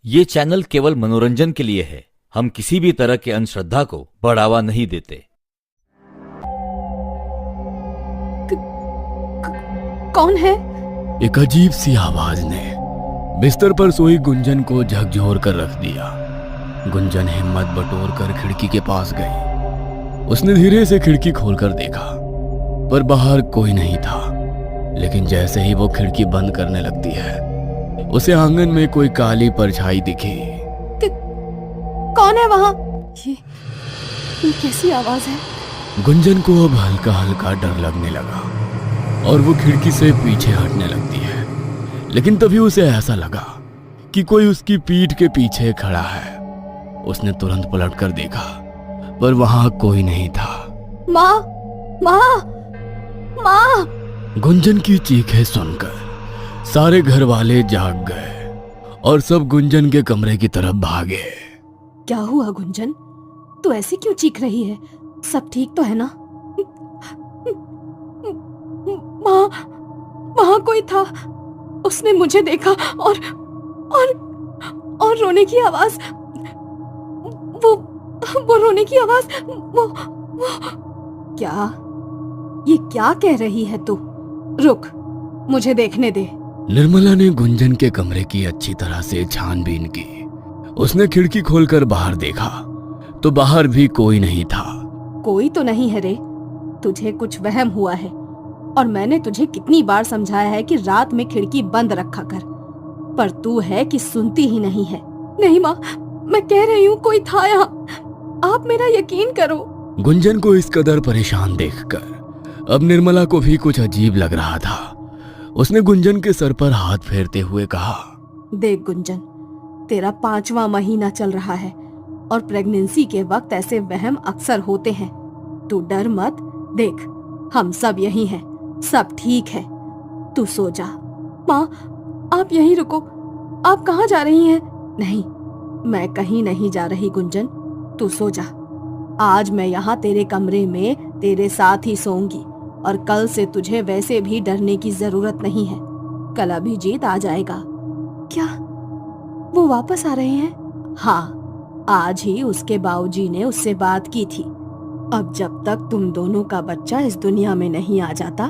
ये चैनल केवल मनोरंजन के लिए है। हम किसी भी तरह के अंधश्रद्धा को बढ़ावा नहीं देते। कौन है? एक अजीब सी आवाज ने बिस्तर पर सोई गुंजन को झकझोर कर रख दिया। गुंजन हिम्मत बटोर कर खिड़की के पास गई। उसने धीरे से खिड़की खोलकर देखा, पर बाहर कोई नहीं था। लेकिन जैसे ही वो खिड़की बंद करने लगती है, उसे आंगन में कोई काली परछाई दिखी। कौन है वहां? ये कैसी आवाज है? गुंजन को अब हल्का हल्का डर लगने लगा और वो खिड़की से पीछे हटने लगती है। लेकिन तभी उसे ऐसा लगा कि कोई उसकी पीठ के पीछे खड़ा है। उसने तुरंत पलटकर देखा, पर वहां कोई नहीं था। माँ, माँ, माँ! गुंजन की चीखें सुनकर सारे घर वाले जाग गए और सब गुंजन के कमरे की तरफ भागे। क्या हुआ गुंजन? तू ऐसे क्यों चीख रही है? सब ठीक तो है ना? माँ, वहां कोई था। उसने मुझे देखा और रोने की आवाज। वो रोने की आवाज। वो क्या? ये क्या कह रही है तू? रुक, मुझे देखने दे। निर्मला ने गुंजन के कमरे की अच्छी तरह से छानबीन की। उसने खिड़की खोलकर बाहर देखा तो बाहर भी कोई नहीं था। कोई तो नहीं है रे, तुझे कुछ वहम हुआ है। और मैंने तुझे कितनी बार समझाया है कि रात में खिड़की बंद रखा कर, पर तू है कि सुनती ही नहीं है। नहीं माँ, मैं कह रही हूँ कोई था यहाँ। आप मेरा यकीन करो। गुंजन को इस कदर परेशान देखकर अब निर्मला को भी कुछ अजीब लग रहा था। उसने गुंजन के सर पर हाथ फेरते हुए कहा, देख गुंजन, तेरा 5वां महीना चल रहा है और प्रेगनेंसी के वक्त ऐसे वहम अक्सर होते हैं। तू डर मत। देख, हम सब यही हैं, सब ठीक है। तू सो जा। माँ, आप यहीं रुको। आप कहाँ जा रही हैं? नहीं, मैं कहीं नहीं जा रही गुंजन, तू सो जा। आज मैं यहाँ तेरे कमरे में तेरे साथ ही सोऊंगी और कल से तुझे वैसे भी डरने की जरूरत नहीं है। कल अभिजीत आ जाएगा। क्या वो वापस आ रहे हैं? हाँ, आज ही उसके बाबूजी ने उससे बात की थी। अब जब तक तुम दोनों का बच्चा इस दुनिया में नहीं आ जाता,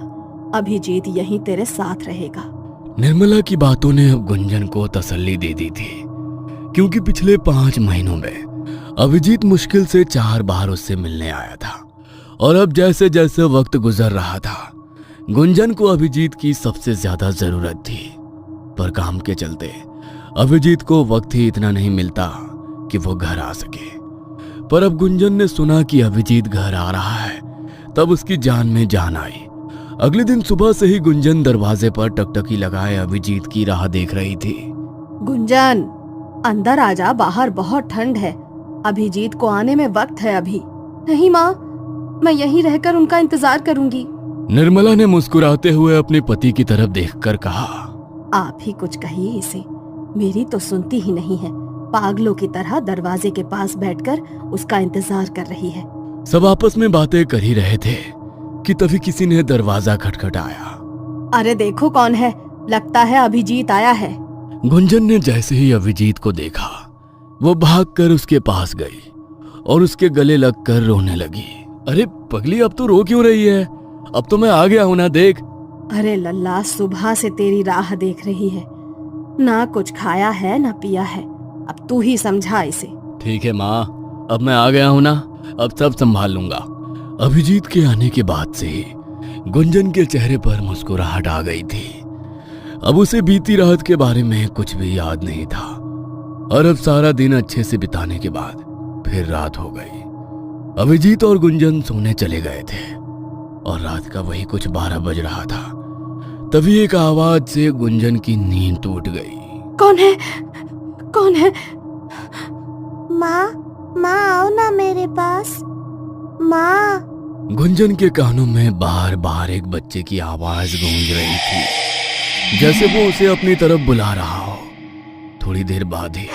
अभिजीत यहीं तेरे साथ रहेगा। निर्मला की बातों ने अब गुंजन को तसल्ली दे दी थी, क्योंकि पिछले 5 महीनों में अभिजीत मुश्किल से 4 बार उससे मिलने आया था। और अब जैसे जैसे वक्त गुजर रहा था, गुंजन को अभिजीत की सबसे ज्यादा जरूरत थी। पर काम के चलते अभिजीत को वक्त ही इतना नहीं मिलता कि वो घर आ सके। पर अब गुंजन ने सुना कि अभिजीत घर आ रहा है, तब उसकी जान में जान आई। अगले दिन सुबह से ही गुंजन दरवाजे पर टकटकी लगाए अभिजीत की राह देख रही थी। गुंजन, अंदर आ जा, बाहर बहुत ठंड है। अभिजीत को आने में वक्त है अभी। नहीं माँ, मैं यहीं रहकर उनका इंतजार करूंगी। निर्मला ने मुस्कुराते हुए अपने पति की तरफ देखकर कहा, आप ही कुछ कहिए इसे, मेरी तो सुनती ही नहीं है। पागलों की तरह दरवाजे के पास बैठकर उसका इंतजार कर रही है। सब आपस में बातें कर ही रहे थे कि तभी किसी ने दरवाजा खटखटाया। अरे देखो कौन है, लगता है अभिजीत आया है। गुंजन ने जैसे ही अभिजीत को देखा, वो भागकर उसके पास गई और उसके गले लगकर रोने लगी। अरे पगली, अब तो रो क्यों रही है? अब तो मैं आ गया हूं ना, देख। अरे लल्ला, सुबह से तेरी राह देख रही है, ना कुछ खाया है ना पिया है। अब तू ही समझा इसे। ठीक है माँ, अब मैं आ गया हूं ना, अब सब संभाल लूंगा। अभिजीत के आने के बाद से ही गुंजन के चेहरे पर मुस्कुराहट आ गई थी। अब उसे बीती रात के बारे में कुछ भी याद नहीं था। और अब सारा दिन अच्छे से बिताने के बाद फिर रात हो गई। अभिजीत और गुंजन सोने चले गए थे और रात का वही कुछ 12 बज रहा था। तभी एक आवाज से गुंजन की नींद टूट गई। कौन है? कौन है? माँ, माँ आओ ना मेरे पास। माँ। गुंजन के कानों में बार बार एक बच्चे की आवाज गूंज रही थी, जैसे वो उसे अपनी तरफ बुला रहा हो। थोड़ी देर बाद ही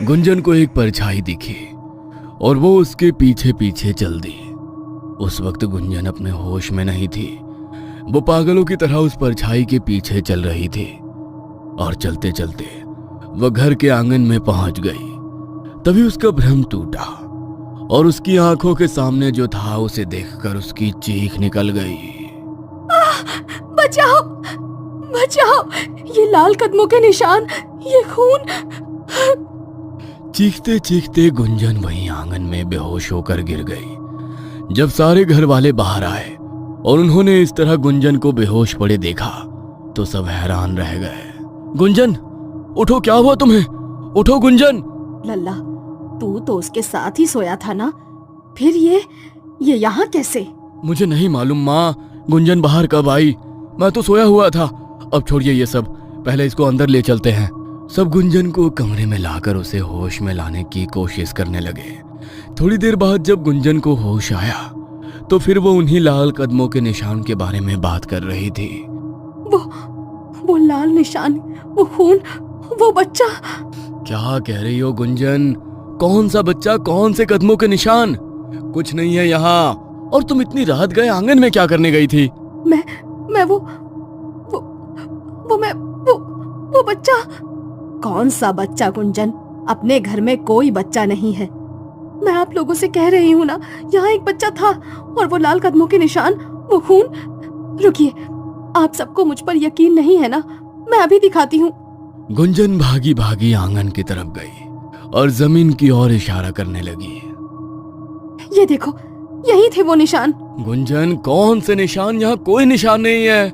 गुंजन को एक परछाई दिखी और वो उसके पीछे पीछे चल दी। उस वक्त गुंजन अपने होश में नहीं थी। वो पागलों की तरह उस परछाई के पीछे चल रही थी और चलते चलते वह घर के आंगन में पहुंच गई। तभी उसका भ्रम टूटा और उसकी आंखों के सामने जो था उसे देखकर उसकी चीख निकल गई। बचाओ, बचाओ, ये लाल कदमों के निशान, ये खून। चीखते चीखते गुंजन वहीं आंगन में बेहोश होकर गिर गई। जब सारे घर वाले बाहर आए और उन्होंने इस तरह गुंजन को बेहोश पड़े देखा तो सब हैरान रह गए। गुंजन, उठो, क्या हुआ तुम्हें? उठो गुंजन। लल्ला, तू तो उसके साथ ही सोया था ना, फिर ये यहाँ कैसे? मुझे नहीं मालूम माँ, गुंजन बाहर कब आई? मैं तो सोया हुआ था। अब छोड़िए ये सब, पहले इसको अंदर ले चलते हैं। सब गुंजन को कमरे में लाकर उसे होश में लाने की कोशिश करने लगे। थोड़ी देर बाद जब गुंजन को होश आया तो फिर वो उन्हीं लाल कदमों के निशान के बारे में बात कर रही थी। वो लाल निशान, वो खून, वो बच्चा। क्या कह रही हो गुंजन? कौन सा बच्चा, कौन से कदमों के निशान? कुछ नहीं है यहाँ। और तुम इतनी रात गए आंगन में क्या करने गई थी? मैं वो बच्चा। कौन सा बच्चा गुंजन? अपने घर में कोई बच्चा नहीं है। मैं आप लोगों से कह रही हूँ ना, यहाँ एक बच्चा था और वो लाल कदमों के निशान, वो खून। रुकिए, आप सबको मुझ पर यकीन नहीं है ना? मैं अभी दिखाती हूँ। गुंजन भागी भागी आंगन की तरफ गई और जमीन की ओर इशारा करने लगी। ये देखो, यही थे वो निशान। गुंजन, कौन से निशान? यहाँ कोई निशान नहीं है।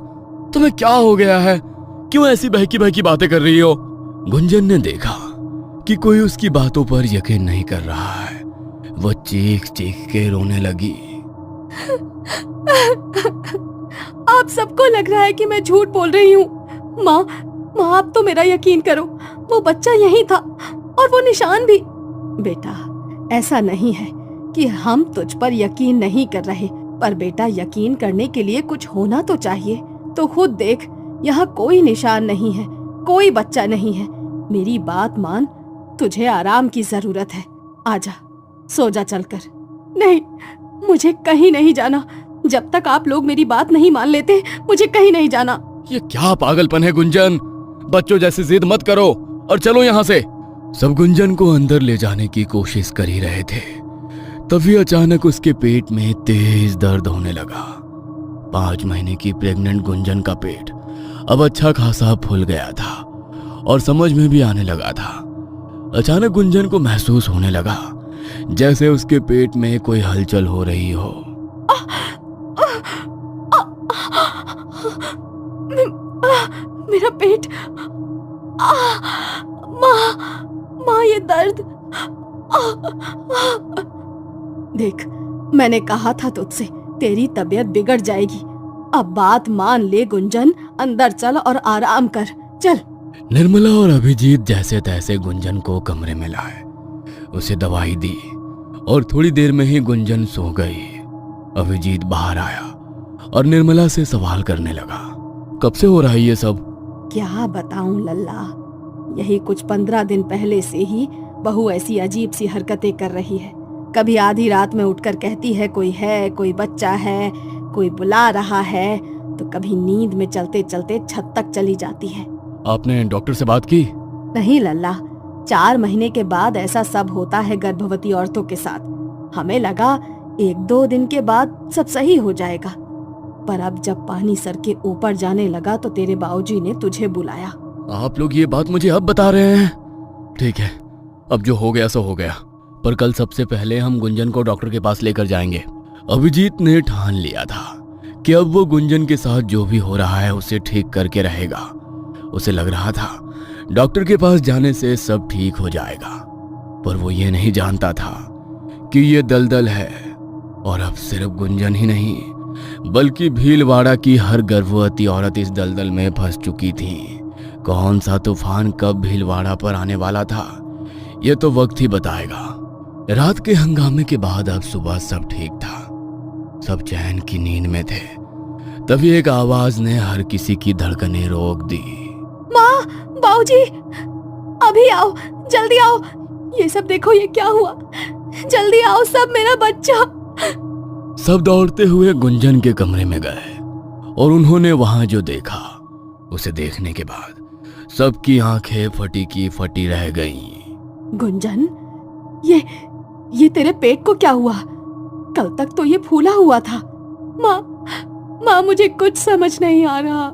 तुम्हें क्या हो गया है? क्यों ऐसी बहकी बहकी बातें कर रही हो? गुंजन ने देखा कि कोई उसकी बातों पर यकीन नहीं कर रहा है। वो चीख चीख के रोने लगी। आप सबको लग रहा है कि मैं झूठ बोल रही हूँ। माँ, आप तो मेरा यकीन करो, वो बच्चा यही था और वो निशान भी। बेटा, ऐसा नहीं है कि हम तुझ पर यकीन नहीं कर रहे, पर बेटा यकीन करने के लिए कुछ होना तो चाहिए। तो खुद देख, यहाँ कोई निशान नहीं है, कोई बच्चा नहीं है। मेरी बात मान, तुझे आराम की जरूरत है। आजा, सो जा चलकर। नहीं, मुझे कहीं नहीं जाना। जब तक आप लोग मेरी बात नहीं मान लेते, मुझे कहीं नहीं जाना। ये क्या पागलपन है गुंजन? बच्चों जैसी जिद मत करो और चलो यहाँ से। सब गुंजन को अंदर ले जाने की कोशिश कर ही रहे थे, तभी अचानक उसके पेट में तेज दर्द होने लगा। 5 महीने की प्रेग्नेंट गुंजन का पेट अब अच्छा खासा फूल गया था और समझ में भी आने लगा था। अचानक गुंजन को महसूस होने लगा जैसे उसके पेट में कोई हलचल हो रही हो। मेरा पेट, माँ, ये दर्द। देख, मैंने कहा था तुझसे, तेरी तबीयत बिगड़ जाएगी। अब बात मान ले गुंजन, अंदर चल और आराम कर, चल। निर्मला और अभिजीत जैसे तैसे गुंजन को कमरे में लाए, उसे दवाई दी और थोड़ी देर में ही गुंजन सो गई। अभिजीत बाहर आया और निर्मला से सवाल करने लगा, कब से हो रहा है ये सब? क्या बताऊं लल्ला, यही कुछ 15 दिन पहले से ही बहू ऐसी अजीब सी हरकतें कर रही है। कभी आधी रात में उठकर कहती है कोई है, कोई बच्चा है, कोई बुला रहा है, तो कभी नींद में चलते चलते छत तक चली जाती है। आपने डॉक्टर से बात की? नहीं लल्ला, 4 महीने के बाद ऐसा सब होता है गर्भवती औरतों के साथ। हमें लगा 1-2 दिन के बाद सब सही हो जाएगा, पर अब जब पानी सर के ऊपर जाने लगा तो तेरे बाबूजी ने तुझे बुलाया। आप लोग ये बात मुझे अब बता रहे हैं? ठीक है, अब जो हो गया सो हो गया, पर कल सबसे पहले हम गुंजन को डॉक्टर के पास लेकर जाएंगे। अभिजीत ने ठान लिया था कि अब वो गुंजन के साथ जो भी हो रहा है उसे ठीक करके रहेगा। उसे लग रहा था डॉक्टर के पास जाने से सब ठीक हो जाएगा, पर वो ये नहीं जानता था कि ये दलदल है। और अब सिर्फ गुंजन ही नहीं बल्कि भीलवाड़ा की हर गर्भवती औरत इस दलदल में फंस चुकी थी। कौन सा तूफान कब भीलवाड़ा पर आने वाला था, ये तो वक्त ही बताएगा। रात के हंगामे के बाद अब सुबह सब ठीक था, सब चैन की नींद में थे। तभी एक आवाज ने हर किसी की धड़कनें रोक दी। माँ, बाबूजी, अभी आओ, जल्दी आओ। ये सब देखो, ये क्या हुआ? जल्दी आओ सब, मेरा बच्चा। सब दौड़ते हुए गुंजन के कमरे में गए और उन्होंने वहां जो देखा उसे देखने के बाद सबकी आंखें फटी की फटी रह गईं। गुंजन, ये तेरे पेट को क्या हुआ? कल तक तो ये फूला हुआ था। माँ, मुझे कुछ समझ नहीं आ रहा।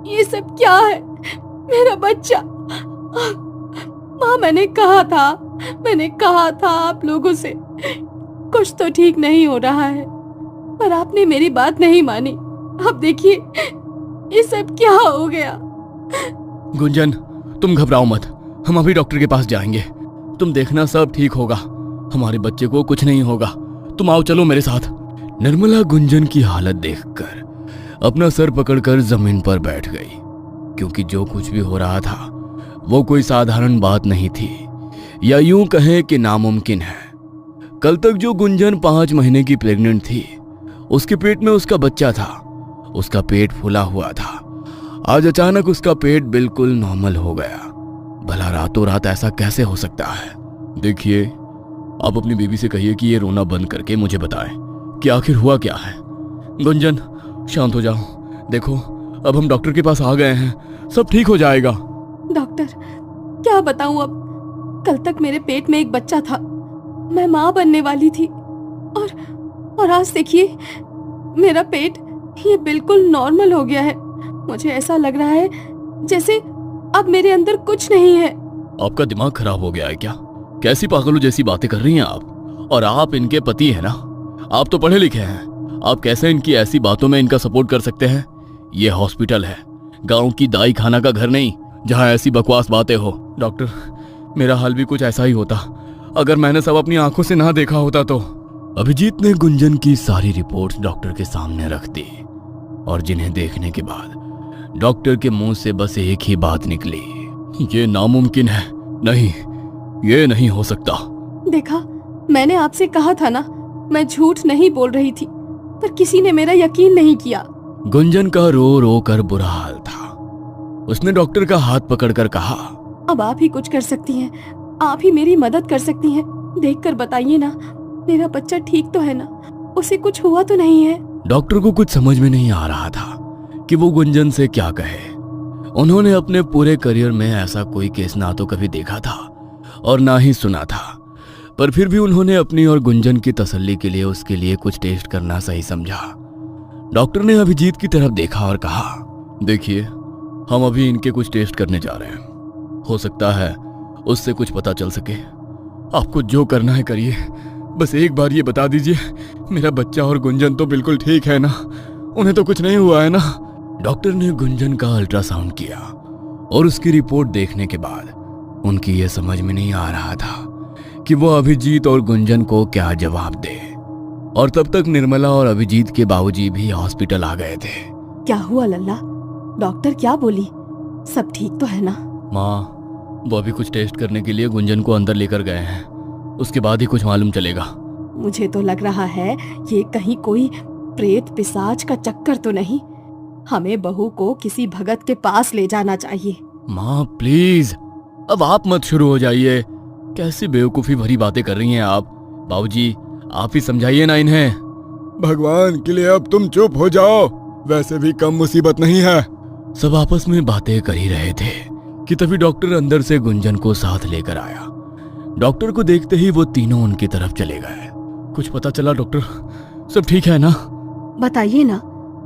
ये सब क्या है? मेरा बच्चा। माँ, मैंने कहा था आप लोगों से कुछ तो ठीक नहीं हो रहा है, पर आपने मेरी बात नहीं मानी। अब देखिए ये सब क्या हो गया। गुंजन, तुम घबराओ मत, हम अभी डॉक्टर के पास जाएंगे। तुम देखना, सब ठीक होगा, हमारे बच्चे को कुछ नहीं होगा। तुम आओ, चलो मेरे साथ। निर्मला गुंजन की हालत देखकर अपना सर पकड़कर जमीन पर बैठ गई, क्योंकि जो कुछ भी हो रहा था वो कोई साधारण बात नहीं थी, या यूं कहें कि नामुमकिन है। कल तक जो गुंजन 5 महीने की प्रेग्नेंट थी, उसके पेट में उसका बच्चा था, उसका पेट फूला हुआ था। आज अचानक उसका पेट बिल्कुल नॉर्मल हो गया। भला रातों रात ऐसा कैसे हो सकता है? देखिए, आप अपनी बीवी से कहिए कि ये रोना बंद करके मुझे बताएं कि आखिर हुआ क्या है। गुंजन, शांत हो जाओ। देखो, अब हम डॉक्टर के पास आ गए हैं, सब ठीक हो जाएगा। डॉक्टर, क्या बताऊं अब? कल तक मेरे पेट में एक बच्चा था, मैं माँ बनने वाली थी, और आज देखिए मेरा पेट ये बिल्कुल नॉर्मल हो गया है। मुझे ऐसा लग रहा है जैसे अब मेरे अंदर कुछ नहीं है। आपका दिमाग खराब हो गया है क्या? कैसी पागलों जैसी बातें कर रही हैं आप? और आप इनके पति हैं ना? आप तो पढ़े लिखे हैं, आप कैसे इनकी ऐसी बातों में इनका सपोर्ट कर सकते हैं? ये हॉस्पिटल है, गांव की दाई खाना का घर नहीं, जहां ऐसी बकवास बातें हो। डॉक्टर, मेरा हाल भी कुछ ऐसा ही होता अगर मैंने सब अपनी आंखों से ना देखा होता तो। अभिजीत ने गुंजन की सारी रिपोर्ट्स डॉक्टर के सामने रख दी, और जिन्हें देखने के बाद डॉक्टर के मुंह से बस एक ही बात निकली, ये नामुमकिन है। नहीं, ये नहीं हो सकता। देखा, मैंने आपसे कहा था ना, मैं झूठ नहीं बोल रही थी, पर किसी ने मेरा यकीन नहीं किया। गुंजन का रो रो कर बुरा हाल था। उसने डॉक्टर का हाथ पकड़कर कहा, अब आप ही कुछ कर सकती हैं, आप ही मेरी मदद कर सकती हैं। देखकर बताइए ना, मेरा बच्चा ठीक तो है ना? उसे कुछ हुआ तो नहीं है? डॉक्टर को कुछ समझ में नहीं आ रहा था कि वो गुंजन से क्या कहे। उन्होंने अपने पूरे करियर में ऐसा कोई केस ना तो कभी देखा था और ना ही सुना था, पर फिर भी उन्होंने अपनी और गुंजन की तसल्ली के लिए उसके लिए कुछ टेस्ट करना सही समझा। डॉक्टर ने अभिजीत की तरफ देखा और कहा, देखिए, हम अभी इनके कुछ टेस्ट करने जा रहे हैं, हो सकता है उससे कुछ पता चल सके। आपको जो करना है करिए, बस एक बार ये बता दीजिए, मेरा बच्चा और गुंजन तो बिल्कुल ठीक है ना? उन्हें तो कुछ नहीं हुआ है ना? डॉक्टर ने गुंजन का अल्ट्रासाउंड किया, और उसकी रिपोर्ट देखने के बाद उनकी यह समझ में नहीं आ रहा था कि वो अभिजीत और गुंजन को क्या जवाब दे। और तब तक निर्मला और अभिजीत के बाबूजी भी हॉस्पिटल आ गए थे। क्या हुआ लल्ला? डॉक्टर क्या बोली? सब ठीक तो है ना? माँ, वो अभी कुछ टेस्ट करने के लिए गुंजन को अंदर लेकर गए हैं, उसके बाद ही कुछ मालूम चलेगा। मुझे तो लग रहा है ये कहीं कोई प्रेत पिशाच का चक्कर तो नहीं। हमें बहू को किसी भगत के पास ले जाना चाहिए। माँ प्लीज, अब आप मत शुरू हो जाइए। कैसी बेवकूफी भरी बातें कर रही हैं आप? बाबूजी, आप ही समझाइए ना इन्हें। भगवान के लिए अब तुम चुप हो जाओ, वैसे भी कम मुसीबत नहीं है। सब आपस में बातें कर ही रहे थे कि तभी डॉक्टर अंदर से गुंजन को साथ लेकर आया। डॉक्टर को देखते ही वो तीनों उनकी तरफ चले गए। कुछ पता चला डॉक्टर? सब ठीक है ना? बताइए ना,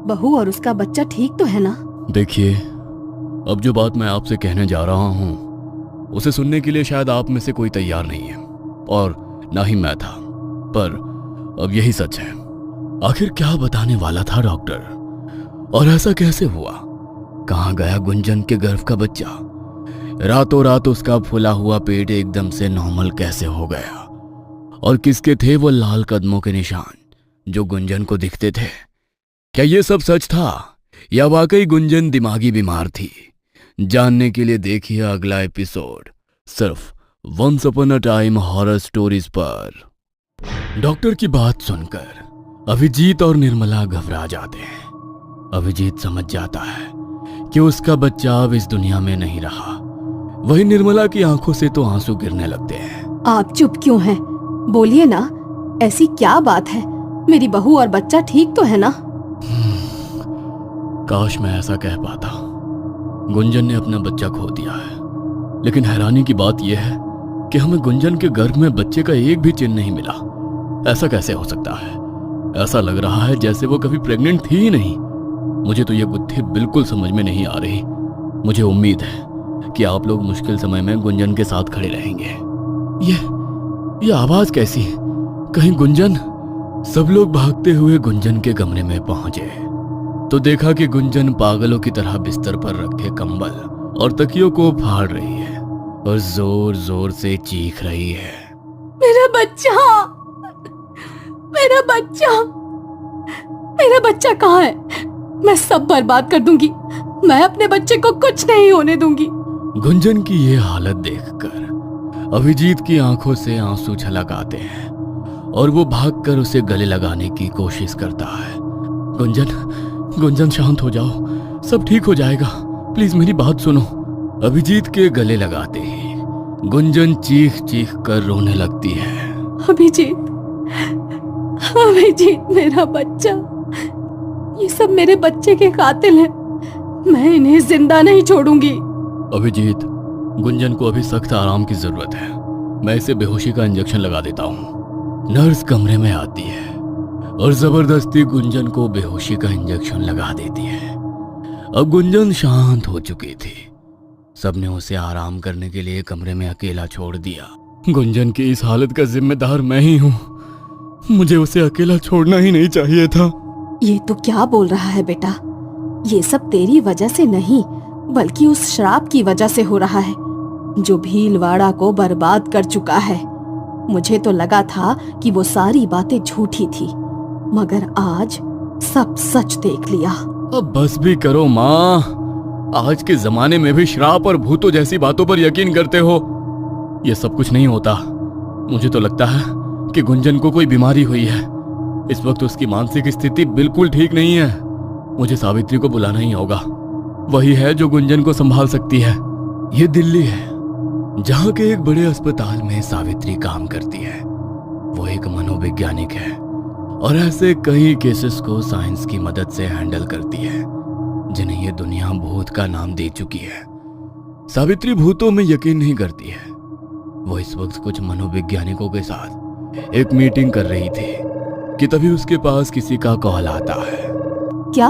बहू और उसका बच्चा ठीक तो है ना? देखिए, अब जो बात मैं आपसे कहने जा रहा हूँ उसे सुनने के लिए शायद आप में से कोई तैयार नहीं है, और ना ही मैं था, पर अब यही सच है। आखिर क्या बताने वाला था डॉक्टर? और ऐसा कैसे हुआ? कहाँ गया गुंजन के गर्भ का बच्चा? रातों रात उसका फूला हुआ पेट एकदम से नॉर्मल कैसे हो गया? और किसके थे वो लाल कदमों के निशान जो गुंजन को दिखते थे? क्या ये सब सच था या वाकई गुंजन दिमागी बीमार थी? जानने के लिए देखिए अगला एपिसोड सिर्फ once upon a time horror stories पर। डॉक्टर की बात सुनकर अभिजीत और निर्मला घबरा जाते हैं। अभिजीत समझ जाता है कि उसका बच्चा अब इस दुनिया में नहीं रहा। वही निर्मला की आंखों से तो आंसू गिरने लगते हैं। आप चुप क्यों हैं? बोलिए ना, ऐसी क्या बात है? मेरी बहू और बच्चा ठीक तो है ना? काश मैं ऐसा कह पाता, गुंजन ने अपना बच्चा खो दिया है, लेकिन हैरानी की बात यह है कि हमें गुंजन के गर्भ में बच्चे का एक भी चिन्ह नहीं मिला। ऐसा कैसे हो सकता है? ऐसा लग रहा है जैसे वो कभी प्रेग्नेंट थी ही नहीं। मुझे तो ये बुद्धि बिल्कुल समझ में नहीं आ रही। मुझे उम्मीद है कि आप लोग मुश्किल समय में गुंजन के साथ खड़े रहेंगे। ये आवाज कैसी? कहीं गुंजन? सब लोग भागते हुए गुंजन के कमरे में पहुंचे तो देखा कि गुंजन पागलों की तरह बिस्तर पर रखे कंबल और तकियों को फाड़ रही है और जोर जोर से चीख रही है। मेरा बच्चा, मेरा बच्चा, मेरा बच्चा कहाँ है? मैं सब बर्बाद कर दूंगी। मैं अपने बच्चे को कुछ नहीं होने दूंगी। गुंजन की ये हालत देखकर अभिजीत की आंखों से आंसू छलक आते हैं और वो भागकर उसे गले लगाने की कोशिश करता है। गुंजन शांत हो जाओ, सब ठीक हो जाएगा, प्लीज मेरी बात सुनो। अभिजीत के गले लगाते ही गुंजन चीख चीख कर रोने लगती है। अभिजीत, अभिजीत, मेरा बच्चा, ये सब मेरे बच्चे के कातिल हैं। मैं इन्हें जिंदा नहीं छोड़ूंगी। अभिजीत, गुंजन को अभी सख्त आराम की जरूरत है। मैं इसे बेहोशी का इंजेक्शन लगा देता हूँ। नर्स कमरे में आती है और जबरदस्ती गुंजन को बेहोशी का इंजेक्शन लगा देती है। अब गुंजन शांत हो चुकी थी। सबने उसे आराम करने के लिए कमरे में अकेला छोड़ दिया। गुंजन की इस हालत का जिम्मेदार मैं ही हूँ। मुझे उसे अकेला छोड़ना ही नहीं चाहिए था। ये तो क्या बोल रहा है बेटा? ये सब तेरी वजह से नहीं, बल्कि उस श्राप की वजह से हो रहा है जो भीलवाड़ा को बर्बाद कर चुका है। मुझे तो लगा था कि वो सारी बातें झूठी थी, मगर आज सब सच देख लिया। अब बस भी करो माँ। आज के जमाने में भी श्राप और भूतों जैसी बातों पर यकीन करते हो। ये सब कुछ नहीं होता। मुझे तो लगता है कि गुंजन को कोई बीमारी हुई है। इस वक्त उसकी मानसिक स्थिति बिल्कुल ठीक नहीं है। मुझे सावित्री को बुलाना ही होगा। वही है जो गुंजन को संभाल सकती है। ये दिल्ली है, जहाँ के एक बड़े अस्पताल में सावित्री काम करती है। वो एक मनोवैज्ञानिक है और ऐसे कई केसेस को साइंस की मदद से हैंडल करती है जिन्हें ये दुनिया भूत का नाम दे चुकी है। सावित्री भूतों में यकीन नहीं करती है। वो इस वक्त कुछ मनोवैज्ञानिकों के साथ एक मीटिंग कर रही थी कि तभी उसके पास किसी का कॉल आता है। क्या?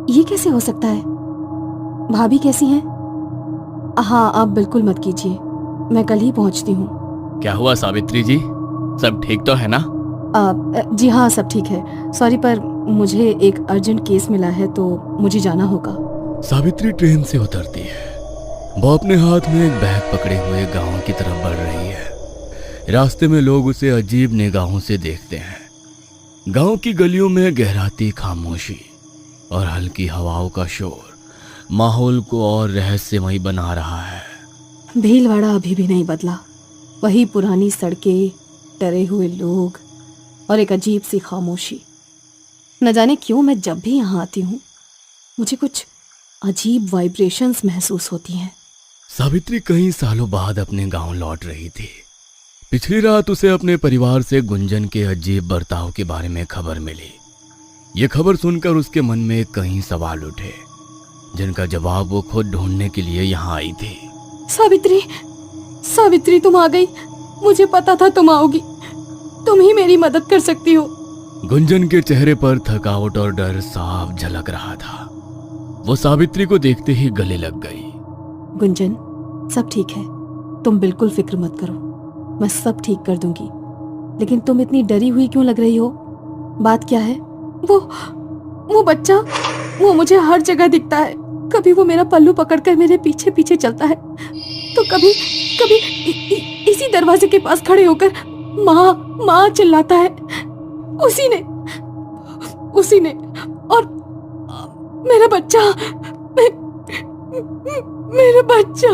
ये कैसे हो सकता है? भाभी कैसी हैं? हाँ, आप बिल्कुल मत कीजिए, मैं कल ही पहुंचती हूँ। क्या हुआ सावित्री जी, सब ठीक तो है ना? जी हाँ, सब ठीक है। सॉरी, पर मुझे एक अर्जेंट केस मिला है तो मुझे जाना होगा। सावित्री ट्रेन से उतरती है। वो अपने हाथ में एक बैग पकड़े हुए गांव की तरफ बढ़ रही है। रास्ते में लोग उसे अजीब निगाहों से देखते हैं। गांव की गलियों में गहराती खामोशी और हल्की हवाओं का शोर माहौल को और रहस्यमयी बना रहा है। भीलवाड़ा अभी भी नहीं बदला। वही पुरानी सड़कें, डरे हुए लोग और एक अजीब सी खामोशी। न जाने क्यों मैं जब भी यहाँ आती हूँ मुझे कुछ अजीब वाइब्रेशंस महसूस होती हैं। सावित्री कई सालों बाद अपने गांव लौट रही थी। पिछली रात उसे अपने परिवार से गुंजन के अजीब बर्ताव के बारे में खबर मिली। ये खबर सुनकर उसके मन में कई सवाल उठे जिनका जवाब वो खुद ढूंढने के लिए यहाँ आई थी। सावित्री, सावित्री, तुम आ गई। मुझे पता था तुम आओगी। तुम ही मेरी मदद कर सकती हो। गुंजन के चेहरे पर थकावट और डर साफ झलक रहा था। वो सावित्री को देखते ही गले लग गई। गुंजन, सब ठीक है, तुम बिल्कुल फिक्र मत करो, मैं सब ठीक कर दूंगी। लेकिन तुम इतनी डरी हुई क्यों लग रही हो? बात क्या है? वो बच्चा, वो मुझे हर जगह दिखता है। कभी वो मेरा पल्लू पकड़कर मेरे पीछे पीछे चलता है, तो कभी कभी इसी दरवाजे के पास खड़े होकर माँ माँ चिल्लाता है। उसी ने और मेरा बच्चा, मेरा बच्चा।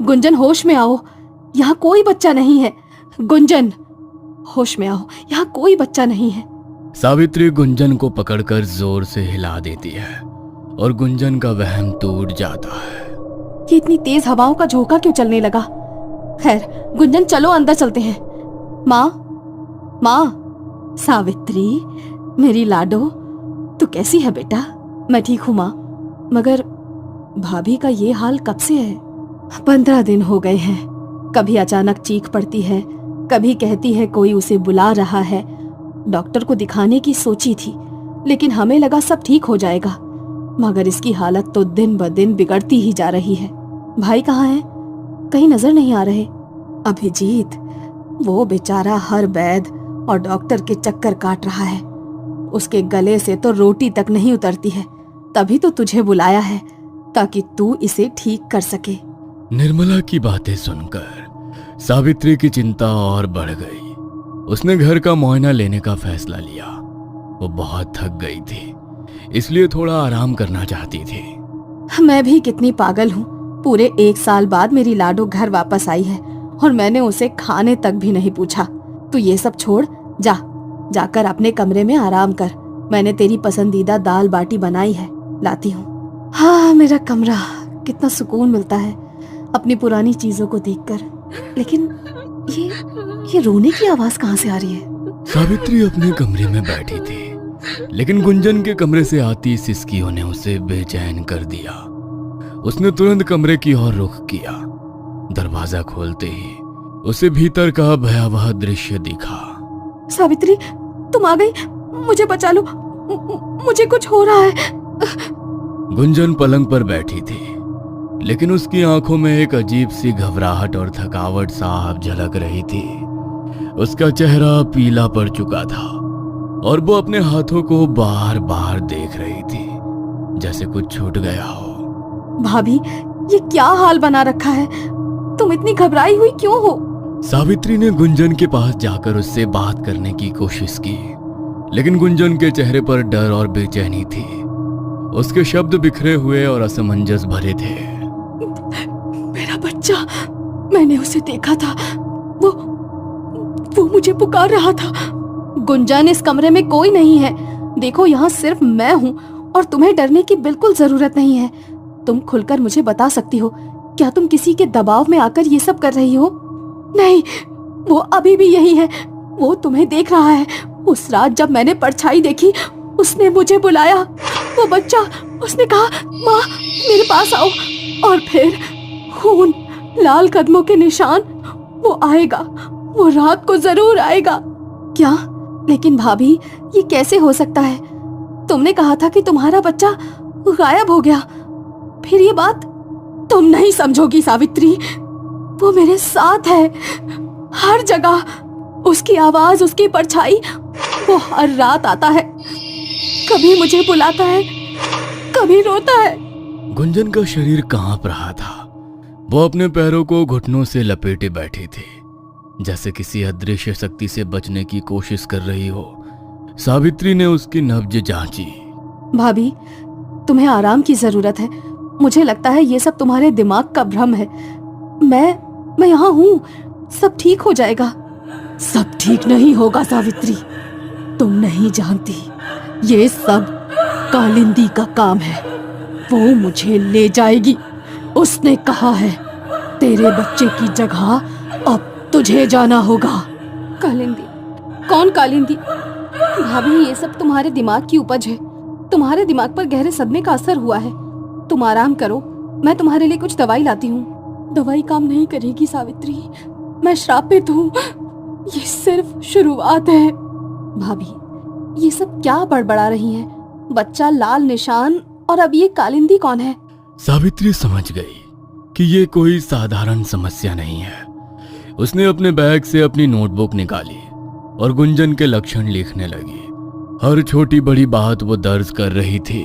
गुंजन, होश में आओ, यहाँ कोई बच्चा नहीं है। गुंजन, होश में आओ, यहाँ कोई बच्चा नहीं है। सावित्री गुंजन को पकड़कर जोर से हिला देती है और गुंजन का वहम टूट जाता है। ये इतनी तेज हवाओं का झोंका क्यों चलने लगा? खैर, गुंजन, चलो अंदर चलते हैं। माँ, सावित्री, मेरी लाडो, तू कैसी है बेटा? मैं ठीक हूँ माँ, मगर भाभी का ये हाल कब से है? 15 दिन हो गए हैं। कभी अचानक चीख पड़ती है, कभी कहती है कोई उसे बुला रहा है। डॉक्टर को दिखाने की सोची थी, लेकिन हमें लगा सब ठीक हो जाएगा, मगर इसकी हालत तो दिन ब दिन बिगड़ती ही जा रही है। भाई कहाँ है? कहीं नजर नहीं आ रहे। अभिजीत, वो बेचारा हर वैद्य और डॉक्टर के चक्कर काट रहा है। उसके गले से तो रोटी तक नहीं उतरती है। तभी तो तुझे बुलाया है, ताकि तू इसे ठीक कर सके। निर्मला की बातें सुनकर सावित्री की चिंता और बढ़ गई। उसने घर का मुआयना लेने का फैसला लिया। वो बहुत थक गई थी, इसलिए थोड़ा आराम करना चाहती थी। मैं भी कितनी पागल हूँ। पूरे 1 साल बाद मेरी लाडो घर वापस आई है और मैंने उसे खाने तक भी नहीं पूछा। तू ये सब छोड़, जाकर अपने कमरे में आराम कर। मैंने तेरी पसंदीदा दाल बाटी बनाई है, लाती हूँ। हाँ, मेरा कमरा, कितना सुकून मिलता है अपनी पुरानी चीजों को देखकर। लेकिन ये रोने की आवाज कहाँ से आ रही है? सावित्री अपने कमरे में बैठी थी, लेकिन गुंजन के कमरे से आती सिसकियों ने उसे बेचैन कर दिया। उसने तुरंत कमरे की ओर रुख किया। दरवाजा खोलते ही उसे भीतर का भयावह दृश्य दिखा। सावित्री, तुम आ गई, मुझे बचा लो, मुझे कुछ हो रहा है। गुंजन पलंग पर बैठी थी, लेकिन उसकी आंखों में एक अजीब सी घबराहट और थकावट साफ झलक रही थी। उसका चेहरा पीला पड़ चुका था और वो अपने हाथों को बार बार देख रही थी, जैसे कुछ छूट गया हो। भाभी, ये क्या हाल बना रखा है? तुम इतनी घबराई हुई क्यों हो? सावित्री ने गुंजन के पास जाकर उससे बात करने की कोशिश की, लेकिन गुंजन के चेहरे पर डर और बेचैनी थी। उसके शब्द बिखरे हुए और असमंजस भरे थे। मेरा बच्चा, मैंने उसे देखा था, वो मुझे पुकार रहा था। गुंजन, इस कमरे में कोई नहीं है। देखो, यहाँ सिर्फ मैं हूँ और तुम्हें डरने की बिल्कुल जरूरत नहीं है। तुम खुलकर मुझे बता सकती हो, क्या तुम किसी के दबाव में आकर ये सब कर रही हो? नहीं, वो अभी भी यही है। वो तुम्हें देख रहा है। उस रात जब मैंने परछाई देखी, उसने मुझे बुलाया। वो बच्चा, उसने कहा, माँ मेरे पास आओ। और फिर खून, लाल कदमों के निशान। वो आएगा, वो रात को जरूर आएगा। क्या? लेकिन भाभी, ये कैसे हो सकता है? तुमने कहा था कि तुम्हारा बच्चा गायब हो गया। फिर ये बात तुम नहीं समझोगी सावित्री। वो मेरे साथ है, हर जगह। उसकी आवाज, उसकी परछाई, वो हर रात आता है। कभी मुझे बुलाता है, कभी रोता है। गुंजन का शरीर कांप रहा था। वो अपने पैरों को घुटनों से लपेटे बैठी थी, जैसे किसी अदृश्य शक्ति से बचने की कोशिश कर रही हो। सावित्री ने उसकी नब्ज जांची। भाभी, तुम्हें आराम की जरूरत है। मुझे लगता है ये सब तुम्हारे दिमाग का भ्रम है। मैं यहाँ हूँ, सब ठीक हो जाएगा। सब ठीक नहीं होगा सावित्री, तुम नहीं जानती। ये सब कालिंदी का काम है। वो मुझे ले जाएगी। उसने कहा है, तेरे बच्चे की जगह अब तुझे जाना होगा। कालिंदी? कौन कालिंदी? भाभी, ये सब तुम्हारे दिमाग की उपज है। तुम्हारे दिमाग पर गहरे सदमे का असर हुआ है। तुम आराम करो, मैं तुम्हारे लिए कुछ दवाई लाती हूँ। दवाई काम नहीं करेगी सावित्री, मैं श्रापित हूँ। ये सिर्फ शुरुआत है। भाभी, ये सब क्या बड़बड़ा रही हैं? बच्चा, लाल निशान, और अब ये कालिंदी कौन है? सावित्री समझ गई कि ये कोई साधारण समस्या नहीं है। उसने अपने बैग से अपनी नोटबुक निकाली और गुंजन के लक्षण लिखने लगी। हर छोटी बड़ी बात वो दर्ज कर रही थी।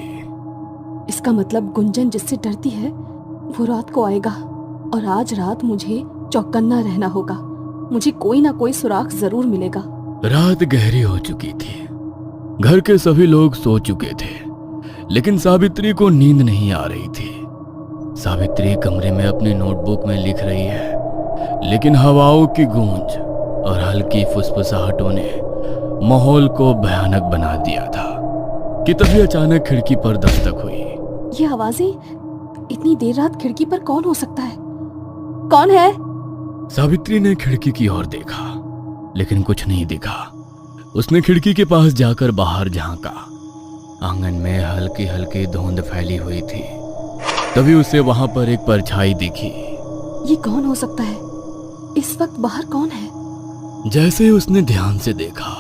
इसका मतलब गुंजन जिससे डरती है वो रात को आएगा, और आज रात मुझे चौकन्ना रहना होगा। मुझे कोई ना कोई सुराग जरूर मिलेगा। रात गहरी हो चुकी थी। घर के सभी लोग सो चुके थे, लेकिन सावित्री को नींद नहीं आ रही थी। सावित्री कमरे में अपनी नोटबुक में लिख रही है, लेकिन हवाओं की गूंज और हल्की फुसफुसाहटों ने माहौल को भयानक बना दिया था कि तभी अचानक खिड़की पर दस्तक हुई। ये आवाजें, इतनी देर रात खिड़की पर कौन हो सकता है? कौन है? सावित्री ने खिड़की की ओर देखा, लेकिन कुछ नहीं दिखा। उसने खिड़की के पास जाकर बाहर झांका। आंगन में हल्की हल्की धुंध फैली हुई थी। तभी उसे वहां पर एक परछाई दिखी। ये कौन हो सकता है? इस वक्त बाहर कौन है? जैसे ही उसने ध्यान से देखा,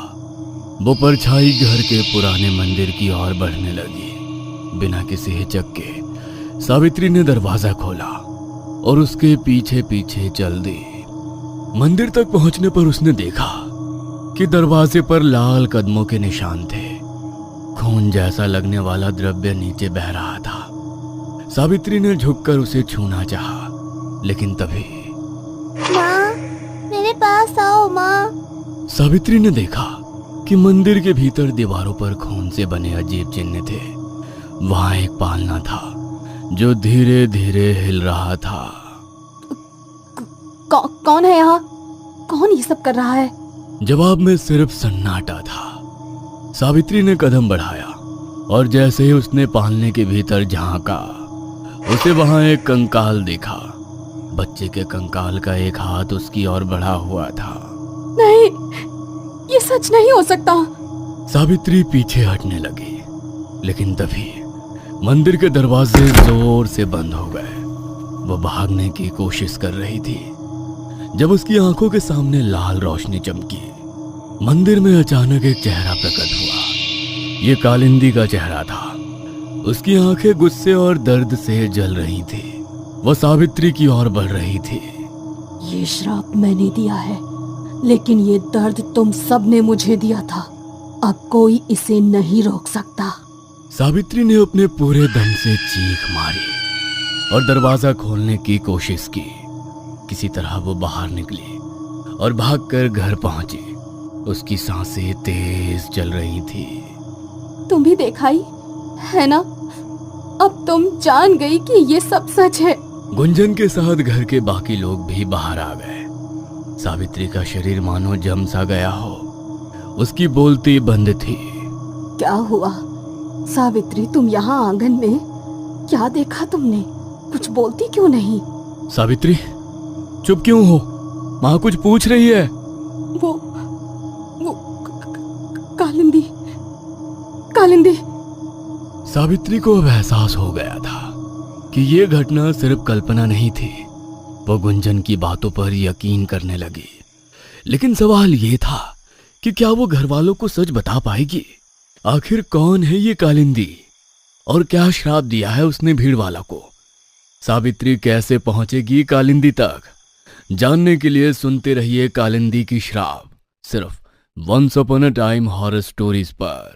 वो परछाई घर के पुराने मंदिर की ओर बढ़ने लगी। बिना किसी हिचक के सावित्री ने दरवाजा खोला और उसके पीछे पीछे चल दी। मंदिर तक पहुंचने पर उसने देखा कि दरवाजे पर लाल कदमों के निशान थे। खून जैसा लगने वाला द्रव्य नीचे बह रहा था। सावित्री ने झुककर उसे छूना चाहा, लेकिन तभी माँ, मेरे पास आओ माँ। सावित्री ने देखा कि मंदिर के भीतर दीवारों पर खून से बने अजीब चिन्ह थे। वहां एक पालना था जो धीरे धीरे हिल रहा था। कौन है यहाँ? कौन ये सब कर रहा है? जवाब में सिर्फ सन्नाटा था। सावित्री ने कदम बढ़ाया और जैसे ही उसने पालने के भीतर झांका, उसे वहां एक कंकाल दिखा। बच्चे के कंकाल का एक हाथ उसकी ओर बढ़ा हुआ था। नहीं, ये सच नहीं हो सकता। सावित्री पीछे हटने लगी, लेकिन तभी मंदिर के दरवाजे जोर से बंद हो गए। वो भागने की कोशिश कर रही थी जब उसकी आंखों के सामने लाल रोशनी चमकी। मंदिर में अचानक एक चेहरा प्रकट हुआ। ये कालिंदी का चेहरा था। उसकी आंखें गुस्से और दर्द से जल रही थी। वो सावित्री की ओर बढ़ रही थी। ये श्राप मैंने दिया है, लेकिन ये दर्द तुम सब ने मुझे दिया था। अब कोई इसे नहीं रोक सकता। सावित्री ने अपने पूरे दम से चीख मारी और दरवाजा खोलने की कोशिश की। किसी तरह वो बाहर निकली और भागकर घर पहुंची। उसकी सांसें तेज चल रही थी। तुम भी देखाई है ना? अब तुम जान गई कि ये सब सच है। गुंजन के साथ घर के बाकी लोग भी बाहर आ गए। सावित्री का शरीर मानो जम सा गया हो। उसकी बोलती बंद थी। क्या हुआ सावित्री, तुम यहाँ आंगन में क्या देखा तुमने? कुछ बोलती क्यों नहीं? सावित्री, चुप क्यों हो? माँ कुछ पूछ रही है। वो कालिंदी कालिंदी। सावित्री को अब एहसास हो गया था कि ये घटना सिर्फ कल्पना नहीं थी। वो गुंजन की बातों पर यकीन करने लगी, लेकिन सवाल ये था कि क्या वो घर वालों को सच बता पाएगी? आखिर कौन है ये कालिंदी और क्या श्राप दिया है उसने भीड़ वाला को? सावित्री कैसे पहुंचेगी कालिंदी तक? जानने के लिए सुनते रहिए कालिंदी की श्राप, सिर्फ once upon a time horror stories पर।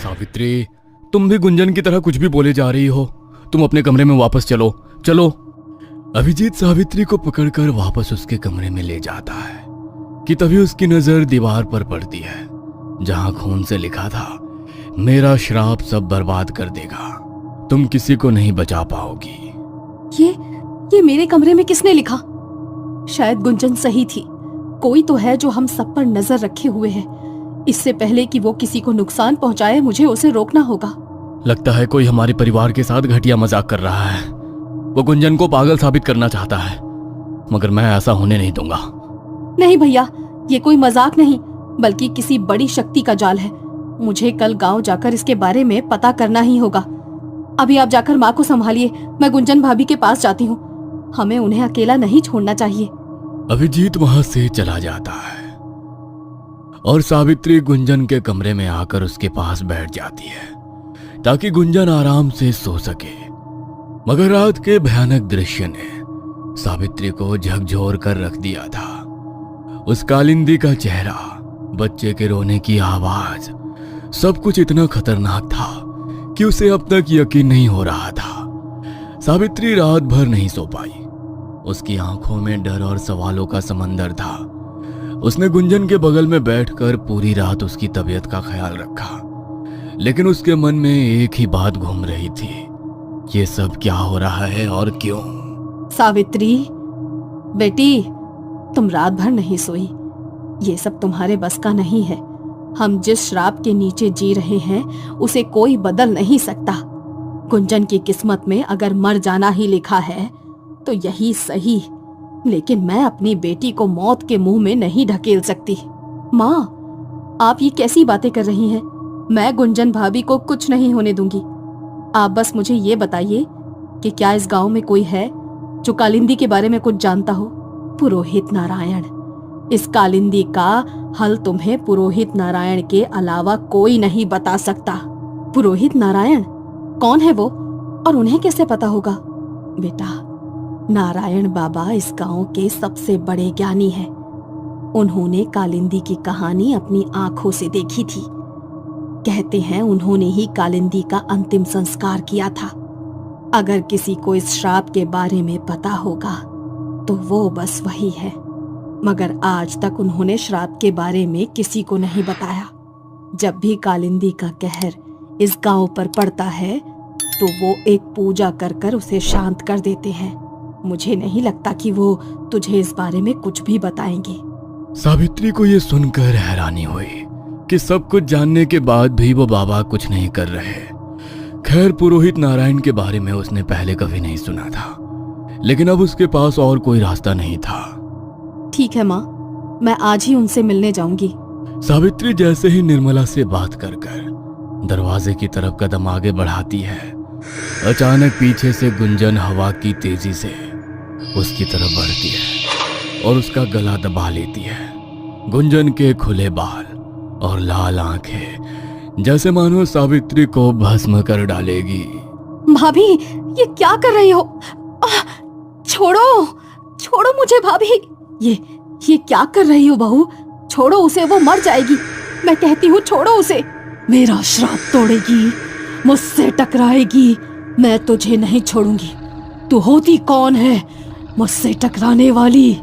सावित्री, तुम भी गुंजन की तरह कुछ भी बोले जा रही हो। तुम अपने कमरे में वापस चलो चलो। अभिजीत सावित्री को पकड़कर वापस उसके कमरे में ले जाता है कि तभी उसकी नजर दीवार पर पड़ती है, जहां खून से लिखा था, मेरा श्राप सब बर्बाद कर देगा, तुम किसी को नहीं बचा पाओगी। ये मेरे कमरे में किसने लिखा? शायद गुंजन सही थी। कोई तो है जो हम सब पर नजर रखे हुए है। इससे पहले कि वो किसी को नुकसान पहुंचाए, मुझे उसे रोकना होगा। लगता है कोई हमारे परिवार के साथ घटिया मजाक कर रहा है। वो गुंजन को पागल साबित करना चाहता है, मगर मैं ऐसा होने नहीं दूंगा। नहीं भैया, ये कोई मजाक नहीं, बल्कि किसी बड़ी शक्ति का जाल है। मुझे कल गांव जाकर इसके बारे में पता करना ही होगा। अभी आप जाकर माँ को संभालिए, मैं गुंजन भाभी के पास जाती हूँ। हमें उन्हें अकेला नहीं छोड़ना चाहिए। अभिजीत वहां से चला जाता है और सावित्री गुंजन के कमरे में आकर उसके पास बैठ जाती है ताकि गुंजन आराम से सो सके। मगर रात के भयानक दृश्य ने सावित्री को झकझोर कर रख दिया था। उस कालिंदी का चेहरा, बच्चे के रोने की आवाज, सब कुछ इतना खतरनाक था कि उसे अब तक यकीन नहीं हो रहा था। सावित्री रात भर नहीं सो पाई। उसकी आंखों में डर और सवालों का समंदर था। उसने गुंजन के बगल में बैठकर पूरी रात उसकी तबीयत का ख्याल रखा, लेकिन उसके मन में एक ही बात घूम रही थी, ये सब क्या हो रहा है और क्यों? सावित्री बेटी, तुम रात भर नहीं सोई। ये सब तुम्हारे बस का नहीं है। हम जिस श्राप के नीचे जी रहे हैं उसे कोई बदल नहीं सकता। गुंजन की किस्मत में अगर मर जाना ही लिखा है तो यही सही, लेकिन मैं अपनी बेटी को मौत के मुंह में नहीं ढकेल सकती। माँ, आप ये कैसी बातें कर रही हैं? मैं गुंजन भाभी को कुछ नहीं होने दूंगी। आप बस मुझे ये बताइए कि क्या इस गांव में कोई है जो कालिंदी के बारे में कुछ जानता हो? पुरोहित नारायण, इस कालिंदी का हल तुम्हें पुरोहित नारायण के अलावा कोई नहीं बता सकता। पुरोहित नारायण कौन है वो और उन्हें कैसे पता होगा? बेटा, नारायण बाबा इस गांव के सबसे बड़े ज्ञानी हैं। उन्होंने कालिंदी की कहानी अपनी आंखों से देखी थी। कहते हैं उन्होंने ही कालिंदी का अंतिम संस्कार किया था। अगर किसी को इस श्राप के बारे में पता होगा तो वो बस वही है, मगर आज तक उन्होंने श्राप के बारे में किसी को नहीं बताया। जब भी कालिंदी का कहर इस गांव पर पड़ता है तो वो एक पूजा कर कर उसे शांत कर देते हैं। मुझे नहीं लगता कि वो तुझे इस बारे में कुछ भी बताएंगे। सावित्री को यह सुनकर हैरानी हुई कि सब कुछ जानने के बाद भी वो बाबा कुछ नहीं कर रहे। खैर, पुरोहित नारायण के बारे में उसने पहले कभी नहीं सुना था, लेकिन अब उसके पास और कोई रास्ता नहीं था। ठीक है माँ, मैं आज ही उनसे मिलने जाऊंगी। सावित्री जैसे ही निर्मला से बात कर दरवाजे की तरफ कदम आगे बढ़ाती है, अचानक पीछे से गुंजन हवा की तेजी से उसकी तरफ बढ़ती है और उसका गला दबा लेती है। गुंजन के खुले बाल और लाल आंखें जैसे मानो सावित्री को भस्म कर डालेगी। भाभी, ये क्या कर रही हो? छोड़ो, छोड़ो मुझे भाभी। ये क्या कर रही हो बहू? छोड़ो उसे, वो मर जाएगी। मैं कहती हूँ छोड़ो उसे। मेरा श्राप तोड़ेगी, मुझसे टकराएगी, मैं तुझे नहीं छोड़ूंगी। तू होती कौन है मुझसे टकराने वाली?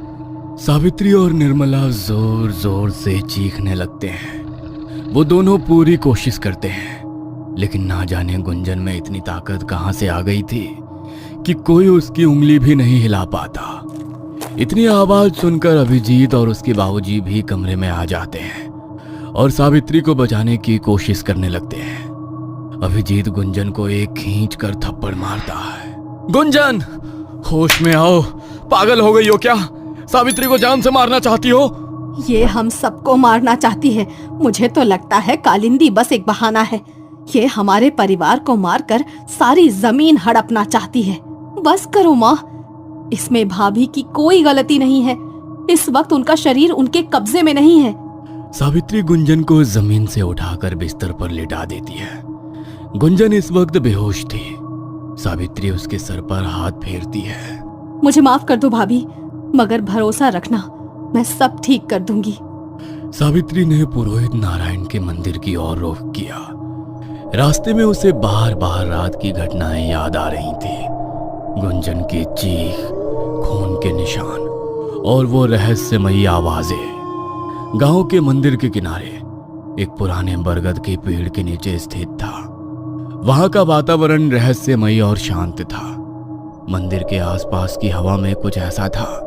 सावित्री और निर्मला जोर जोर से चीखने लगते हैं। वो दोनों पूरी कोशिश करते हैं, लेकिन ना जाने गुंजन में इतनी ताकत कहां से आ गई थी कि कोई उसकी उंगली भी नहीं हिला पाता। इतनी आवाज सुनकर अभिजीत और उसके बाबूजी भी कमरे में आ जाते हैं और सावित्री को बचाने की कोशिश करने लगते हैं। अभिजीत गुंजन को एक खींच कर थप्पड़ मारता है। गुंजन, होश में आओ, पागल हो गई हो क्या? सावित्री को जान से मारना चाहती हो? ये हम सबको मारना चाहती है। मुझे तो लगता है कालिंदी बस एक बहाना है। ये हमारे परिवार को मारकर सारी जमीन हड़पना चाहती है। बस करो माँ, इसमें भाभी की कोई गलती नहीं है। इस वक्त उनका शरीर उनके कब्जे में नहीं है। सावित्री गुंजन को जमीन से उठाकर बिस्तर पर लिटा देती है। गुंजन इस वक्त बेहोश थी। सावित्री उसके सर पर हाथ फेरती है। मुझे माफ कर दो भाभी, मगर भरोसा रखना, मैं सब ठीक कर दूंगी। सावित्री ने पुरोहित नारायण के मंदिर की ओर रुख किया। रास्ते में उसे बार बार रात की घटनाएं याद आ रही थी। गुंजन की चीख, खून के निशान और वो रहस्यमयी आवाजें। गांव के मंदिर के किनारे एक पुराने बरगद के पेड़ के नीचे स्थित था। वहां का वातावरण रहस्यमयी और शांत था। मंदिर के आसपास की हवा में कुछ ऐसा था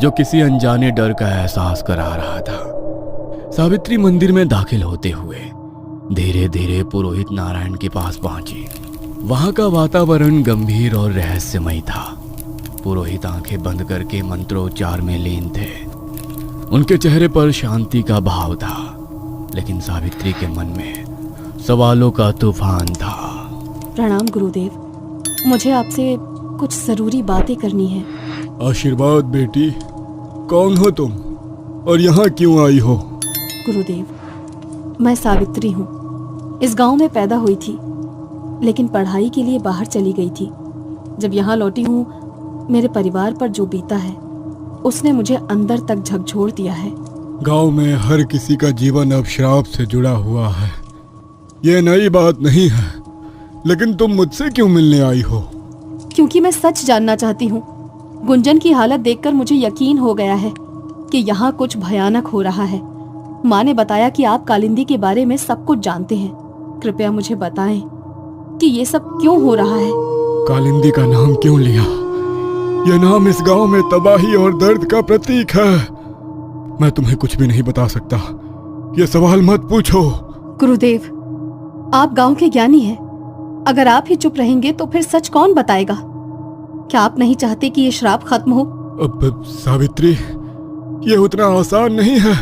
जो किसी अनजाने डर का एहसास करा रहा था। सावित्री मंदिर में दाखिल होते हुए धीरे धीरे पुरोहित नारायण के पास पहुंची। वहां का वातावरण गंभीर और रहस्यमय था। पुरोहित आंखें बंद करके मंत्रोच्चार में लीन थे। उनके चेहरे पर शांति का भाव था, लेकिन सावित्री के मन में सवालों का तूफान था। प्रणाम गुरुदेव, मुझे आपसे कुछ जरूरी बातें करनी है। आशीर्वाद बेटी, कौन हो तुम और यहाँ क्यों आई हो? गुरुदेव, मैं सावित्री हूँ। इस गांव में पैदा हुई थी, लेकिन पढ़ाई के लिए बाहर चली गई थी। जब यहाँ लौटी हूँ, मेरे परिवार पर जो बीता है उसने मुझे अंदर तक झकझोर दिया है। गांव में हर किसी का जीवन अब श्राप से जुड़ा हुआ है। ये नई बात नहीं है, लेकिन तुम मुझसे क्यों मिलने आई हो? क्योंकि मैं सच जानना चाहती हूँ। गुंजन की हालत देखकर मुझे यकीन हो गया है कि यहाँ कुछ भयानक हो रहा है। माँ ने बताया कि आप कालिंदी के बारे में सब कुछ जानते हैं। कृपया मुझे बताएं कि ये सब क्यों हो रहा है। कालिंदी का नाम क्यों लिया? यह नाम इस गांव में तबाही और दर्द का प्रतीक है। मैं तुम्हें कुछ भी नहीं बता सकता। ये सवाल मत पूछो। गुरुदेव, आप गांव के ज्ञानी हैं। अगर आप ही चुप रहेंगे तो फिर सच कौन बताएगा? क्या आप नहीं चाहते कि ये श्राप खत्म हो? अब सावित्री, ये उतना आसान नहीं है।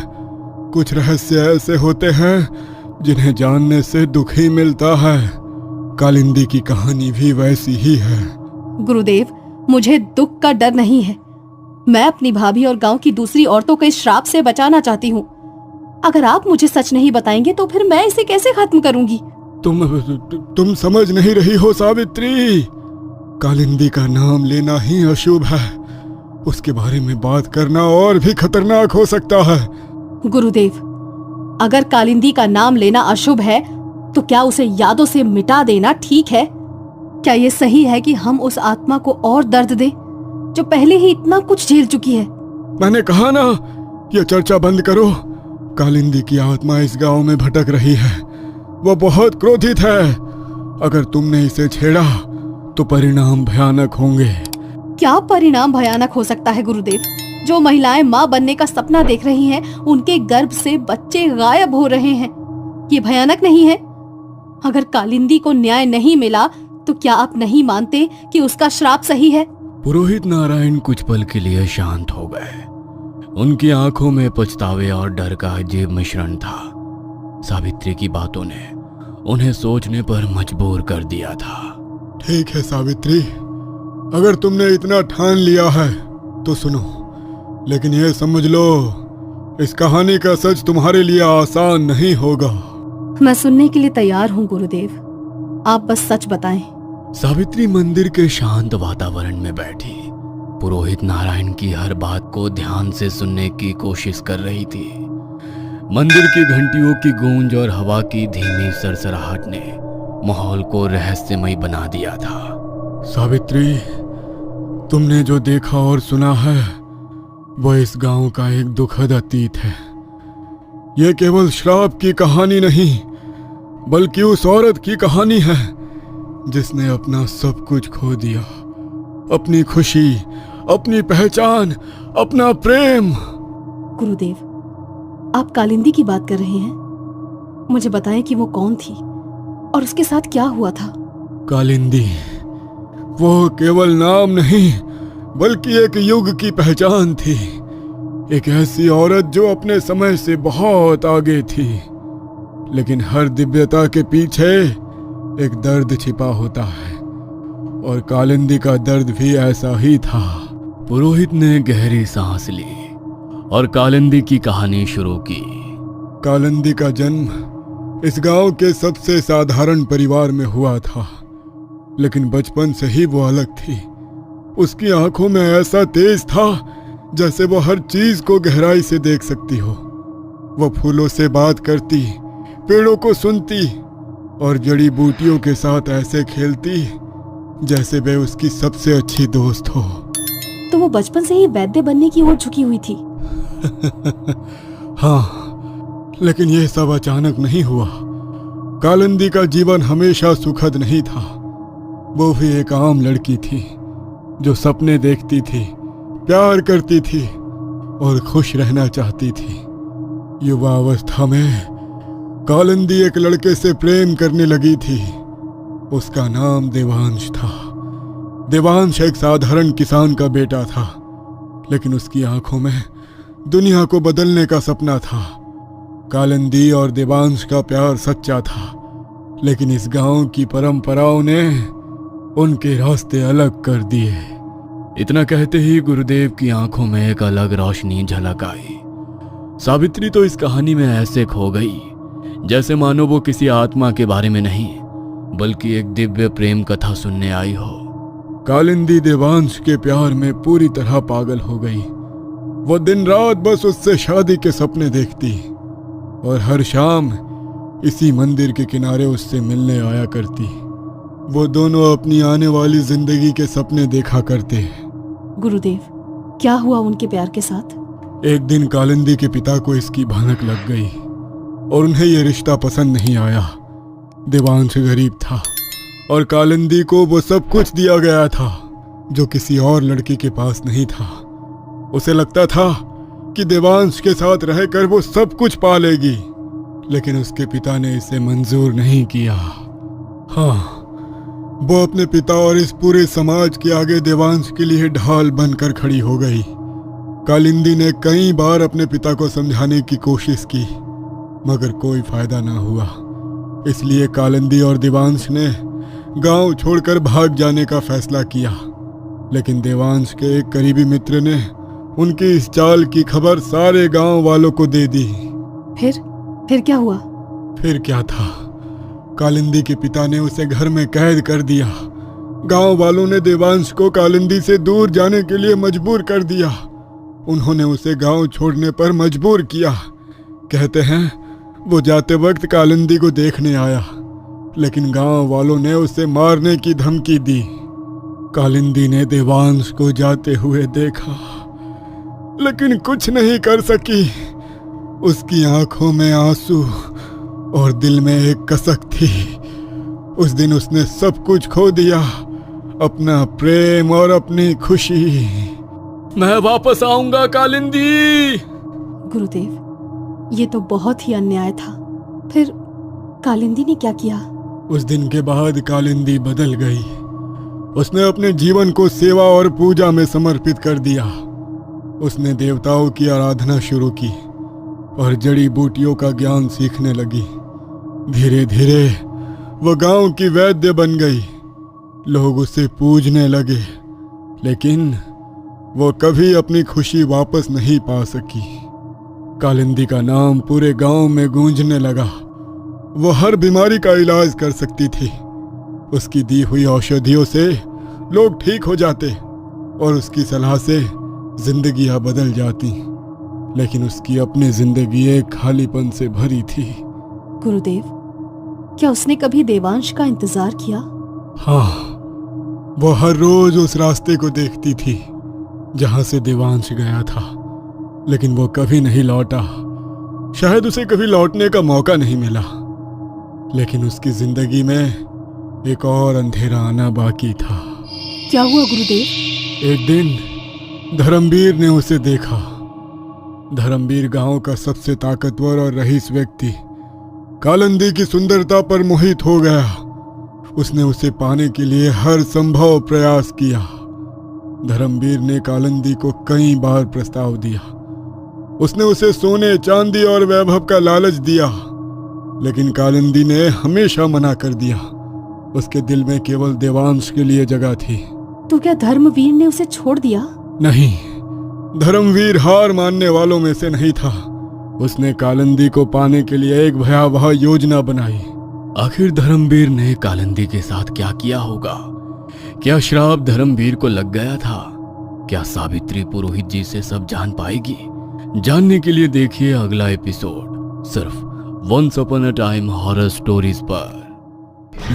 कुछ रहस्य ऐसे होते हैं जिन्हें जानने से दुख ही मिलता है। कालिंदी की कहानी भी वैसी ही है। गुरुदेव, मुझे दुख का डर नहीं है। मैं अपनी भाभी और गांव की दूसरी औरतों को इस श्राप से बचाना चाहती हूँ। अगर आप मुझे सच नहीं बताएंगे तो फिर मैं इसे कैसे खत्म करूंगी? तुम समझ नहीं रही हो सावित्री। कालिंदी का नाम लेना ही अशुभ है। उसके बारे में बात करना और भी खतरनाक हो सकता है। गुरुदेव, अगर कालिंदी का नाम लेना अशुभ है तो क्या उसे यादों से मिटा देना ठीक है? क्या ये सही है कि हम उस आत्मा को और दर्द दें जो पहले ही इतना कुछ झेल चुकी है? मैंने कहा ना, ये चर्चा बंद करो। कालिंदी की आत्मा इस गांव में भटक रही है। वो बहुत क्रोधित है। अगर तुमने इसे छेड़ा तो परिणाम भयानक होंगे। क्या परिणाम भयानक हो सकता है गुरुदेव? जो महिलाएं माँ बनने का सपना देख रही हैं, उनके गर्भ से बच्चे गायब हो रहे हैं। ये भयानक नहीं है? अगर कालिंदी को न्याय नहीं मिला तो क्या आप नहीं मानते कि उसका श्राप सही है? पुरोहित नारायण कुछ पल के लिए शांत हो गए। उनकी आंखों में पछतावे और डर का अजीब मिश्रण था। सावित्री की बातों ने उन्हें सोचने पर मजबूर कर दिया था। ठीक है सावित्री, अगर तुमने इतना ठान लिया है तो सुनो, लेकिन यह समझ लो, इस कहानी का सच तुम्हारे लिए आसान नहीं होगा। मैं सुनने के लिए तैयार हूँ गुरुदेव, आप बस सच बताएं। सावित्री मंदिर के शांत वातावरण में बैठी पुरोहित नारायण की हर बात को ध्यान से सुनने की कोशिश कर रही थी। मंदिर की घंटियों की गूंज और हवा की धीमी सरसराहट ने माहौल को रहस्यमय बना दिया था। सावित्री, तुमने जो देखा और सुना है वो इस गांव का एक दुखद अतीत है। यह केवल श्राप की कहानी नहीं, बल्कि उस औरत की कहानी है जिसने अपना सब कुछ खो दिया। अपनी खुशी, अपनी पहचान, अपना प्रेम। गुरुदेव, आप कालिंदी की बात कर रहे हैं? मुझे बताएं कि वो कौन थी और उसके साथ क्या हुआ था? कालिंदी वो केवल नाम नहीं, बल्कि एक युग की पहचान थी। एक ऐसी औरत जो अपने समय से बहुत आगे थी। लेकिन हर दिव्यता के पीछे एक दर्द छिपा होता है, और कालिंदी का दर्द भी ऐसा ही था। पुरोहित ने गहरी सांस ली और कालिंदी की कहानी शुरू की। कालिंदी का जन्म इस गांव के सबसे साधारण परिवार में हुआ था, लेकिन बचपन से ही वो अलग थी। उसकी आंखों में ऐसा तेज था जैसे वो हर चीज को गहराई से देख सकती हो। वो फूलों से बात करती, पेड़ों को सुनती और जड़ी बूटियों के साथ ऐसे खेलती जैसे वे उसकी सबसे अच्छी दोस्त हो। तो वो बचपन से ही वैद्य बनने की ओर झुकी हुई थी। हाँ, लेकिन यह सब अचानक नहीं हुआ। कालिंदी का जीवन हमेशा सुखद नहीं था। वो भी एक आम लड़की थी जो सपने देखती थी, प्यार करती थी और खुश रहना चाहती थी। युवा अवस्था में कालिंदी एक लड़के से प्रेम करने लगी थी। उसका नाम देवांश था। देवांश एक साधारण किसान का बेटा था, लेकिन उसकी आंखों में दुनिया को बदलने का सपना था। कालिंदी और देवांश का प्यार सच्चा था, लेकिन इस गांव की परंपराओं ने उनके रास्ते अलग कर दिए। इतना कहते ही गुरुदेव की आंखों में एक अलग रोशनी झलक आई। सावित्री तो इस कहानी में ऐसे खो गई जैसे मानो वो किसी आत्मा के बारे में नहीं, बल्कि एक दिव्य प्रेम कथा सुनने आई हो। कालिंदी देवांश के प्यार में पूरी तरह पागल हो गई। वो दिन रात बस उससे शादी के सपने देखती और हर शाम इसी मंदिर के किनारे उससे मिलने आया करती। वो दोनों अपनी आने वाली जिंदगी के सपने देखा करते। गुरुदेव, क्या हुआ उनके प्यार के साथ? एक दिन कालिंदी के पिता को इसकी भनक लग गई और उन्हें यह रिश्ता पसंद नहीं आया। देवांश गरीब था और कालिंदी को वो सब कुछ दिया गया था जो किसी और लड़की के पास नहीं था। उसे लगता था कि देवांश के साथ रहकर वो सब कुछ पा लेगी, लेकिन उसके पिता ने इसे मंजूर नहीं किया। हाँ, वो अपने पिता और इस पूरे समाज के आगे देवांश के लिए ढाल बनकर खड़ी हो गई। कालिंदी ने कई बार अपने पिता को समझाने की कोशिश की, मगर कोई फायदा ना हुआ। इसलिए कालिंदी और देवांश ने गांव छोड़कर भाग जाने का फैसला किया। लेकिन देवांश के एक करीबी मित्र ने उनकी इस चाल की खबर सारे गांव वालों को दे दी। फिर क्या हुआ? फिर क्या था, कालिंदी के पिता ने उसे घर में कैद कर दिया। गांव वालों ने देवांश को कालिंदी से दूर जाने के लिए मजबूर कर दिया। उन्होंने उसे गांव छोड़ने पर मजबूर किया। कहते हैं वो जाते वक्त कालिंदी को देखने आया, लेकिन गांव वालों ने उसे मारने की धमकी दी। कालिंदी ने देवांश को जाते हुए देखा, लेकिन कुछ नहीं कर सकी। उसकी आंखों में आंसू और दिल में एक कसक थी। उस दिन उसने सब कुछ खो दिया, अपना प्रेम और अपनी खुशी। मैं वापस आऊंगा कालिंदी। गुरुदेव, ये तो बहुत ही अन्याय था। फिर कालिंदी ने क्या किया? उस दिन के बाद कालिंदी बदल गई। उसने अपने जीवन को सेवा और पूजा में समर्पित कर दिया। उसने देवताओं की आराधना शुरू की और जड़ी बूटियों का ज्ञान सीखने लगी। धीरे धीरे वो गांव की वैद्य बन गई। लोग उसे पूजने लगे, लेकिन वो कभी अपनी खुशी वापस नहीं पा सकी। कालिंदी का नाम पूरे गांव में गूंजने लगा। वो हर बीमारी का इलाज कर सकती थी। उसकी दी हुई औषधियों से लोग ठीक हो जाते और उसकी सलाह से जिंदगियां बदल जाती। लेकिन उसकी अपनी जिंदगी एक खालीपन से भरी थी। गुरुदेव, क्या उसने कभी देवांश का इंतजार किया? हाँ, वो हर रोज उस रास्ते को देखती थी जहां से देवांश गया था, लेकिन वो कभी नहीं लौटा। शायद उसे कभी लौटने का मौका नहीं मिला। लेकिन उसकी जिंदगी में एक और अंधेरा आना बाकी था। क्या हुआ गुरुदेव? एक दिन धर्मवीर ने उसे देखा। धर्मवीर गांव का सबसे ताकतवर और रईस व्यक्ति कालिंदी की सुंदरता पर मोहित हो गया। उसने उसे पाने के लिए हर संभव प्रयास किया। धर्मवीर ने कालिंदी को कई बार प्रस्ताव दिया। उसने उसे सोने, चांदी और वैभव का लालच दिया, लेकिन कालिंदी ने हमेशा मना कर दिया। उसके दिल में केवल देवांश के लिए जगह थी। तो क्या धर्मवीर ने उसे छोड़ दिया? नहीं, धर्मवीर हार मानने वालों में से नहीं था। उसने कालिंदी को पाने के लिए एक भयावह योजना बनाई। आखिर धर्मवीर ने कालिंदी के साथ क्या किया होगा? क्या श्राप धर्मवीर को लग गया था? क्या सावित्री पुरोहित जी से सब जान पाएगी? जानने के लिए देखिए अगला एपिसोड सिर्फ once upon a time horror stories पर।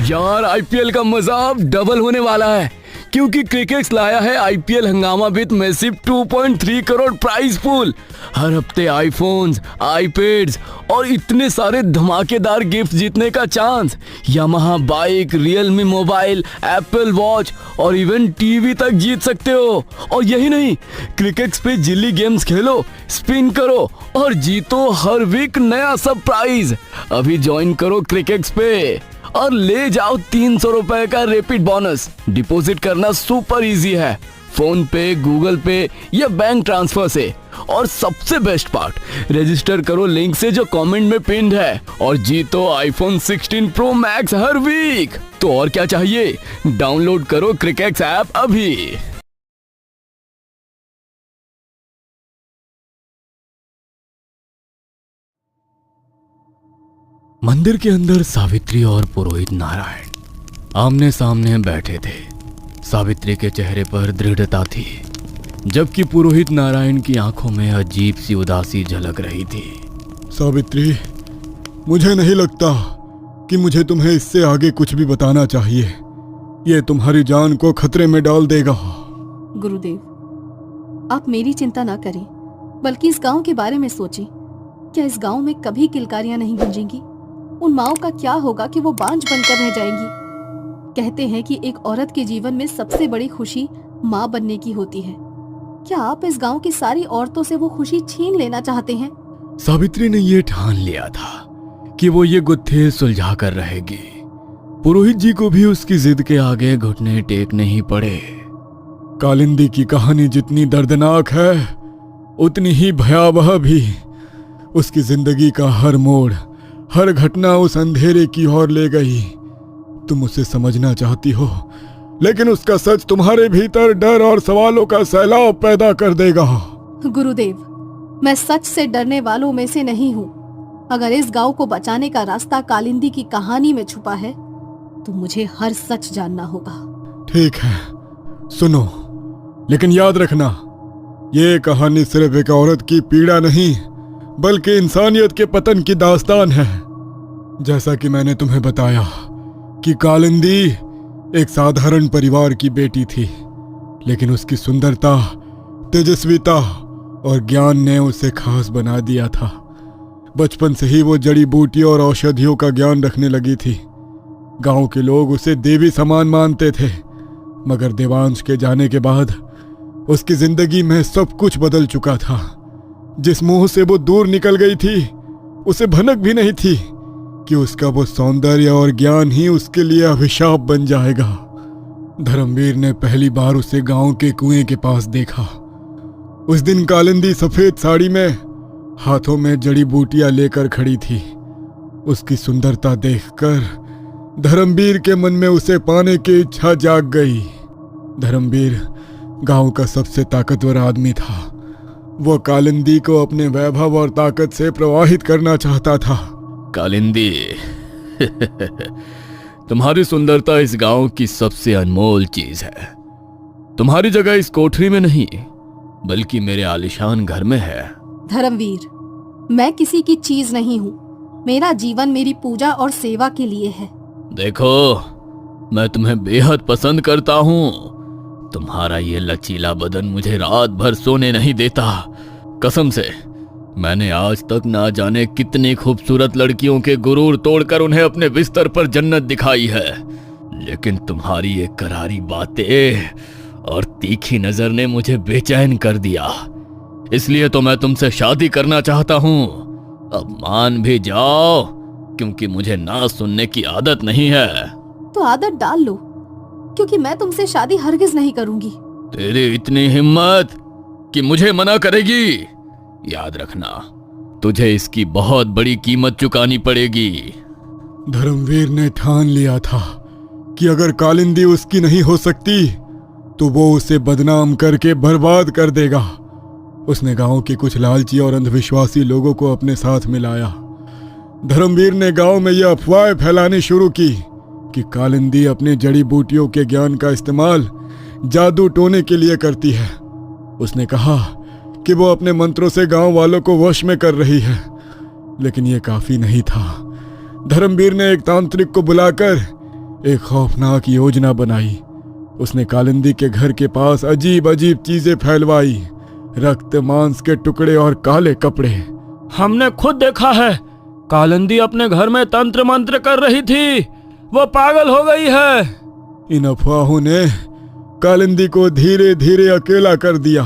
यार, आईपीएल का मजा अब डबल होने वाला है, क्योंकि क्रिकेट लाया है आईपीएल हंगामा with massive 2.3 crore prize pool. हर हफ्ते आईफोन्स, आईपैड्स और इतने सारे धमाकेदार गिफ्ट जीतने का chance. Yamaha bike, Realme mobile, Apple watch और इवन टीवी तक जीत सकते हो। और यही नहीं, क्रिकेट पे जिली गेम्स खेलो, स्पिन करो और जीतो हर वीक नया सब प्राइज। अभी ज्वाइन करो क्रिकेट पे और ले जाओ 300 रुपए का रैपिड बोनस। डिपॉजिट करना सुपर इजी है, फोन पे, गूगल पे या बैंक ट्रांसफर से। और सबसे बेस्ट पार्ट, रजिस्टर करो लिंक से जो कमेंट में पिन्ड है और जीतो आईफोन 16 प्रो मैक्स हर वीक। तो और क्या चाहिए, डाउनलोड करो क्रिकेट ऐप अभी। मंदिर के अंदर सावित्री और पुरोहित नारायण आमने सामने बैठे थे। सावित्री के चेहरे पर दृढ़ता थी, जबकि पुरोहित नारायण की आंखों में अजीब सी उदासी झलक रही थी। सावित्री, मुझे नहीं लगता कि मुझे तुम्हें इससे आगे कुछ भी बताना चाहिए। ये तुम्हारी जान को खतरे में डाल देगा। गुरुदेव, आप मेरी चिंता ना करें, बल्कि इस गांव के बारे में सोचें। क्या इस गांव में कभी किलकारियां नहीं गूंजेंगी? उन माओं का क्या होगा कि वो बांझ बनकर रह जाएंगी? कहते हैं कि एक औरत के जीवन में सबसे बड़ी खुशी माँ बनने की होती है। क्या आप इस गांव की सारी औरतों से वो खुशी छीन लेना चाहते हैं? सावित्री ने ये ठान लिया था कि वो ये गुत्थे सुलझा कर रहेगी। पुरोहित जी को भी उसकी जिद के आगे घुटने टेकने ही पड़े। कालिंदी की कहानी जितनी दर्दनाक है, उतनी ही भयावह भी। उसकी जिंदगी का हर मोड़, हर घटना उस अंधेरे की ओर ले गई। तुम उसे समझना चाहती हो, लेकिन उसका सच तुम्हारे भीतर डर और सवालों का सैलाब पैदा कर देगा। गुरुदेव, मैं सच से डरने वालों में से नहीं हूँ। अगर इस गांव को बचाने का रास्ता कालिंदी की कहानी में छुपा है तो मुझे हर सच जानना होगा। ठीक है, सुनो, लेकिन याद रखना, ये कहानी सिर्फ एक औरत की पीड़ा नहीं, बल्कि इंसानियत के पतन की दास्तान है। जैसा कि मैंने तुम्हें बताया कि कालिंदी एक साधारण परिवार की बेटी थी, लेकिन उसकी सुंदरता, तेजस्विता और ज्ञान ने उसे खास बना दिया था। बचपन से ही वो जड़ी बूटियों और औषधियों का ज्ञान रखने लगी थी। गांव के लोग उसे देवी समान मानते थे, मगर देवांश के जाने के बाद उसकी जिंदगी में सब कुछ बदल चुका था। जिस मुंह से वो दूर निकल गई थी, उसे भनक भी नहीं थी कि उसका वो सौंदर्य और ज्ञान ही उसके लिए अभिशाप बन जाएगा। धर्मवीर ने पहली बार उसे गांव के कुएं के पास देखा। उस दिन कालिंदी सफेद साड़ी में, हाथों में जड़ी बूटियां लेकर खड़ी थी। उसकी सुंदरता देखकर धर्मवीर के मन में उसे पाने की इच्छा जाग गई। धर्मवीर गांव का सबसे ताकतवर आदमी था। वो कालिंदी को अपने वैभव और ताकत से प्रवाहित करना चाहता था। कालिंदी, तुम्हारी सुंदरता इस गांव की सबसे अनमोल चीज है। तुम्हारी जगह इस कोठरी में नहीं, बल्कि मेरे आलीशान घर में है। धर्मवीर, मैं किसी की चीज नहीं हूँ। मेरा जीवन मेरी पूजा और सेवा के लिए है। देखो, मैं तुम्हें बेहद पसंद करता हूँ। तुम्हारा ये लचीला बदन मुझे रात भर सोने नहीं देता। कसम से, मैंने आज तक ना जाने कितनी खूबसूरत लड़कियों के गुरूर तोड़कर उन्हें अपने बिस्तर पर जन्नत दिखाई है, लेकिन तुम्हारी ये करारी बातें और तीखी नजर ने मुझे बेचैन कर दिया। इसलिए तो मैं तुमसे शादी करना चाहता हूँ। अब मान भी जाओ, क्योंकि मुझे ना सुनने की आदत नहीं है। तो आदत डाल लो, क्योंकि मैं तुमसे शादी हरगिज नहीं करूंगी। तेरी इतनी हिम्मत कि मुझे मना करेगी? याद रखना, तुझे इसकी बहुत बड़ी कीमत चुकानी पड़ेगी। धर्मवीर ने ठान लिया था कि अगर कालिंदी उसकी नहीं हो सकती तो वो उसे बदनाम करके बर्बाद कर देगा। उसने गांव के कुछ लालची और अंधविश्वासी लोगों को अपने साथ मिलाया। धर्मवीर ने गांव में यह अफवाहें फैलानी शुरू की कि कालिंदी अपने जड़ी बूटियों के ज्ञान का इस्तेमाल जादू टोने के लिए करती है। उसने कहा कि वो अपने मंत्रों से गांव वालों को वश में कर रही है, लेकिन यह काफी नहीं था। धर्मवीर ने एक तांत्रिक को बुलाकर एक खौफनाक योजना बनाई। उसने कालिंदी के घर के पास अजीब अजीब चीजें फैलवाई, रक्त, मांस के टुकड़े और काले कपड़े। हमने खुद देखा है, कालिंदी अपने घर में तंत्र मंत्र कर रही थी। वो पागल हो गई है। इन अफवाहों ने कालिंदी को धीरे धीरे अकेला कर दिया।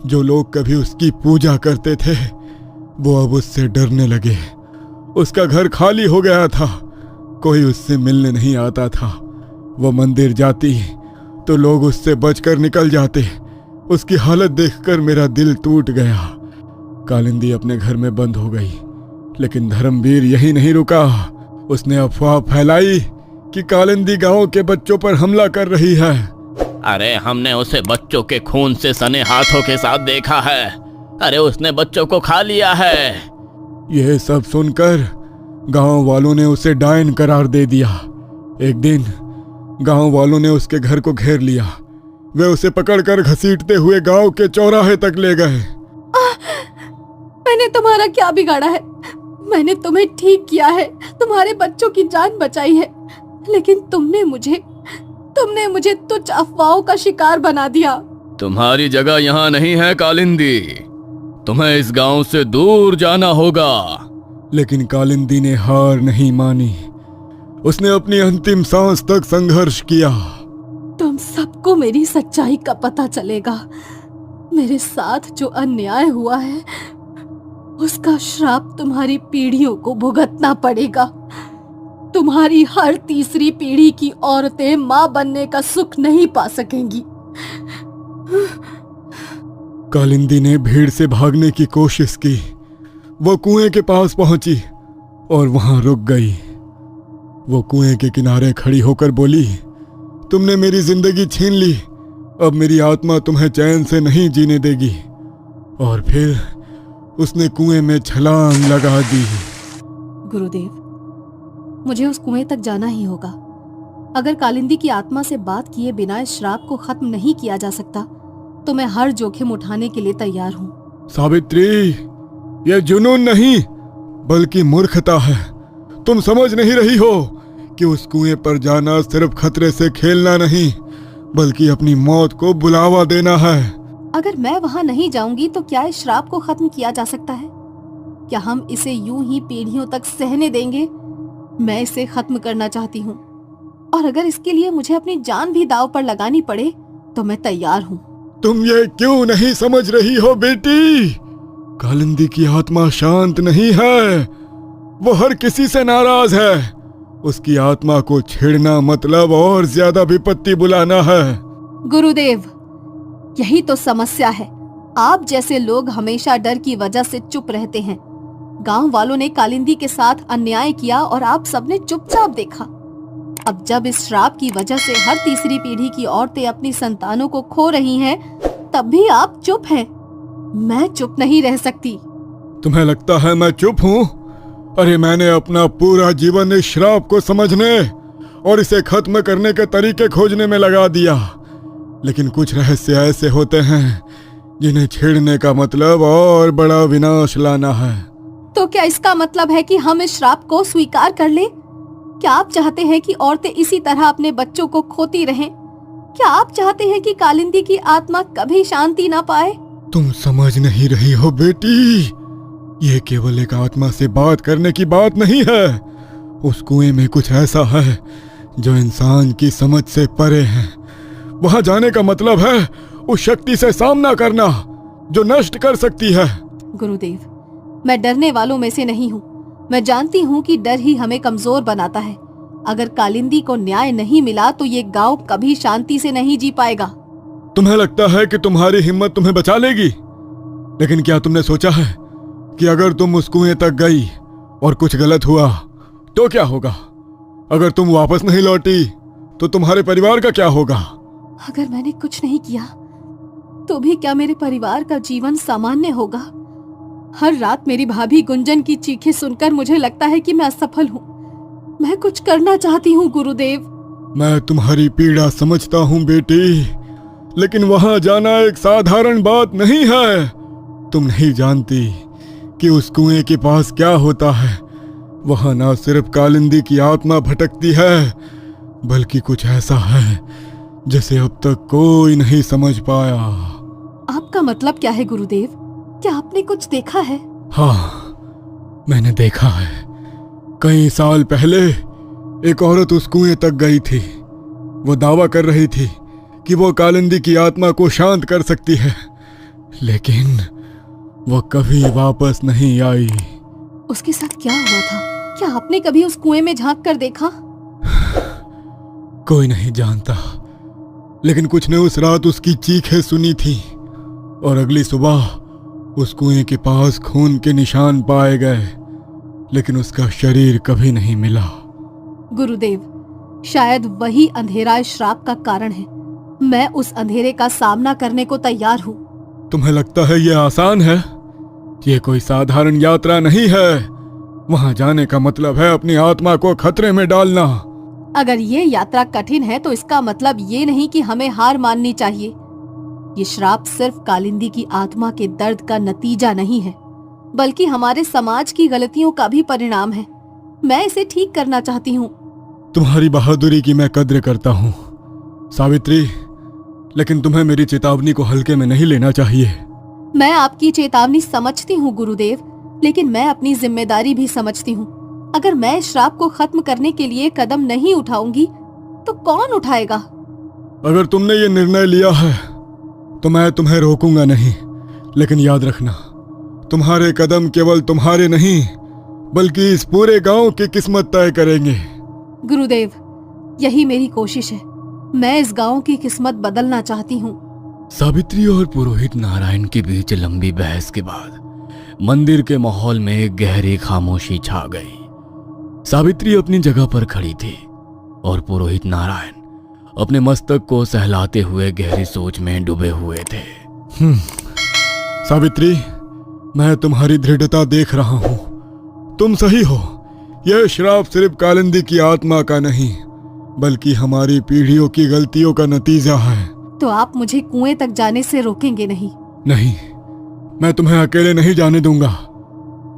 जो लोग कभी उसकी पूजा करते थे, वो अब उससे डरने लगे। उसका घर खाली हो गया था, कोई उससे मिलने नहीं आता था। वो मंदिर जाती तो लोग उससे बचकर निकल जाते। उसकी हालत देखकर मेरा दिल टूट गया। कालिंदी अपने घर में बंद हो गई, लेकिन धर्मवीर यही नहीं रुका। उसने अफवाह फैलाई कि कालिंदी गांव के बच्चों पर हमला कर रही है। अरे, हमने उसे बच्चों के खून से सने हाथों के साथ देखा है। अरे, उसने बच्चों को खा लिया है। यह सब सुनकर गांव वालों ने उसे डायन करार दे दिया। एक दिन गांव वालों ने उसके घर को घेर लिया। वे उसे पकड़कर घसीटते हुए गांव के चौराहे तक ले गए। मैंने तुम्हारा क्या बिगाड़ा है? मैंने तुम्हें ठीक किया है, तुम्हारे बच्चों की जान बचाई है, लेकिन तुमने मुझे तुच्छ अफवाहों का शिकार बना दिया। तुम्हारी जगह यहाँ नहीं है कालिंदी। तुम्हें इस गांव से दूर जाना होगा। लेकिन कालिंदी ने हार नहीं मानी। उसने अपनी अंतिम सांस तक संघर्ष किया। तुम सबको मेरी सच्चाई का पता चलेगा। मेरे साथ जो अन्याय हुआ है, उसका श्राप तुम्हारी पीढ़ियों को भुगतना पड़ेगा। तुम्हारी हर तीसरी पीढ़ी की औरतें मां बनने का सुख नहीं पा सकेंगी। कालिंदी ने भीड़ से भागने की कोशिश की। वो कुएं के पास पहुंची और वहां रुक गई। वो कुएं के किनारे खड़ी होकर बोली, तुमने मेरी जिंदगी छीन ली, अब मेरी आत्मा तुम्हें चैन से नहीं जीने देगी। और फिर उसने कुएं में छलांग लगा दी। गुरुदेव, मुझे उस कुएं तक जाना ही होगा। अगर कालिंदी की आत्मा से बात किए बिना इस श्राप को खत्म नहीं किया जा सकता तो मैं हर जोखिम उठाने के लिए तैयार हूँ। सावित्री, यह जुनून नहीं बल्कि मूर्खता है। तुम समझ नहीं रही हो कि उस कुएं पर जाना सिर्फ खतरे से खेलना नहीं बल्कि अपनी मौत को बुलावा देना है। अगर मैं वहां नहीं जाऊंगी तो क्या इस श्राप को खत्म किया जा सकता है? क्या हम इसे यूं ही पीढ़ियों तक सहने देंगे? मैं इसे खत्म करना चाहती हूँ, और अगर इसके लिए मुझे अपनी जान भी दांव पर लगानी पड़े तो मैं तैयार हूँ। तुम ये क्यों नहीं समझ रही हो बेटी? कालिंदी की आत्मा शांत नहीं है, वो हर किसी से नाराज है। उसकी आत्मा को छेड़ना मतलब और ज्यादा विपत्ति बुलाना है। गुरुदेव, यही तो समस्या है। आप जैसे लोग हमेशा डर की वजह से चुप रहते हैं। गांव वालों ने कालिंदी के साथ अन्याय किया और आप सबने चुपचाप देखा। अब जब इस श्राप की वजह से हर तीसरी पीढ़ी की औरतें अपनी संतानों को खो रही हैं, तब भी आप चुप हैं। मैं चुप नहीं रह सकती। तुम्हें लगता है मैं चुप हूँ? अरे मैंने अपना पूरा जीवन इस श्राप को समझने और इसे खत्म करने के तरीके खोजने में लगा दिया। लेकिन कुछ रहस्य ऐसे होते हैं जिन्हें छेड़ने का मतलब और बड़ा विनाश लाना है। तो क्या इसका मतलब है कि हम इस श्राप को स्वीकार कर लें? क्या आप चाहते हैं कि औरतें इसी तरह अपने बच्चों को खोती रहें? क्या आप चाहते हैं कि कालिंदी की आत्मा कभी शांति ना पाए? तुम समझ नहीं रही हो बेटी, ये केवल एक आत्मा से बात करने की बात नहीं है। उस कुएं में कुछ ऐसा है जो इंसान की समझ से परे है। वहां जाने का मतलब है उस शक्ति से सामना करना जो नष्ट कर सकती है। गुरुदेव, मैं डरने वालों में से नहीं हूँ। मैं जानती हूँ कि डर ही हमें कमजोर बनाता है। अगर कालिंदी को न्याय नहीं मिला तो ये गांव कभी शांति से नहीं जी पाएगा। तुम्हें लगता है कि तुम्हारी हिम्मत तुम्हें बचा लेगी, लेकिन क्या तुमने सोचा है कि अगर तुम उस कुएं तक गई और कुछ गलत हुआ तो क्या होगा? अगर तुम वापस नहीं लौटी तो तुम्हारे परिवार का क्या होगा? अगर मैंने कुछ नहीं किया तो भी क्या मेरे परिवार का जीवन सामान्य होगा? हर रात मेरी भाभी गुंजन की चीखें सुनकर मुझे लगता है कि मैं असफल हूँ। मैं कुछ करना चाहती हूँ गुरुदेव। मैं तुम्हारी पीड़ा समझता हूँ बेटी, लेकिन वहां जाना एक साधारण बात नहीं है। तुम नहीं जानती कि उस कुएं के पास क्या होता है। वहां ना सिर्फ कालिंदी की आत्मा भटकती है बल्कि कुछ ऐसा है जिसे अब तक कोई नहीं समझ पाया। आपका मतलब क्या है गुरुदेव? क्या आपने कुछ देखा है? हाँ, मैंने देखा है। कई साल पहले एक औरत उस कुएं तक गई थी। वो दावा कर रही थी कि वो कालिंदी की आत्मा को शांत कर सकती है, लेकिन वो कभी वापस नहीं आई। उसके साथ क्या हुआ था? क्या आपने कभी उस कुएं में झांक कर देखा? कोई नहीं जानता, लेकिन कुछ ने उस रात उसकी चीखें सुनी थी और अगली सुबह उस कुएं के पास खून के निशान पाए गए, लेकिन उसका शरीर कभी नहीं मिला। गुरुदेव, शायद वही अंधेरा इस श्राप का कारण है। मैं उस अंधेरे का सामना करने को तैयार हूँ। तुम्हें लगता है ये आसान है? ये कोई साधारण यात्रा नहीं है। वहां जाने का मतलब है अपनी आत्मा को खतरे में डालना। अगर ये यात्रा कठिन है तो इसका मतलब ये नहीं कि हमें हार माननी चाहिए। ये श्राप सिर्फ कालिंदी की आत्मा के दर्द का नतीजा नहीं है, बल्कि हमारे समाज की गलतियों का भी परिणाम है। मैं इसे ठीक करना चाहती हूँ। तुम्हारी बहादुरी की मैं कद्र करता हूँ सावित्री, लेकिन तुम्हें मेरी चेतावनी को हल्के में नहीं लेना चाहिए। मैं आपकी चेतावनी समझती हूँ गुरुदेव, लेकिन मैं अपनी जिम्मेदारी भी समझती हूँ। अगर मैं इस श्राप को खत्म करने के लिए कदम नहीं उठाऊंगी तो कौन उठाएगा? अगर तुमने ये निर्णय लिया है तो मैं तुम्हें रोकूंगा नहीं, लेकिन याद रखना, तुम्हारे कदम केवल तुम्हारे नहीं बल्कि इस पूरे गांव की किस्मत तय करेंगे। गुरुदेव, यही मेरी कोशिश है। मैं इस गांव की किस्मत बदलना चाहती हूँ। सावित्री और पुरोहित नारायण के बीच लंबी बहस के बाद मंदिर के माहौल में एक गहरी खामोशी छा गई। सावित्री अपनी जगह पर खड़ी थी और पुरोहित नारायण अपने मस्तक को सहलाते हुए गहरी सोच में डूबे हुए थे। सावित्री, मैं तुम्हारी दृढ़ता देख रहा हूं। तुम सही हो। यह श्राप सिर्फ कालिंदी की आत्मा का नहीं, बल्कि हमारी पीढ़ियों की गलतियों का नतीजा है। तो आप मुझे कुएं तक जाने से रोकेंगे नहीं? नहीं, मैं तुम्हें अकेले नहीं जाने दूंगा।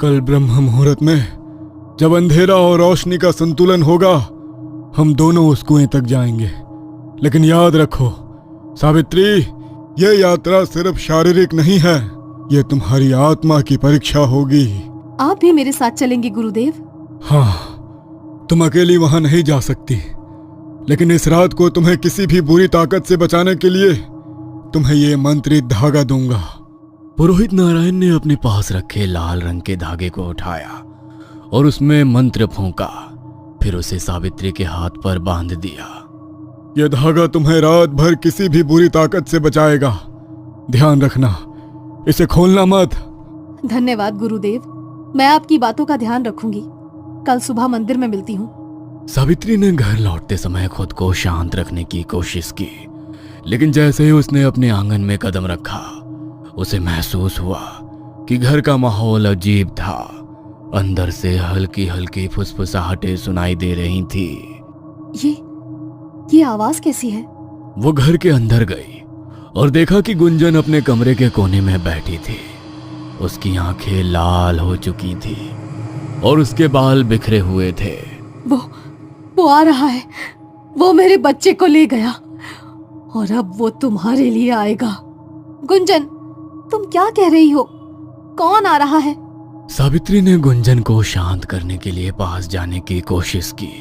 कल ब्रह्म मुहूर्त में जब अंधेरा और रोशनी का संतुलन होगा, हम दोनों उस कुएं तक जाएंगे। लेकिन याद रखो सावित्री, यह यात्रा सिर्फ शारीरिक नहीं है, यह तुम्हारी आत्मा की परीक्षा होगी। आप भी मेरे साथ चलेंगे गुरुदेव? हाँ, तुम अकेली वहां नहीं जा सकती, लेकिन इस रात को तुम्हें किसी भी बुरी ताकत से बचाने के लिए तुम्हें यह मंत्रित धागा दूंगा। पुरोहित नारायण ने अपने पास रखे लाल रंग के धागे को उठाया और उसमें मंत्र फूंका, फिर उसे सावित्री के हाथ पर बांध दिया। यह धागा तुम्हें रात भर किसी भी बुरी ताकत से बचाएगा। ध्यान रखना, इसे खोलना मत। धन्यवाद गुरुदेव, मैं आपकी बातों का ध्यान रखूंगी। कल सुबह मंदिर में मिलती हूँ। सावित्री ने घर लौटते समय खुद को शांत रखने की कोशिश की, लेकिन जैसे ही उसने अपने आंगन में कदम रखा, उसे महसूस हुआ कि घर का माहौल अजीब था। अंदर से हल्की हल्की फुसफुसाहटें सुनाई दे रही थी। ये आवाज कैसी है? वो घर के अंदर गई और देखा कि गुंजन अपने कमरे के कोने में बैठी थी। उसकी आंखें लाल हो चुकी थी और उसके बाल बिखरे हुए थे। वो आ रहा है। वो मेरे बच्चे को ले गया और अब वो तुम्हारे लिए आएगा। गुंजन, तुम क्या कह रही हो? कौन आ रहा है? सावित्री ने गुंजन को शांत करने के लिए पास जाने की कोशिश की,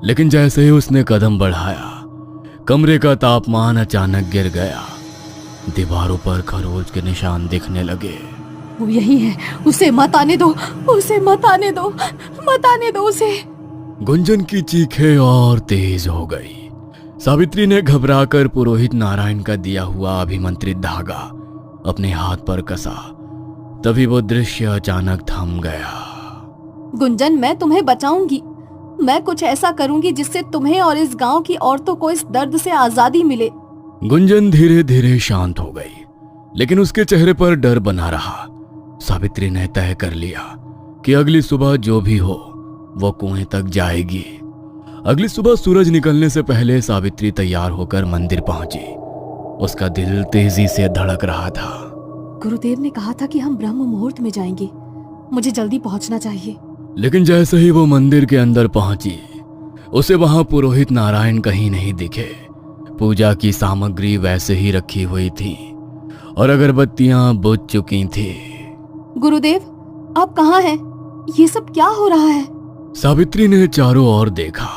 लेकिन जैसे ही उसने कदम बढ़ाया, कमरे का तापमान अचानक गिर गया। दीवारों पर खरोच के निशान दिखने लगे। वो यही है, उसे मत आने दो, उसे मत आने दो, मत आने दो उसे। गुंजन की चीखें और तेज हो गई। सावित्री ने घबराकर पुरोहित नारायण का दिया हुआ अभिमंत्रित धागा अपने हाथ पर कसा। तभी वो दृश्य अचानक थम गया। गुंजन, मैं तुम्हें बचाऊंगी। मैं कुछ ऐसा करूंगी जिससे तुम्हें और इस गांव की औरतों को इस दर्द से आजादी मिले। गुंजन धीरे धीरे शांत हो गई, लेकिन उसके चेहरे पर डर बना रहा। सावित्री ने तय कर लिया कि अगली सुबह जो भी हो वो कुएं तक जाएगी। अगली सुबह सूरज निकलने से पहले सावित्री तैयार होकर मंदिर पहुंची। उसका दिल तेजी से धड़क रहा था। गुरुदेव ने कहा था कि हम ब्रह्म मुहूर्त में जाएंगे। मुझे जल्दी पहुंचना चाहिए। लेकिन जैसे ही वो मंदिर के अंदर पहुंची, उसे वहां पुरोहित नारायण कहीं नहीं दिखे। पूजा की सामग्री वैसे ही रखी हुई थी और अगरबत्तियां बुझ चुकी थी। गुरुदेव, आप कहाँ हैं? ये सब क्या हो रहा है? सावित्री ने चारों ओर देखा,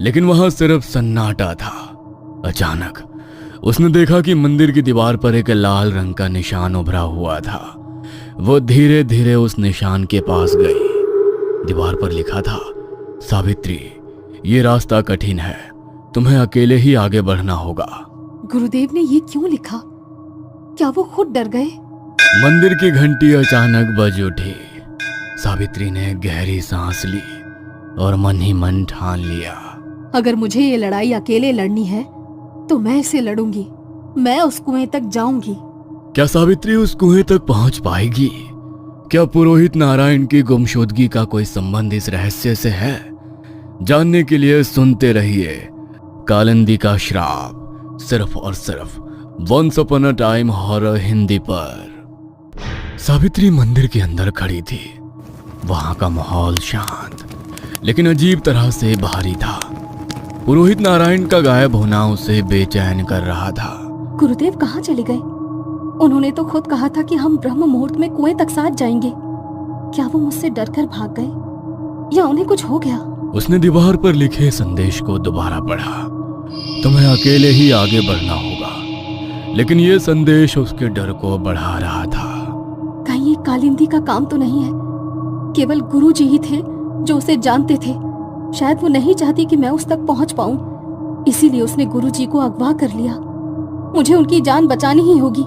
लेकिन वहां सिर्फ सन्नाटा था। अचानक उसने देखा कि मंदिर की दीवार पर एक लाल रंग का निशान उभरा हुआ था। वो धीरे धीरे उस निशान के पास गई। दीवार पर लिखा था, सावित्री, ये रास्ता कठिन है, तुम्हें अकेले ही आगे बढ़ना होगा। गुरुदेव ने ये क्यों लिखा? क्या वो खुद डर गए? मंदिर की घंटी अचानक बज उठी। सावित्री ने गहरी सांस ली और मन ही मन ठान लिया, अगर मुझे ये लड़ाई अकेले लड़नी है तो मैं इसे लड़ूंगी। मैं उस कुएं तक जाऊंगी। क्या सावित्री उस कुएं तक पहुंच पाएगी? क्या पुरोहित नारायण की गुमशुदगी का कोई संबंध इस रहस्य से है? जानने के लिए सुनते रहिए कालिंदी का श्राप, सिर्फ और सिर्फ once upon a time horror Hindi पर। सावित्री मंदिर के अंदर खड़ी थी। वहां का माहौल शांत लेकिन अजीब तरह से भारी था। पुरोहित नारायण का गायब होना उसे बेचैन कर रहा था। गुरुदेव कहाँ चले गए? उन्होंने तो खुद कहा था कि हम ब्रह्म मुहूर्त में कुएं तक साथ जाएंगे। क्या वो मुझसे डरकर भाग गए या उन्हें कुछ हो गया? उसने दीवार पर लिखे संदेश को दोबारा पढ़ा, तुम्हें अकेले ही आगे बढ़ना होगा। लेकिन यह संदेश उसके डर को बढ़ा रहा था। कहीं ये कालिंदी का काम तो नहीं है? केवल गुरुजी ही थे जो उसे जानते थे। शायद वो नहीं चाहती कि मैं उस तक पहुंच पाऊं, इसीलिए उसने गुरुजी को अगवा कर लिया। मुझे उनकी जान बचानी ही होगी।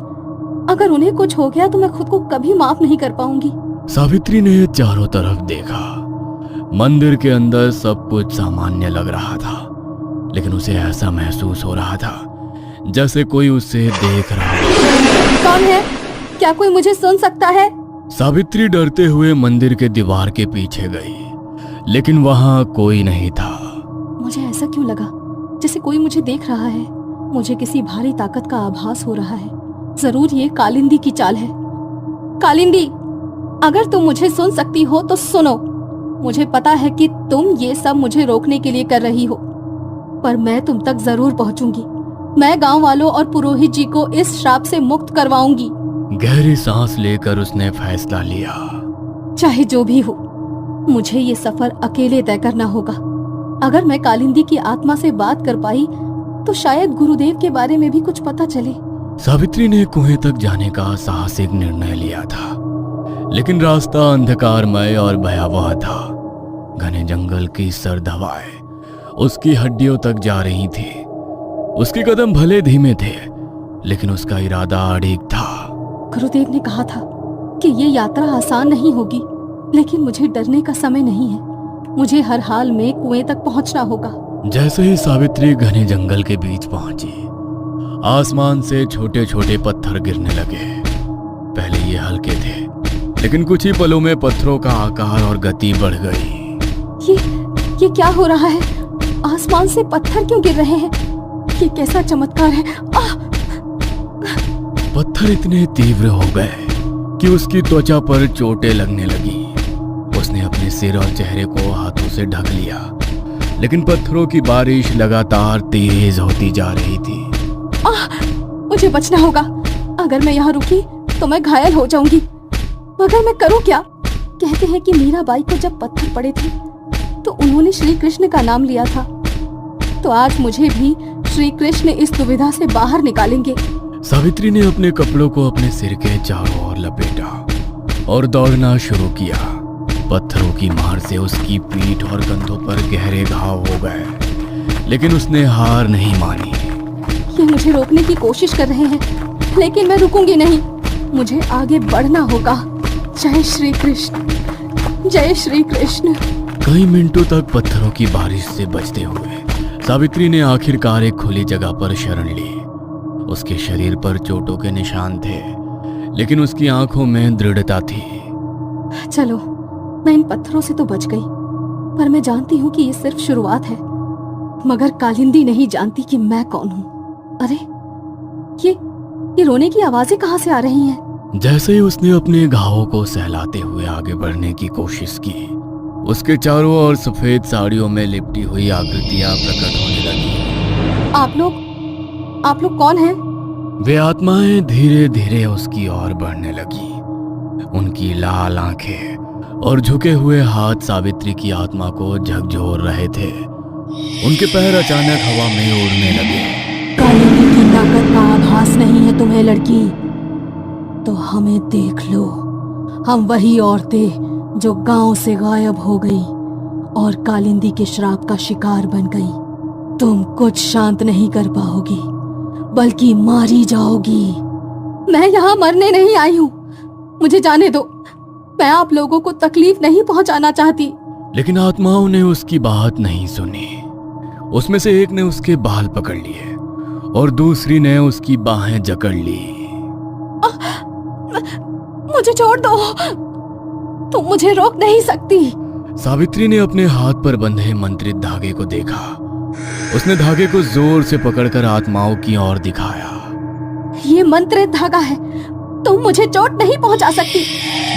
अगर उन्हें कुछ हो गया तो मैं खुद को कभी माफ नहीं कर पाऊंगी। सावित्री ने चारों तरफ देखा। मंदिर के अंदर सब कुछ सामान्य लग रहा था, लेकिन उसे ऐसा महसूस हो रहा था जैसे कोई उसे देख रहा हो। कौन है? क्या कोई मुझे सुन सकता है? सावित्री डरते हुए मंदिर के दीवार के पीछे गई, लेकिन वहां कोई नहीं था। मुझे ऐसा क्यों लगा जैसे कोई मुझे देख रहा है? मुझे किसी भारी ताकत का आभास हो रहा है। जरूर ये कालिंदी की चाल है। कालिंदी, अगर तुम मुझे सुन सकती हो तो सुनो। मुझे पता है कि तुम ये सब मुझे रोकने के लिए कर रही हो, पर मैं तुम तक जरूर पहुंचूंगी। मैं गांव वालों और पुरोहित जी को इस श्राप से मुक्त करवाऊंगी। गहरी सांस लेकर उसने फैसला लिया। चाहे जो भी हो, मुझे ये सफर अकेले तय करना होगा। अगर मैं कालिंदी की आत्मा से बात कर पाई तो शायद गुरुदेव के बारे में भी कुछ पता चले। सावित्री ने कुएं तक जाने का साहसिक निर्णय लिया था, लेकिन रास्ता अंधकारमय और भयावह था। घने जंगल की सर्द हवाएं उसकी हड्डियों तक जा रही थी। उसके कदम भले धीमे थे, लेकिन उसका इरादा अड़िग था। गुरुदेव ने कहा था कि ये यात्रा आसान नहीं होगी, लेकिन मुझे डरने का समय नहीं है। मुझे हर हाल में कुएं तक पहुंचना होगा। जैसे ही सावित्री घने जंगल के बीच पहुंची, आसमान से छोटे छोटे पत्थर गिरने लगे। पहले ये हल्के थे, लेकिन कुछ ही पलों में पत्थरों का आकार और गति बढ़ गई। ये क्या हो रहा है? आसमान से पत्थर क्यों गिर रहे हैं? ये कैसा चमत्कार है? पत्थर इतने तीव्र हो गए कि उसकी त्वचा पर चोटें लगने लगी। उसने अपने सिर और चेहरे को हाथों से ढक लिया, लेकिन पत्थरों की बारिश लगातार तेज होती जा रही थी। मुझे बचना होगा। अगर मैं यहाँ रुकी तो मैं घायल हो जाऊंगी। मगर मैं करूँ क्या? कहते हैं कि मीराबाई को जब पत्थर पड़े थे तो उन्होंने श्री कृष्ण का नाम लिया था। तो आज मुझे भी श्री कृष्ण इस दुविधा से बाहर निकालेंगे। सावित्री ने अपने कपड़ों को अपने सिर के चारों ओर लपेटा और दौड़ना शुरू किया। पत्थरों की मार से उसकी पीठ और कंधों पर गहरे घाव हो गए, लेकिन उसने हार नहीं मानी। ये मुझे रोकने की कोशिश कर रहे हैं, लेकिन मैं रुकूंगी नहीं। मुझे आगे बढ़ना होगा। जय श्री कृष्ण, जय श्री कृष्ण। कई मिनटों तक पत्थरों की बारिश से बचते हुए सावित्री ने आखिरकार एक खुली जगह पर शरण ली। उसके शरीर पर चोटों के निशान थे, लेकिन उसकी आंखों में दृढ़ता थी। चलो, मैं इन पत्थरों से तो बच गई, पर मैं जानती हूँ कि ये सिर्फ शुरुआत है। मगर कालिंदी नहीं जानती कि मैं कौन हूँ। अरे, ये रोने की आवाजें कहाँ से आ रही हैं? जैसे ही उसने अपने घावों को सहलाते हुए आगे बढ़ने की कोशिश की, उसके चारों ओर सफेद साड़ियों में लिपटी हुई आकृतियां प्रकट होने लगी। आप लोग कौन हैं? वे आत्माएं धीरे धीरे उसकी ओर बढ़ने लगी। उनकी लाल आंखें और झुके हुए हाथ सावित्री की आत्मा को झकझोर रहे थे। उनके पैर अचानक हवा में उड़ने लगे। कालिंदी की ताकत का आभास नहीं है तुम्हें लड़की? तो हमें देख लो। हम वही औरतें जो गांव से गायब हो गई और कालिंदी के श्राप का शिकार बन गई। तुम कुछ शांत नहीं कर पाओगी, बल्कि मारी जाओगी। मैं यहाँ मरने नहीं आई हूँ। मुझे जाने दो। मैं आप लोगों को तकलीफ नहीं पहुँचाना चाहती। लेकिन आत्माओं ने उसकी बात नहीं सुनी। उसमें से एक ने उसके बाल पकड़ लिए और दूसरी ने उसकी बाहें जकड़ ली। मुझे छोड़ दो। तुम मुझे रोक नहीं सकती। सावित्री ने अपने हाथ पर बंधे मंत्रित धागे को देखा। उसने धागे को जोर से पकड़कर आत्माओं की ओर दिखाया। ये मंत्रित धागा है। तुम मुझे चोट नहीं पहुंचा सकती।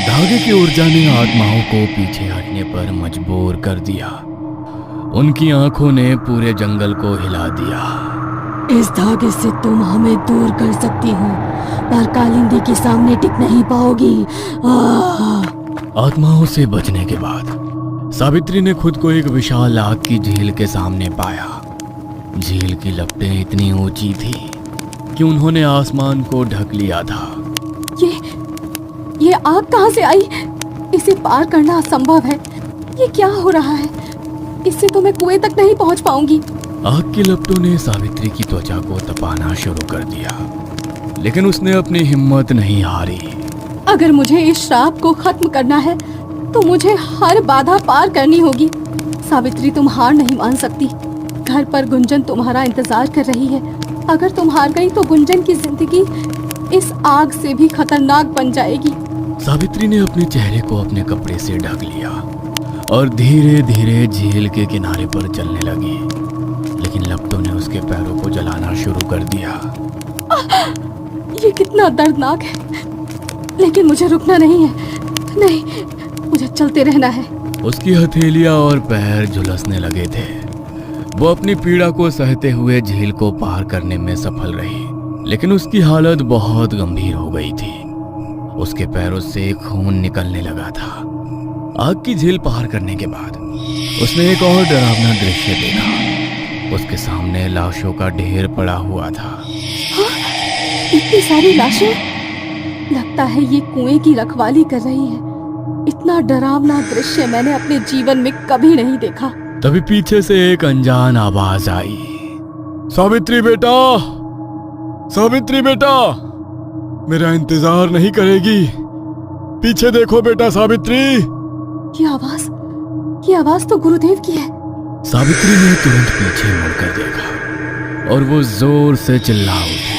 धागे की ऊर्जा ने आत्माओं को पीछे हटने पर मजबूर कर दिया। उनकी आंखों ने पूरे जंगल को हिला दिया। इस धागे से तुम हमें दूर कर सकती हो, पर कालिंदी के सामने टिक नहीं पाओगी। आत्माओं से बचने के बाद सावित्री ने खुद को एक विशाल आग की झील के सामने पाया। झील की लपटें इतनी ऊंची थी कि उन्होंने आसमान को ढक लिया था। ये आग कहाँ से आई? इसे पार करना असंभव है। ये क्या हो रहा है? इससे तो मैं कुएं तक नहीं पहुंच पाऊंगी। आग की लपटों ने सावित्री की त्वचा को तपाना शुरू कर दिया, लेकिन उसने अपनी हिम्मत नहीं हारी। अगर मुझे इस श्राप को खत्म करना है तो मुझे हर बाधा पार करनी होगी। सावित्री, तुम हार नहीं मान सकती। घर पर गुंजन तुम्हारा इंतजार कर रही है। अगर तुम हार गई तो गुंजन की जिंदगी इस आग से भी खतरनाक बन जाएगी। सावित्री ने अपने चेहरे को अपने कपड़े से ढक लिया और धीरे धीरे झील के किनारे पर चलने लगी, लेकिन लपटों ने उसके पैरों को जलाना शुरू कर दिया। ये कितना दर्दनाक है, लेकिन मुझे रुकना नहीं है। नहीं, मुझे चलते रहना है। उसकी हथेलियां और पैर झुलसने लगे थे। वो अपनी पीड़ा को सहते हुए झील को पार करने में सफल रही, लेकिन उसकी हालत बहुत गंभीर हो गई थी। उसके पैरों से खून निकलने लगा था। आग की झील पार करने के बाद उसने एक और डरावना दृश्य देखा। उसके सामने लाशों का ढेर पड़ा हुआ था। इतनी सारी लाशें! लगता है ये कुएं की रखवाली कर रही है। इतना डरावना दृश्य मैंने अपने जीवन में कभी नहीं देखा। तभी पीछे से एक अनजान आवाज आई। सावित्री बेटा, सावित्री बेटा, मेरा इंतजार नहीं करेगी? पीछे देखो बेटा सावित्री। ये आवाज तो गुरुदेव की है। सावित्री ने तुरंत पीछे मुड़कर देखा और वो जोर से चिल्ला उठी।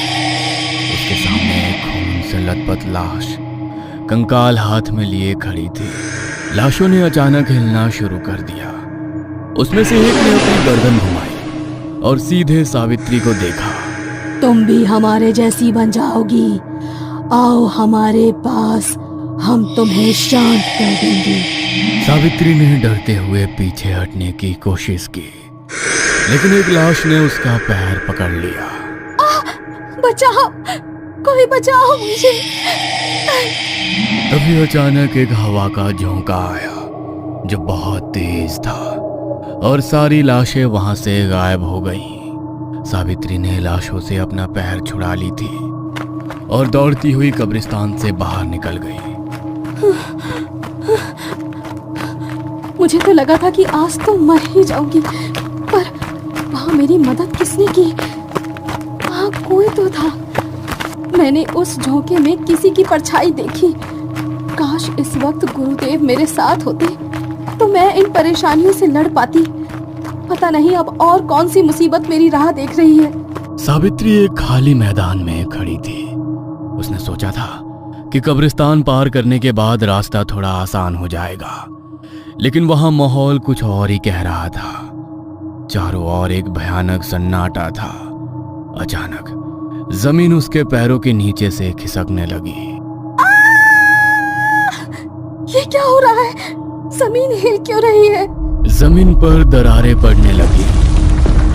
उसके सामने एक खून से लथपथ लाश कंकाल हाथ में लिए खड़ी थी। लाशों ने अचानक हिलना शुरू कर दिया। उसमें से एक ने अपनी गर्दन घुमाई और सीधे सावित्री को देखा। तुम भी हमारे जैसी बन जाओगी। आओ हमारे पास, हम तुम्हें शांत कर देंगे। सावित्री ने डरते हुए पीछे हटने की कोशिश की, लेकिन एक लाश ने उसका पैर पकड़ लिया। बचाओ, कोई बचाओ मुझे। तभी अचानक एक हवा का झोंका आया जो बहुत तेज था और सारी लाशें वहां से गायब हो गईं। सावित्री ने लाशों से अपना पैर छुड़ा ली थी और दौड़ती हुई कब्रिस्तान से बाहर निकल गई। मुझे तो लगा था कि आज तो मर ही जाऊंगी, पर वहां मेरी मदद किसने की? वहां कोई तो था। मैंने उस झोंके में किसी की परछाई देखी। काश इस वक्त गुरुदेव मेरे साथ होते तो मैं इन परेशानियों से लड़ पाती। पता नहीं अब और कौन सी मुसीबत मेरी राह देख रही है। सावित्री एक खाली मैदान में खड़ी थी। उसने सोचा था कि कब्रिस्तान पार करने के बाद रास्ता थोड़ा आसान हो जाएगा, लेकिन वहां माहौल कुछ और ही कह रहा था। चारों ओर एक भयानक सन्नाटा था। अचानक जमीन उसके पैरों के नीचे से खिसकने लगी। ये क्या हो रहा है? जमीन हिल क्यों रही है? जमीन पर दरारें पड़ने लगी।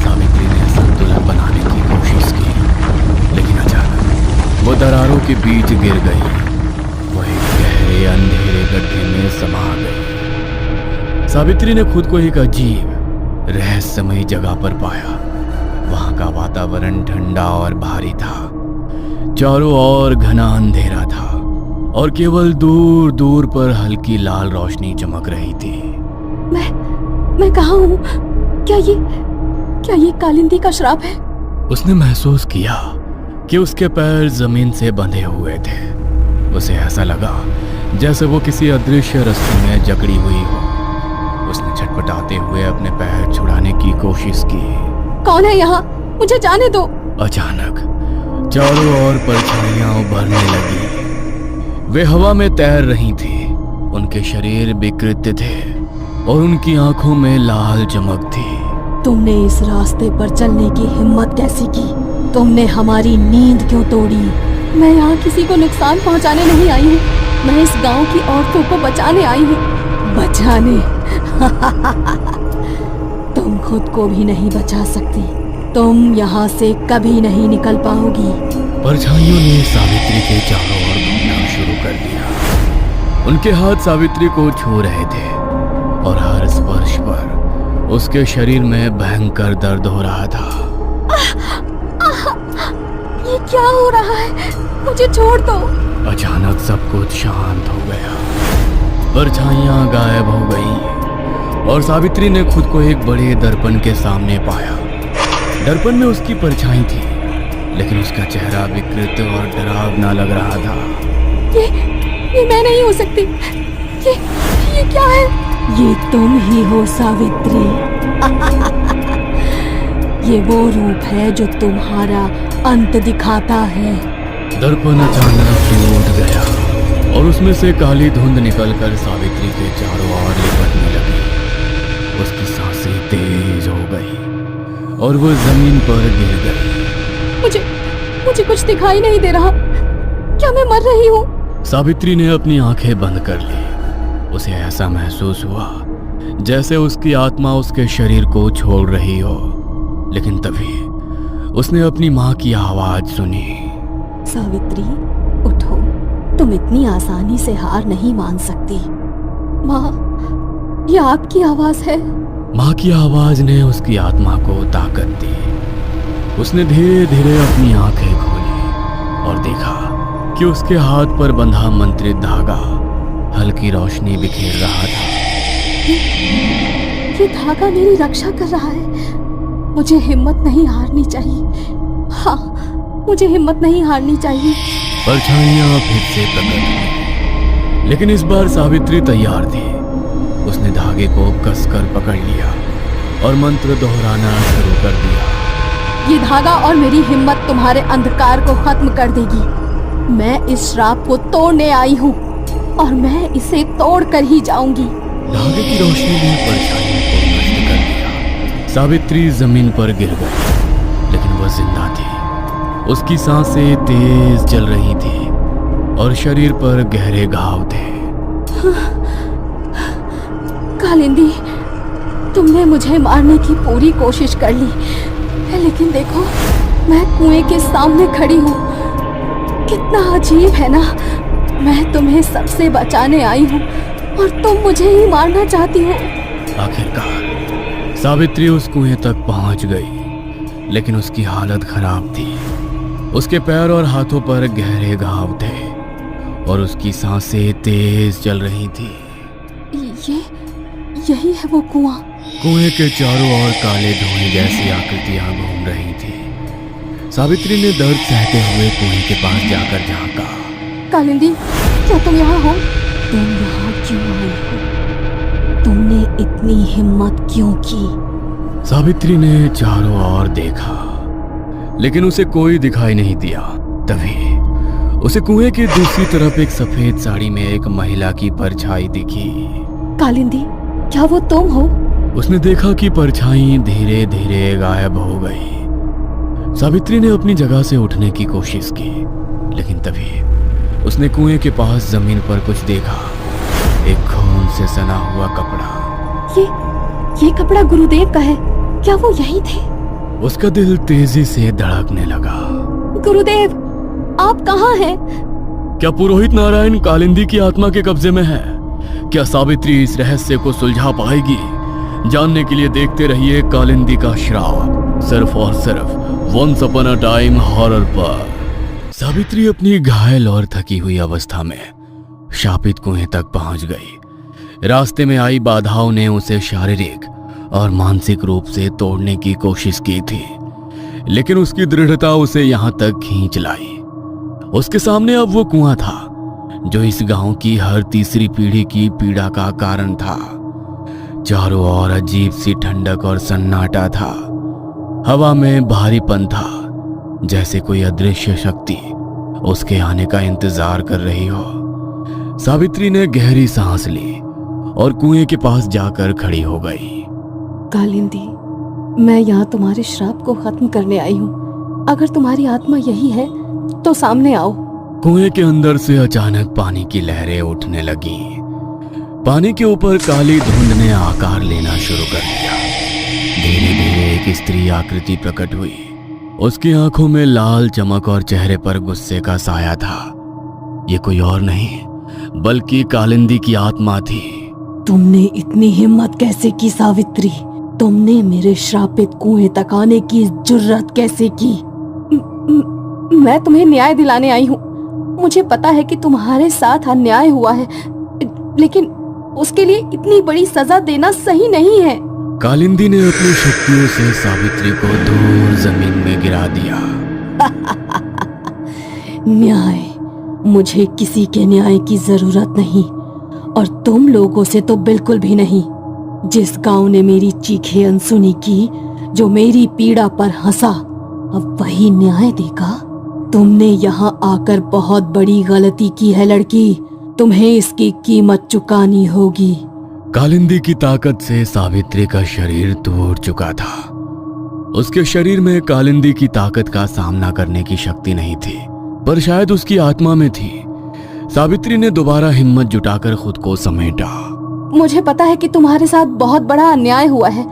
सावित्री ने संतुलन बनाने की कोशिश की, लेकिन अचानक वो दरारों के बीच गिर गई। वो एक गहरे अंधेरे गड्ढे में समा गई। सावित्री ने खुद को एक अजीब रहस्यमयी जगह पर पाया। वहां का वातावरण ठंडा और भारी था। चारों ओर घना अंधेरा था और केवल दूर दूर पर हल्की लाल रोशनी चमक रही थी। मैं कहाँ हूँ? क्या ये कालिंदी का श्राप है? उसने महसूस किया कि उसके पैर जमीन से बंधे हुए थे। उसे ऐसा लगा जैसे वो किसी अदृश्य रस्सी में जकड़ी हुई हो। उसने छटपटाते हुए अपने पैर छुड़ाने की कोशिश की। कौन है यहाँ? मुझे जाने दो। अचानक चारों ओर परछाइयां उभरने लगी। वे हवा में तैर रही थी। उनके शरीर विकृत थे और उनकी आंखों में लाल चमक थी। तुमने इस रास्ते पर चलने की हिम्मत कैसी की? तुमने हमारी नींद क्यों तोड़ी? मैं यहाँ किसी को नुकसान पहुँचाने नहीं आई हूँ। मैं इस गांव की औरतों को बचाने आई हूँ। बचाने? तुम खुद को भी नहीं बचा सकती। तुम यहाँ से कभी नहीं निकल पाओगी। परछाइयों ने सावित्री के चारों ओर घूमना शुरू कर दिया। उनके हाथ सावित्री को छू रहे थे और हर स्पर्श पर उसके शरीर में भयंकर दर्द हो रहा था। ये क्या हो रहा है? मुझे छोड़ दो। अचानक सब कुछ शांत हो गया। परछाइयां गायब हो गईं और सावित्री ने खुद को एक बड़े दर्पण के सामने पाया। दर्पण में उसकी परछाई थी। लेकिन उसका चेहरा विकृत और डरावना लग रहा था। ये मैं नहीं हो सकती। ये क्या है? ये तुम ही हो सावित्री। ये वो रूप है जो तुम्हारा अंत दिखाता है। दर्पण अचानक टूट गया और उसमें से काली धुंध निकलकर सावित्री के चारों ओर लिपटने लगी। उसकी सांसें तेज हो गई और वो जमीन पर गिर गई। मुझे कुछ दिखाई नहीं दे रहा। क्या मैं मर रही हूँ? सावित्री ने अपनी आंखें बंद कर ली। उसे ऐसा महसूस हुआ जैसे उसकी आत्मा उसके शरीर को छोड़ रही हो। लेकिन तभी उसने अपनी माँ की आवाज सुनी। सावित्री, उठो। तुम इतनी आसानी से हार नहीं मान सकती। माँ, ये आपकी आवाज है। माँ की आवाज ने उसकी आत्मा को ताकत दी। उसने धीरे धीरे अपनी आंखें खोली और देखा कि उसके हाथ पर बंधा मंत्रित धागा हल्की रोशनी बिखेर रहा था। ये धागा मेरी रक्षा कर रहा है। मुझे हिम्मत नहीं हारनी चाहिए। हाँ, मुझे हिम्मत नहीं हारनी चाहिए। परछाइयां फिर से प्रकट हुई, लेकिन इस बार सावित्री तैयार थी। उसने धागे को कसकर पकड़ लिया और मंत्र दोहराना शुरू कर दिया। ये धागा और मेरी हिम्मत तुम्हारे अंधकार को खत्म कर देगी। मैं इस श्राप को तोड़ने आई हूँ और मैं इसे तोड़ कर ही जाऊंगी। धागे की रोशनी ने परछाइयों को नष्ट कर दिया। सावित्री जमीन पर गिर गई, लेकिन वह जिंदा थी। उसकी सांसें तेज चल रही थी और शरीर पर गहरे घाव थे। कालिंदी, तुमने मुझे मारने की पूरी कोशिश कर ली, लेकिन देखो, मैं कुएं के सामने खड़ी हूँ। कितना अजीब है ना। मैं तुम्हें सबसे बचाने आई हूँ और तुम मुझे ही मारना चाहती हो। आखिरकार सावित्री उस कुएं तक पहुंच गई, लेकिन उसकी हालत खराब थी। उसके पैर और हाथों पर गहरे घाव थे और उसकी सांसें तेज चल रही थी। यही है वो कुआं। कुएं के चारों ओर काले धुएं जैसी आकृतियां घूम रही थी। सावित्री ने दर्द सहते हुए कुएं के पास जाकर झांका। कालिंदी, क्या तुम यहाँ हो? तुम यहाँ क्यों आई हो? तुमने इतनी हिम्मत क्यों की? सावित्री ने चारों ओर देखा, लेकिन उसे कोई दिखाई नहीं दिया। तभी उसे कुएं की दूसरी तरफ एक सफेद साड़ी में एक महिला की परछाई दिखी। कालिंदी, क्या वो तुम हो? उसने देखा कि परछाई धीरे धीरे गायब हो गई। सावित्री ने अपनी जगह से उठने की कोशिश की, लेकिन तभी उसने कुएं के पास जमीन पर कुछ देखा। एक खून से सना हुआ कपड़ा। ये कपड़ा गुरुदेव का है। क्या वो यही थे? उसका दिल तेजी से धड़कने लगा। गुरुदेव, आप कहाँ हैं? क्या पुरोहित नारायण कालिंदी की आत्मा के कब्जे में है? क्या सावित्री इस रहस्य को सुलझा पाएगी? जानने के लिए देखते रहिए कालिंदी का श्राप, सिर्फ और सिर्फ once upon a time horror पर। सावित्री अपनी घायल और थकी हुई अवस्था में शापित कुएं तक पहुंच गई। रास्ते में आई बाधाओं ने उसे शारीरिक और मानसिक रूप से तोड़ने की कोशिश की थी, लेकिन उसकी दृढ़ता उसे यहां तक खींच लाई। उसके सामने अब वो कुआं था जो इस गांव की हर तीसरी पीढ़ी की पीड़ा का कारण था। चारों ओर अजीब सी ठंडक और सन्नाटा था। हवा में भारीपन था, जैसे कोई अदृश्य शक्ति उसके आने का इंतजार कर रही हो। सावित्री ने गहरी सांस ली और कुएं के पास जाकर खड़ी हो गई। कालिंदी, मैं यहाँ तुम्हारे श्राप को खत्म करने आई हूँ। अगर तुम्हारी आत्मा यही है तो सामने आओ। कुएं के अंदर से अचानक पानी की लहरें उठने लगी। पानी के ऊपर काली धुंध ने आकार लेना शुरू कर दिया। धीरे धीरे एक स्त्री आकृति प्रकट हुई। उसकी आंखों में लाल चमक और चेहरे पर गुस्से का साया था। ये कोई और नहीं बल्कि कालिंदी की आत्मा थी। तुमने इतनी हिम्मत कैसे की सावित्री? तुमने मेरे श्रापित कुएं तक आने की जुर्रत कैसे की? मैं तुम्हें न्याय दिलाने आई हूँ। मुझे पता है कि तुम्हारे साथ अन्याय हुआ है, लेकिन उसके लिए इतनी बड़ी सजा देना सही नहीं है। कालिंदी ने अपनी शक्तियों से सावित्री को दूर जमीन में गिरा दिया न्याय? मुझे किसी के न्याय की जरूरत नहीं, और तुम लोगों से तो बिल्कुल भी नहीं। जिस गांव ने मेरी चीखें अनसुनी की, जो मेरी पीड़ा पर हंसा, अब वही न्याय देगा? तुमने यहाँ आकर बहुत बड़ी गलती की है लड़की, तुम्हें इसकी कीमत चुकानी होगी। कालिंदी की ताकत से सावित्री का शरीर टूट चुका था। उसके शरीर में कालिंदी की ताकत का सामना करने की शक्ति नहीं थी, पर शायद उसकी आत्मा में थी। सावित्री ने दोबारा हिम्मत जुटाकर खुद को समेटा। मुझे पता है कि तुम्हारे साथ बहुत बड़ा अन्याय हुआ है,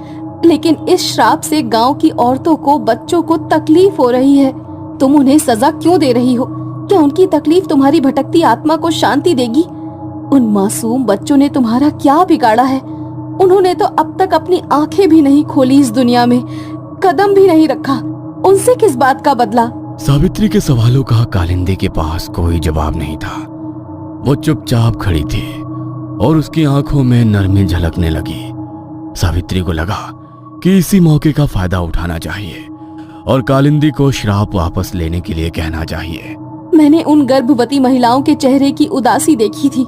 लेकिन इस श्राप से गांव की औरतों को, बच्चों को तकलीफ हो रही है। तुम उन्हें सजा क्यों दे रही हो? क्या उनकी तकलीफ तुम्हारी भटकती आत्मा को शांति देगी? उन मासूम बच्चों ने तुम्हारा क्या बिगाड़ा है? उन्होंने तो अब तक अपनी आंखें भी नहीं खोली, इस दुनिया में कदम भी नहीं रखा। उनसे किस बात का बदला? सावित्री के सवालों का कालिंदी के पास कोई जवाब नहीं था। वो चुपचाप खड़ी थी और उसकी आंखों में नरमी झलकने लगी। सावित्री को लगा कि इसी मौके का फायदा उठाना चाहिए और कालिंदी को श्राप वापस लेने के लिए कहना चाहिए। मैंने उन गर्भवती महिलाओं के चेहरे की उदासी देखी थी,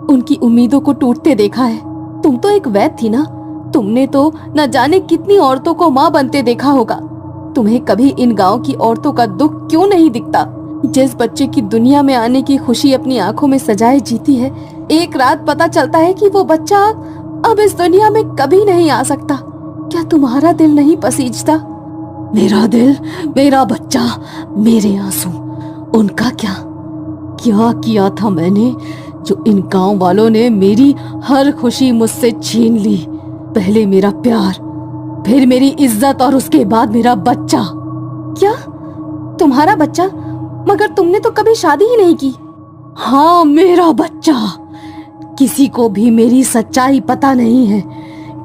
उनकी उम्मीदों को टूटते देखा है। तुम तो एक वैद्य थी ना, तुमने तो न जाने कितनी औरतों को माँ बनते देखा होगा। तुम्हें कभी इन गांव की औरतों का दुख क्यों नहीं दिखता? जिस बच्चे की दुनिया में आने की खुशी अपनी आंखों में सजाए जीती है, एक रात पता चलता है कि वो बच्चा अब इस दुनिया में कभी नहीं आ सकता। क्या तुम्हारा दिल नहीं पसीजता? मेरा दिल, मेरा बच्चा, मेरे आंसू, उनका क्या किया था मैंने, जो इन गांव वालों ने मेरी हर खुशी मुझसे छीन ली। पहले मेरा प्यार, फिर मेरी इज्जत और उसके बाद मेरा बच्चा। क्या तुम्हारा बच्चा? मगर तुमने तो कभी शादी ही नहीं की। हाँ, मेरा बच्चा। किसी को भी मेरी सच्चाई पता नहीं है,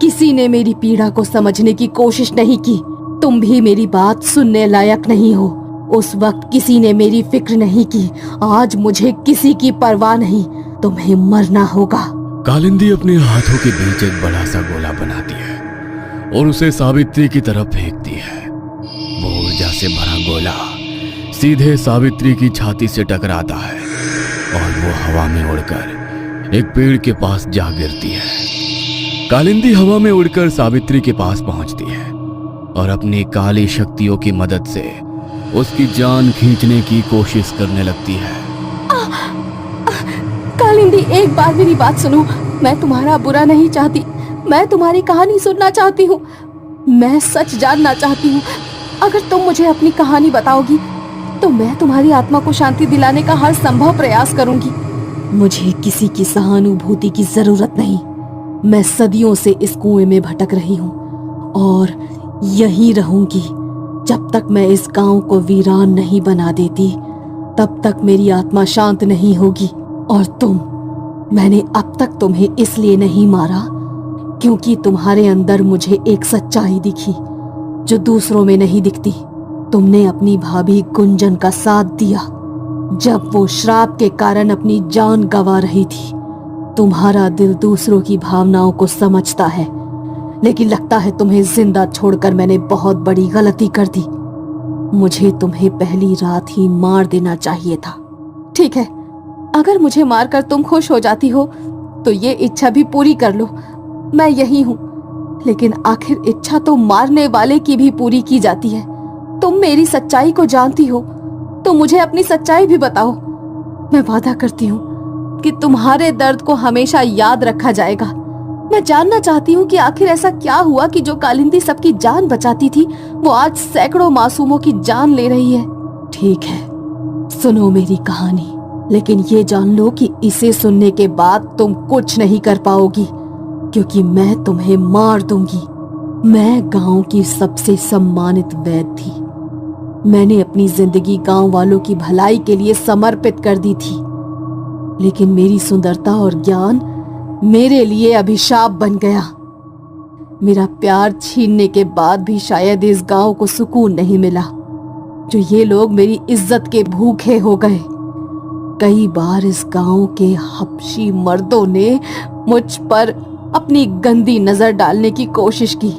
किसी ने मेरी पीड़ा को समझने की कोशिश नहीं की। तुम भी मेरी बात सुनने लायक नहीं हो। उस वक्त किसी ने मेरी फिक्र नहीं की, आज मुझे किसी की परवाह नहीं। तुम्हें मरना होगा। कालिंदी अपने हाथों के बीच एक बड़ा सा गोला बनाती है और उसे सावित्री की तरफ फेंकती है। वो ऊर्जा से भरा गोला सीधे सावित्री की छाती से टकराता है और वो हवा में उड़कर एक पेड़ के पास जा गिरती है। कालिंदी हवा में उड़कर सावित्री के पास पहुंचती है और अपनी काली शक्तियों की मदद से उसकी जान खींचने की कोशिश करने लगती है। कालिंदी, एक बार मेरी बात सुनो। मैं तुम्हारा बुरा नहीं चाहती, मैं तुम्हारी कहानी सुनना चाहती हूँ। मैं सच जानना चाहती हूँ। अगर तुम मुझे अपनी कहानी बताओगी तो मैं तुम्हारी आत्मा को शांति दिलाने का हर संभव प्रयास करूंगी। मुझे किसी की सहानुभूति की जरूरत नहीं। मैं सदियों से इस कुएं में भटक रही हूँ और यहीं रहूंगी जब तक मैं इस गांव को वीरान नहीं बना देती। तब तक मेरी आत्मा शांत नहीं होगी। और मैंने अब तक तुम्हें इसलिए नहीं मारा क्योंकि तुम्हारे अंदर मुझे एक सच्चाई दिखी जो दूसरों में नहीं दिखती। तुमने अपनी भाभी गुंजन का साथ दिया जब वो श्राप के कारण अपनी जान गंवा रही थी। तुम्हारा दिल दूसरों की भावनाओं को समझता है, लेकिन लगता है तुम्हें जिंदा छोड़कर मैंने बहुत बड़ी गलती कर दी। मुझे तुम्हें पहली रात ही मार देना चाहिए था। ठीक है, अगर मुझे मारकर तुम खुश हो जाती हो तो ये इच्छा भी पूरी कर लो। मैं यही हूँ, लेकिन आखिर इच्छा तो मारने वाले की भी पूरी की जाती है। तुम मेरी सच्चाई को जानती हो तो मुझे अपनी सच्चाई भी बताओ। मैं वादा करती हूँ कि तुम्हारे दर्द को हमेशा याद रखा जाएगा। मैं जानना चाहती हूँ कि आखिर ऐसा क्या हुआ कि जो कालिंदी सबकी जान बचाती थी वो आज सैकड़ों मासूमों की जान ले रही है। ठीक है, सुनो मेरी कहानी, लेकिन ये जान लो कि इसे सुनने के बाद तुम कुछ नहीं कर पाओगी, क्योंकि मैं तुम्हें मार दूंगी। मैं गांव की सबसे सम्मानित वैद्य थी। मैंने अपनी जिंदगी गांव वालों की भलाई के लिए समर्पित कर दी थी, लेकिन मेरी सुंदरता और ज्ञान मेरे लिए अभिशाप बन गया। मेरा प्यार छीनने के बाद भी शायद इस गांव को सुकून नहीं मिला। जो ये लोग मेरी इज्जत के भूखे हो गए। कई बार इस गांव के हबशी मर्दों ने मुझ पर अपनी गंदी नजर डालने की कोशिश की,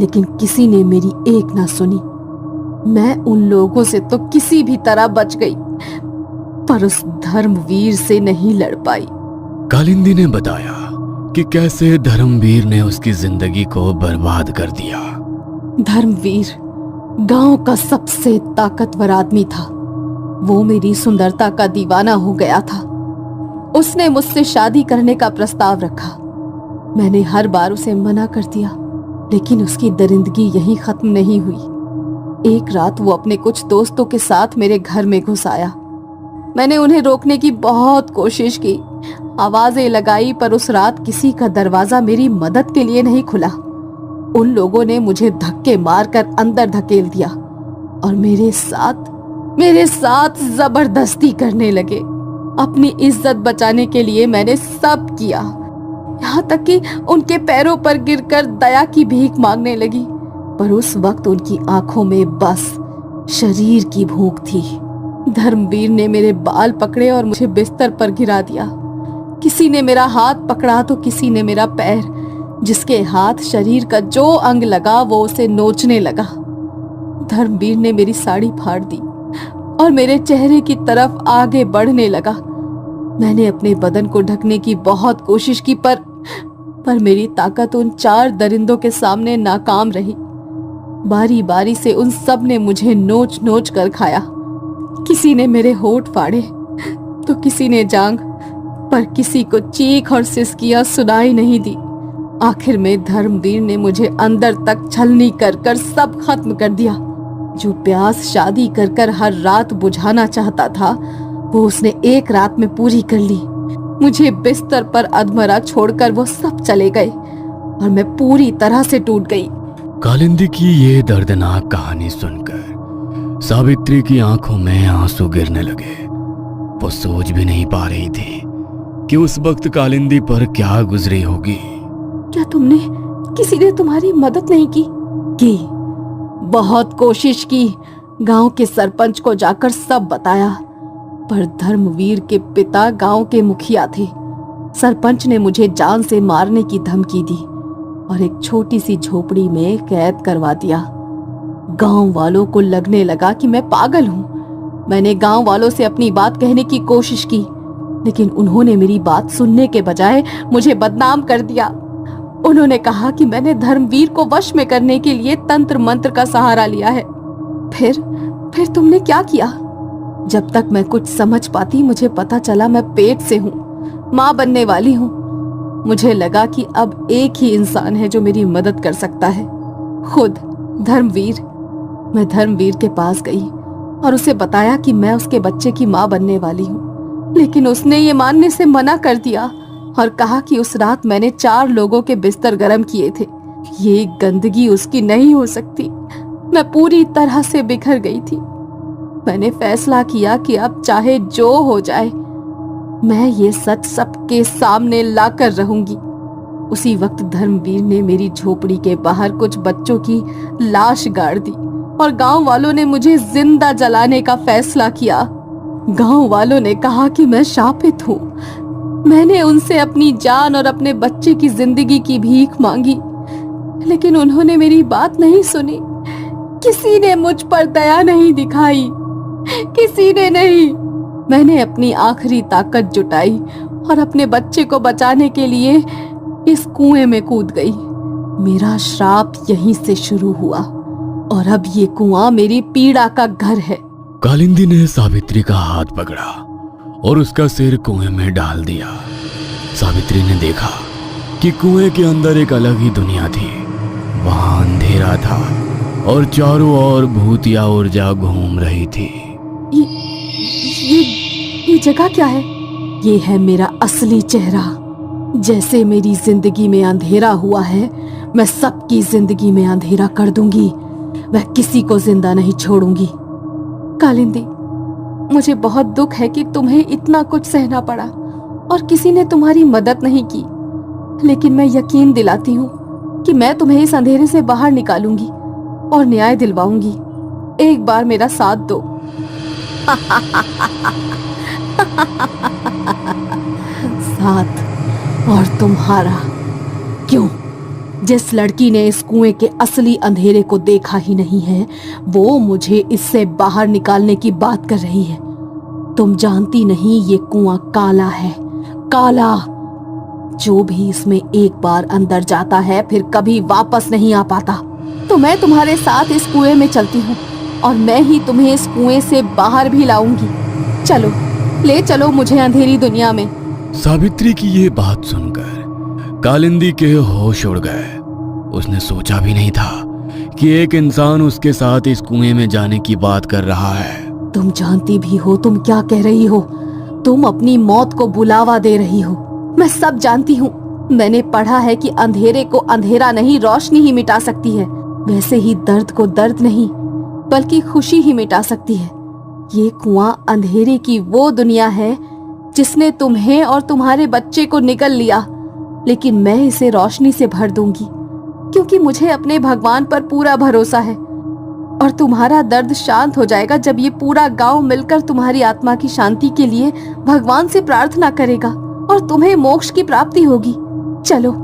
लेकिन किसी ने मेरी एक ना सुनी। मैं उन लोगों से तो किसी भी तरह बच गई, पर उस धर्मवीर से नहीं लड़ पाई। कालिंदी ने बताया कि कैसे धर्मवीर ने उसकी जिंदगी को बर्बाद कर दिया। धर्मवीर गांव का सबसे ताकतवर आदमी था। वो मेरी सुंदरता का दीवाना हो गया था। उसने मुझसे शादी करने का प्रस्ताव रखा। मैंने हर बार उसे मना कर दिया, लेकिन उसकी दरिंदगी यहीं खत्म नहीं हुई। एक रात वो अपने कुछ दोस्तों के साथ मेरे घर में घुस आया। मैंने उन्हें रोकने की बहुत कोशिश की, आवाजें लगाई, पर उस रात किसी का दरवाजा मेरी मदद के लिए नहीं खुला। उन लोगों ने मुझे धक्के मारकर अंदर धकेल दिया और मेरे साथ जबरदस्ती करने लगे। अपनी इज्जत बचाने के लिए मैंने सब किया, यहाँ तक कि उनके पैरों पर गिरकर दया की भीख मांगने लगी। पर उस वक्त उनकी आंखों में बस शरीर की भूख थी। धर्मवीर ने मेरे बाल पकड़े और मुझे बिस्तर पर गिरा दिया। किसी ने मेरा हाथ पकड़ा तो किसी ने मेरा पैर। जिसके हाथ शरीर का जो अंग लगा वो उसे नोचने लगा। धर्मवीर ने मेरी साड़ी फाड़ दी और मेरे चेहरे की तरफ आगे बढ़ने लगा। मैंने अपने बदन को ढकने की बहुत कोशिश की, पर मेरी ताकत उन 4 दरिंदों के सामने नाकाम रही। बारी बारी से उन सब ने मुझे नोच नोच कर खाया। किसी ने मेरे होठ फाड़े तो किसी ने जांग, पर किसी को चीख और सिसकियां सुनाई नहीं दी। आखिर में धर्मवीर ने मुझे अंदर तक छलनी कर कर सब खत्म कर दिया। जो प्यास शादी कर कर हर रात बुझाना चाहता था, वो उसने एक रात में पूरी कर ली। मुझे बिस्तर पर अधमरा छोड़कर वो सब चले गए और मैं पूरी तरह से टूट गई। कालिंदी की ये दर्दनाक कहानी सुनकर सावित्री की आंखों में आंसू गिरने लगे। वो सोच भी नहीं पा रही थी कि उस वक्त कालिंदी पर क्या गुजरी होगी। क्या किसी ने तुम्हारी मदद नहीं की? बहुत कोशिश की, गांव के सरपंच को जाकर सब बताया, पर धर्मवीर के पिता गांव के मुखिया थे। सरपंच ने मुझे जान से मारने की धमकी दी और एक छोटी सी झोपड़ी में कैद करवा दिया। गांव वालों को लगने लगा कि मैं पागल हूँ। मैंने गांव वालों से अपनी बात कहने की कोशिश की, लेकिन उन्होंने मेरी बात सुनने के बजाय मुझे बदनाम कर दिया। उन्होंने कहा कि मैंने धर्मवीर को वश में करने के लिए तंत्र मंत्र का सहारा लिया है। फिर तुमने क्या किया? जब तक मैं कुछ समझ पाती, मुझे पता चला मैं पेट से हूँ, माँ बनने वाली हूँ। मुझे लगा कि अब एक ही इंसान है जो मेरी मदद कर सकता है, खुद धर्मवीर। मैं धर्मवीर के पास गई और उसे बताया कि मैं उसके बच्चे की माँ बनने वाली हूँ, लेकिन उसने ये मानने से मना कर दिया और कहा कि उस रात मैंने 4 लोगों के बिस्तर गर्म किए थे। ये गंदगी उसकी नहीं हो सकती। मैं पूरी तरह से बिखर गई थी। मैंने फैसला किया कि अब चाहे जो हो जाए, मैं ये सच सबके सामने लाकर रहूंगी। उसी वक्त धर्मवीर ने मेरी झोपड़ी के बाहर कुछ बच्चों की लाश गाड़ दी और गांव वालों ने मुझे जिंदा जलाने का फैसला किया। गांव वालों ने कहा कि मैं शापित हूँ। मैंने उनसे अपनी जान और अपने बच्चे की जिंदगी की भीख मांगी, लेकिन उन्होंने मेरी बात नहीं सुनी। किसी ने मुझ पर दया नहीं दिखाई, किसी ने नहीं। मैंने अपनी आखिरी ताकत जुटाई और अपने बच्चे को बचाने के लिए इस कुएं में कूद गई। मेरा श्राप यहीं से शुरू हुआ और अब ये कुआं मेरी पीड़ा का घर है। कालिंदी ने सावित्री का हाथ पकड़ा और उसका सिर कुएं में डाल दिया। सावित्री ने देखा कि कुएं के अंदर एक अलग ही दुनिया थी। वहां अंधेरा था और चारों ओर भूतिया ऊर्जा घूम रही थी। ये जगह क्या है? ये है मेरा असली चेहरा। जैसे मेरी जिंदगी में अंधेरा हुआ है, मैं सबकी जिंदगी में अंधेरा कर दूंगी। मैं किसी को जिंदा नहीं छोड़ूंगी। कालिंदी, मुझे बहुत दुख है कि तुम्हें इतना कुछ सहना पड़ा और किसी ने तुम्हारी मदद नहीं की, लेकिन मैं यकीन दिलाती हूँ कि मैं तुम्हें इस अंधेरे से बाहर निकालूंगी और न्याय दिलवाऊंगी। एक बार मेरा साथ दो। साथ और तुम्हारा क्यों? जिस लड़की ने इस कुएं के असली अंधेरे को देखा ही नहीं है, वो मुझे इससे बाहर निकालने की बात कर रही है। तुम जानती नहीं, ये कुआं काला है, काला। जो भी इसमें एक बार अंदर जाता है फिर कभी वापस नहीं आ पाता। तो मैं तुम्हारे साथ इस कुएं में चलती हूँ और मैं ही तुम्हें इस कुएं से बाहर भी लाऊंगी। चलो, ले चलो मुझे अंधेरी दुनिया में। सावित्री की ये बात सुनकर कालिंदी के होश उड़ गए। उसने सोचा भी नहीं था कि एक इंसान उसके साथ इस कुएं में जाने की बात कर रहा है। तुम जानती भी हो तुम क्या कह रही हो। तुम अपनी मौत को बुलावा दे रही हो। मैं सब जानती हूँ। मैंने पढ़ा है कि अंधेरे को अंधेरा नहीं, रोशनी ही मिटा सकती है। वैसे ही दर्द को दर्द नहीं बल्कि खुशी ही मिटा सकती है। ये कुआं अंधेरे की वो दुनिया है जिसने तुम्हें और तुम्हारे बच्चे को निगल लिया, लेकिन मैं इसे रोशनी से भर दूंगी क्योंकि मुझे अपने भगवान पर पूरा भरोसा है। और तुम्हारा दर्द शांत हो जाएगा जब ये पूरा गांव मिलकर तुम्हारी आत्मा की शांति के लिए भगवान से प्रार्थना करेगा और तुम्हें मोक्ष की प्राप्ति होगी। चलो,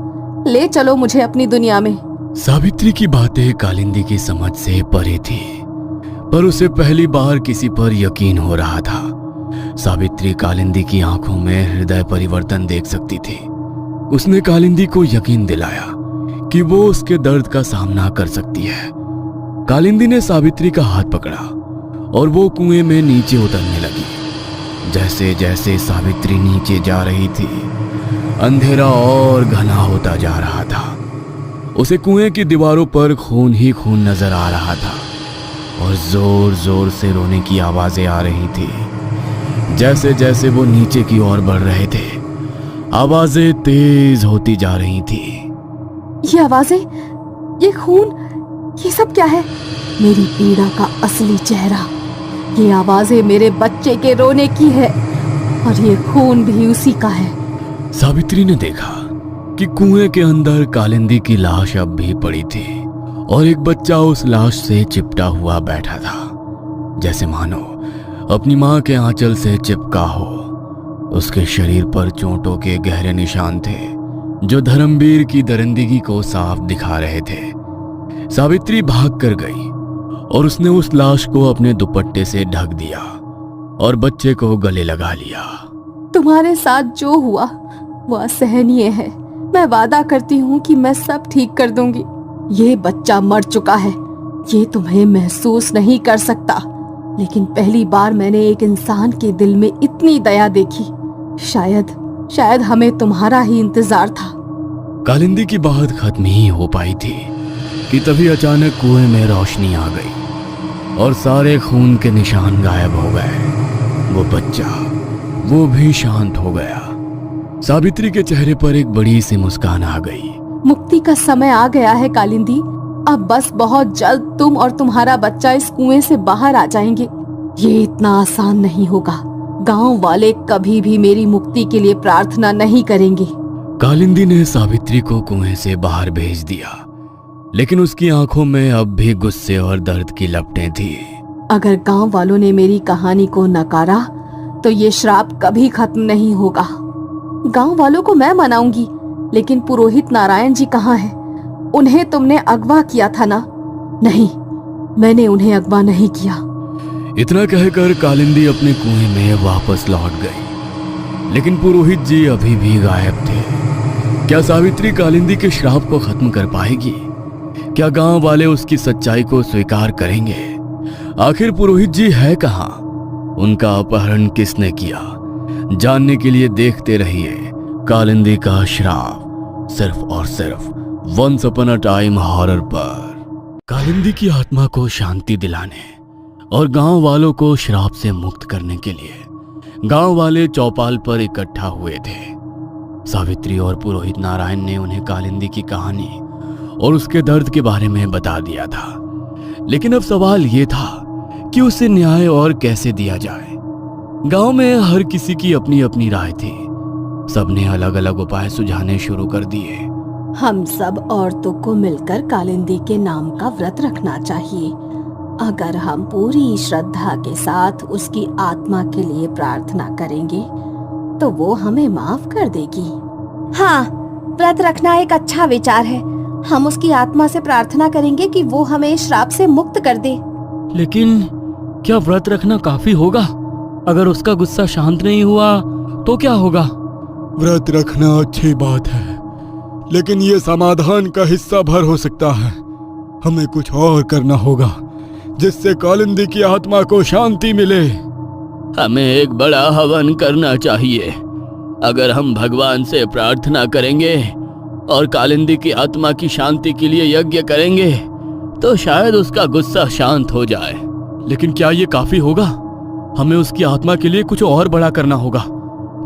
ले चलो मुझे अपनी दुनिया में। सावित्री की बातें कालिंदी की समझ से परे थी, पर उसे पहली बार किसी पर यकीन हो रहा था। सावित्री कालिंदी की आंखों में हृदय परिवर्तन देख सकती थी। उसने कालिंदी को यकीन दिलाया कि वो उसके दर्द का सामना कर सकती है। कालिंदी ने सावित्री का हाथ पकड़ा और वो कुएं में नीचे उतरने लगी। जैसे जैसे सावित्री नीचे जा रही थी, अंधेरा और घना होता जा रहा था। उसे कुएं की दीवारों पर खून ही खून नजर आ रहा था और जोर जोर से रोने की आवाजें आ रही थी। जैसे जैसे वो नीचे की ओर बढ़ रहे थे, आवाजें तेज होती जा रही थी। ये आवाजें, ये खून, ये सब क्या है? मेरी पीड़ा का असली चेहरा। ये आवाजें मेरे बच्चे के रोने की है और ये खून भी उसी का है। सावित्री ने देखा कि कुएं के अंदर कालिंदी की लाश अब भी पड़ी थी और एक बच्चा उस लाश से चिपटा हुआ बैठा था, जैसे मानो अपनी मां के आंचल से चिपका हो। उसके शरीर पर चोटों के गहरे निशान थे जो धर्मवीर की दरिंदगी को साफ दिखा रहे थे। सावित्री भाग कर गई और उसने उस लाश को अपने दुपट्टे से ढक दिया और बच्चे को गले लगा लिया। तुम्हारे साथ जो हुआ वो असहनीय है। मैं वादा करती हूँ कि मैं सब ठीक कर दूंगी। ये बच्चा मर चुका है, ये तुम्हें महसूस नहीं कर सकता, लेकिन पहली बार मैंने एक इंसान के दिल में इतनी दया देखी। शायद हमें तुम्हारा ही इंतजार था। कालिंदी की बात खत्म ही हो पाई थी कि तभी अचानक कुएं में रोशनी आ गई और सारे खून के निशान गायब हो गए। वो बच्चा, वो भी शांत हो गया। सावित्री के चेहरे पर एक बड़ी सी मुस्कान आ गई। मुक्ति का समय आ गया है कालिंदी। अब बस बहुत जल्द तुम और तुम्हारा बच्चा इस कुएं से बाहर आ जाएंगे। ये इतना आसान नहीं होगा। गांव वाले कभी भी मेरी मुक्ति के लिए प्रार्थना नहीं करेंगे। कालिंदी ने सावित्री को कुएं से बाहर भेज दिया, लेकिन उसकी आंखों में अब भी गुस्से और दर्द की लपटें थी। अगर गांव वालों ने मेरी कहानी को नकारा तो ये श्राप कभी खत्म नहीं होगा। गांव वालों को मैं मनाऊंगी, लेकिन पुरोहित नारायण जी कहाँ हैं? उन्हें तुमने अगवा किया था ना? नहीं, मैंने उन्हें अगवा नहीं किया। इतना कहकर कालिंदी अपने कुएं में वापस लौट गई, लेकिन पुरोहित जी अभी भी गायब थे। क्या सावित्री कालिंदी के श्राप को खत्म कर पाएगी? क्या गांव वाले उसकी सच्चाई को स्वीकार करेंगे? आखिर पुरोहित जी है कहाँ? उनका अपहरण किसने किया? जानने के लिए देखते रहिए कालिंदी का श्राप, सिर्फ और सिर्फ once upon a time horror पर। कालिंदी की आत्मा को शांति दिलाने और गांव वालों को श्राप से मुक्त करने के लिए गांव वाले चौपाल पर इकट्ठा हुए थे। सावित्री और पुरोहित नारायण ने उन्हें कालिंदी की कहानी और उसके दर्द के बारे में बता दिया था, लेकिन अब सवाल ये था कि उसे न्याय और कैसे दिया जाए। गांव में हर किसी की अपनी अपनी राय थी। सबने अलग अलग उपाय सुझाने शुरू कर दिए। हम सब औरतों को मिलकर कालिंदी के नाम का व्रत रखना चाहिए। अगर हम पूरी श्रद्धा के साथ उसकी आत्मा के लिए प्रार्थना करेंगे तो वो हमें माफ कर देगी। हाँ, व्रत रखना एक अच्छा विचार है हम उसकी आत्मा से प्रार्थना करेंगे कि वो हमें इस श्राप से मुक्त कर दे। लेकिन क्या व्रत रखना काफी होगा? अगर उसका गुस्सा शांत नहीं हुआ तो क्या होगा? व्रत रखना अच्छी बात है, लेकिन ये समाधान का हिस्सा भर हो सकता है। हमें कुछ और करना होगा जिससे कालिंदी की आत्मा को शांति मिले। हमें एक बड़ा हवन करना चाहिए। अगर हम भगवान से प्रार्थना करेंगे और कालिंदी की आत्मा की शांति के लिए यज्ञ करेंगे तो शायद उसका गुस्सा शांत हो जाए। लेकिन क्या ये काफी होगा? हमें उसकी आत्मा के लिए कुछ और बड़ा करना होगा।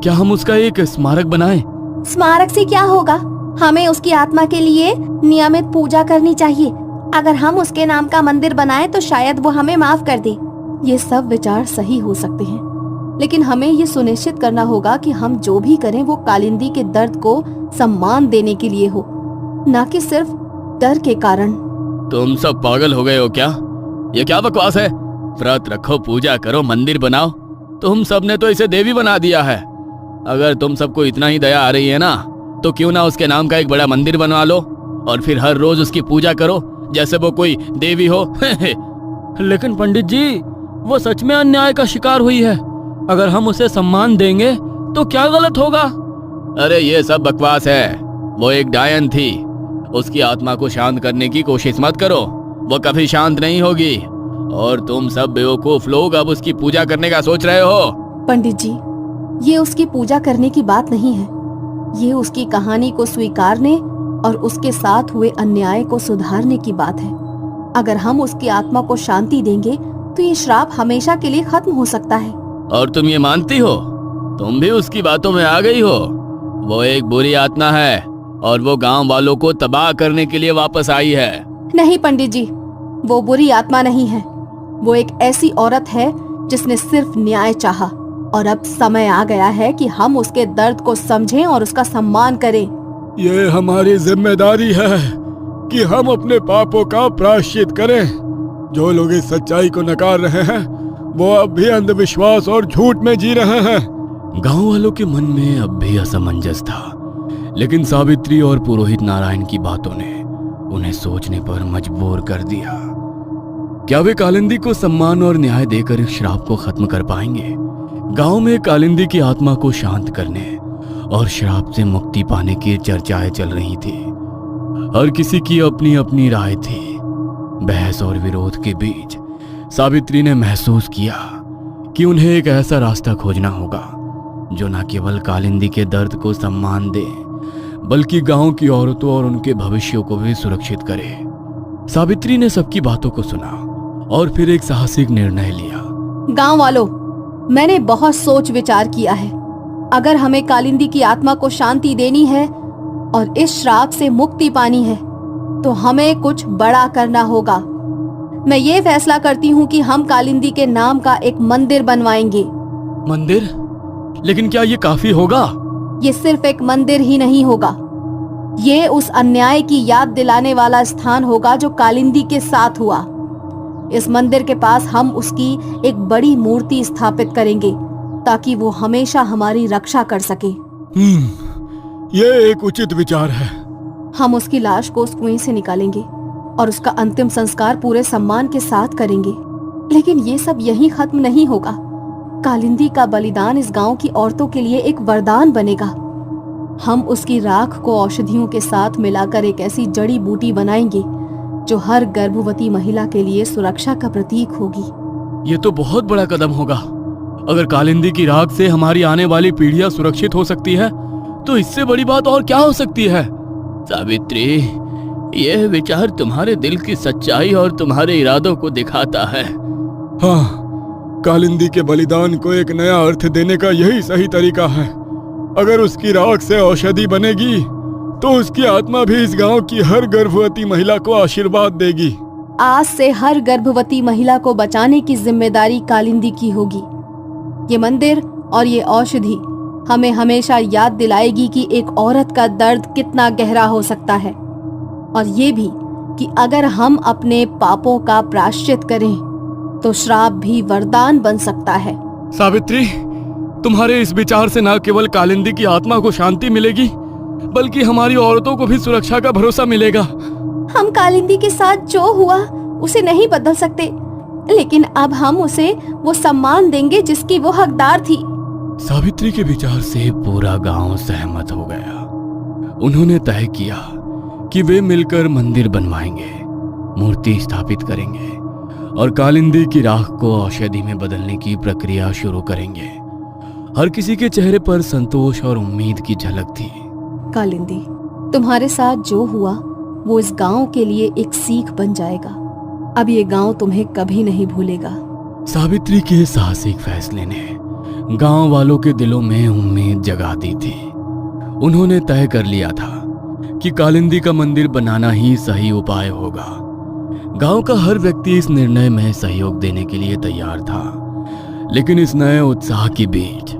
क्या हम उसका एक स्मारक बनाएं? स्मारक से क्या होगा? हमें उसकी आत्मा के लिए नियमित पूजा करनी चाहिए। अगर हम उसके नाम का मंदिर बनाएं तो शायद वो हमें माफ कर दे। ये सब विचार सही हो सकते हैं, लेकिन हमें ये सुनिश्चित करना होगा कि हम जो भी करें वो कालिंदी के दर्द को सम्मान देने के लिए हो, न कि सिर्फ डर के कारण। तुम सब पागल हो गए हो क्या? ये क्या बकवास है? व्रत रखो, पूजा करो, मंदिर बनाओ। तुम सब ने तो इसे देवी बना दिया है। अगर तुम सबको इतना ही दया आ रही है ना, तो क्यों ना उसके नाम का एक बड़ा मंदिर बनवा लो और फिर हर रोज उसकी पूजा करो जैसे वो कोई देवी हो। लेकिन पंडित जी, वो सच में अन्याय का शिकार हुई है। अगर हम उसे सम्मान देंगे तो क्या गलत होगा? अरे ये सब बकवास है। वो एक डायन थी। उसकी आत्मा को शांत करने की कोशिश मत करो, वो कभी शांत नहीं होगी। और तुम सब बेवकूफ लोग अब उसकी पूजा करने का सोच रहे हो। पंडित जी, ये उसकी पूजा करने की बात नहीं है। ये उसकी कहानी को स्वीकारने और उसके साथ हुए अन्याय को सुधारने की बात है। अगर हम उसकी आत्मा को शांति देंगे तो ये श्राप हमेशा के लिए खत्म हो सकता है। और तुम ये मानती हो? तुम भी उसकी बातों में आ गई हो। वो एक बुरी आत्मा है और वो गांव वालों को तबाह करने के लिए वापस आई है। नहीं पंडित जी, वो बुरी आत्मा नहीं है। वो एक ऐसी औरत है जिसने सिर्फ न्याय चाहा, और अब समय आ गया है कि हम उसके दर्द को समझें और उसका सम्मान करें। ये हमारी जिम्मेदारी है कि हम अपने पापों का प्रायश्चित करें। जो लोग इस सच्चाई को नकार रहे हैं वो अब भी अंधविश्वास और झूठ में जी रहे हैं। गांव वालों के मन में अब भी असमंजस था, लेकिन सावित्री और पुरोहित नारायण की बातों ने उन्हें सोचने पर मजबूर कर दिया। क्या वे कालिंदी को सम्मान और न्याय देकर इस श्राप को खत्म कर पाएंगे? गांव में कालिंदी की आत्मा को शांत करने और श्राप से मुक्ति पाने की चर्चाएं चल रही थी। हर किसी की अपनी अपनी राय थी। बहस और विरोध के बीच सावित्री ने महसूस किया कि उन्हें एक ऐसा रास्ता खोजना होगा जो न केवल कालिंदी के दर्द को सम्मान दे, बल्कि गांव की औरतों और उनके भविष्य को भी सुरक्षित करे। सावित्री ने सबकी बातों को सुना और फिर एक साहसिक निर्णय लिया। गांव वालों, मैंने बहुत सोच विचार किया है। अगर हमें कालिंदी की आत्मा को शांति देनी है और इस श्राप से मुक्ति पानी है तो हमें कुछ बड़ा करना होगा। मैं ये फैसला करती हूँ कि हम कालिंदी के नाम का एक मंदिर बनवाएंगे। मंदिर? लेकिन क्या ये काफी होगा? ये सिर्फ एक मंदिर ही नहीं होगा, ये उस अन्याय की याद दिलाने वाला स्थान होगा जो कालिंदी के साथ हुआ। इस मंदिर के पास हम उसकी एक बड़ी मूर्ति स्थापित करेंगे ताकि वो हमेशा हमारी रक्षा कर सके। ये एक उचित विचार है। हम उसकी लाश को उस कुएं से निकालेंगे और उसका अंतिम संस्कार पूरे सम्मान के साथ करेंगे। लेकिन ये सब यहीं खत्म नहीं होगा। कालिंदी का बलिदान इस गांव की औरतों के लिए एक वरदान बनेगा। हम उसकी राख को औषधियों के साथ मिलाकर एक ऐसी जड़ी बूटी बनाएंगे जो हर गर्भवती महिला के लिए सुरक्षा का प्रतीक होगी। ये तो बहुत बड़ा कदम होगा। अगर कालिंदी की राख से हमारी आने वाली पीढ़ियां सुरक्षित हो सकती है तो इससे बड़ी बात और क्या हो सकती है? सावित्री, यह विचार तुम्हारे दिल की सच्चाई और तुम्हारे इरादों को दिखाता है। हाँ, कालिंदी के बलिदान को एक नया अर्थ देने का यही सही तरीका है। अगर उसकी राख से औषधि बनेगी तो उसकी आत्मा भी इस गांव की हर गर्भवती महिला को आशीर्वाद देगी। आज से हर गर्भवती महिला को बचाने की जिम्मेदारी कालिंदी की होगी। ये मंदिर और ये औषधि हमें हमेशा याद दिलाएगी कि एक औरत का दर्द कितना गहरा हो सकता है, और ये भी कि अगर हम अपने पापों का प्रायश्चित करें तो श्राप भी वरदान बन सकता है। सावित्री, तुम्हारे इस विचार से न केवल कालिंदी की आत्मा को शांति मिलेगी बल्कि हमारी औरतों को भी सुरक्षा का भरोसा मिलेगा। हम कालिंदी के साथ जो हुआ उसे नहीं बदल सकते, लेकिन अब हम उसे वो सम्मान देंगे जिसकी वो हकदार थी। सावित्री के विचार से पूरा गांव सहमत हो गया। उन्होंने तय किया कि वे मिलकर मंदिर बनवाएंगे, मूर्ति स्थापित करेंगे और कालिंदी की राख को औषधि में बदलने की प्रक्रिया शुरू करेंगे। हर किसी के चेहरे पर संतोष और उम्मीद की झलक थी। कालिंदी, तुम्हारे साथ जो हुआ वो इस गांव के लिए एक सीख बन जाएगा। अब ये गांव तुम्हें कभी नहीं भूलेगा। सावित्री के साहसिक फैसले ने गांव वालों के दिलों में उम्मीद जगा दी थी। उन्होंने तय कर लिया था कि कालिंदी का मंदिर बनाना ही सही उपाय होगा। गांव का हर व्यक्ति इस निर्णय में सहयोग देने के लिए तैयार था, लेकिन इस नए उत्साह के बीच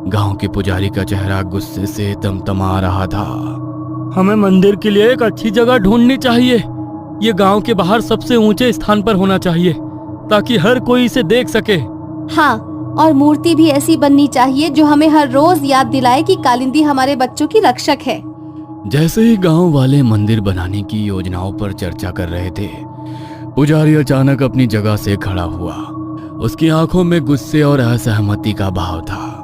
गांव के पुजारी का चेहरा गुस्से से तमतमा रहा था। हमें मंदिर के लिए एक अच्छी जगह ढूंढनी चाहिए। ये गांव के बाहर सबसे ऊंचे स्थान पर होना चाहिए ताकि हर कोई इसे देख सके। हाँ, और मूर्ति भी ऐसी बननी चाहिए जो हमें हर रोज याद दिलाए कि कालिंदी हमारे बच्चों की रक्षक है। जैसे ही गांव वाले मंदिर बनाने की योजनाओं पर चर्चा कर रहे थे, पुजारी अचानक अपनी जगह से खड़ा हुआ। उसकी आंखों में गुस्से और असहमति का भाव था।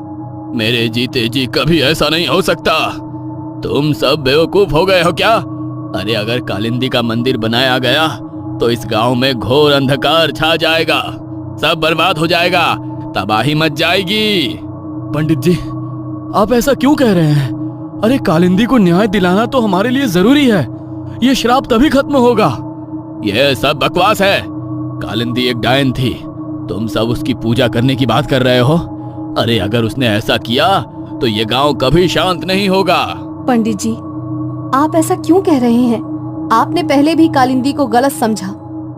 मेरे जीते जी कभी ऐसा नहीं हो सकता। तुम सब बेवकूफ हो गए हो क्या? अरे अगर कालिंदी का मंदिर बनाया गया तो इस गांव में घोर अंधकार छा जाएगा, सब बर्बाद हो जाएगा, तबाही मच जाएगी। पंडित जी, आप ऐसा क्यों कह रहे हैं? अरे कालिंदी को न्याय दिलाना तो हमारे लिए जरूरी है। ये श्राप तभी खत्म होगा। यह सब बकवास है। कालिंदी एक डायन थी, तुम सब उसकी पूजा करने की बात कर रहे हो। अरे अगर उसने ऐसा किया तो ये गांव कभी शांत नहीं होगा। पंडित जी, आप ऐसा क्यों कह रहे हैं? आपने पहले भी कालिंदी को गलत समझा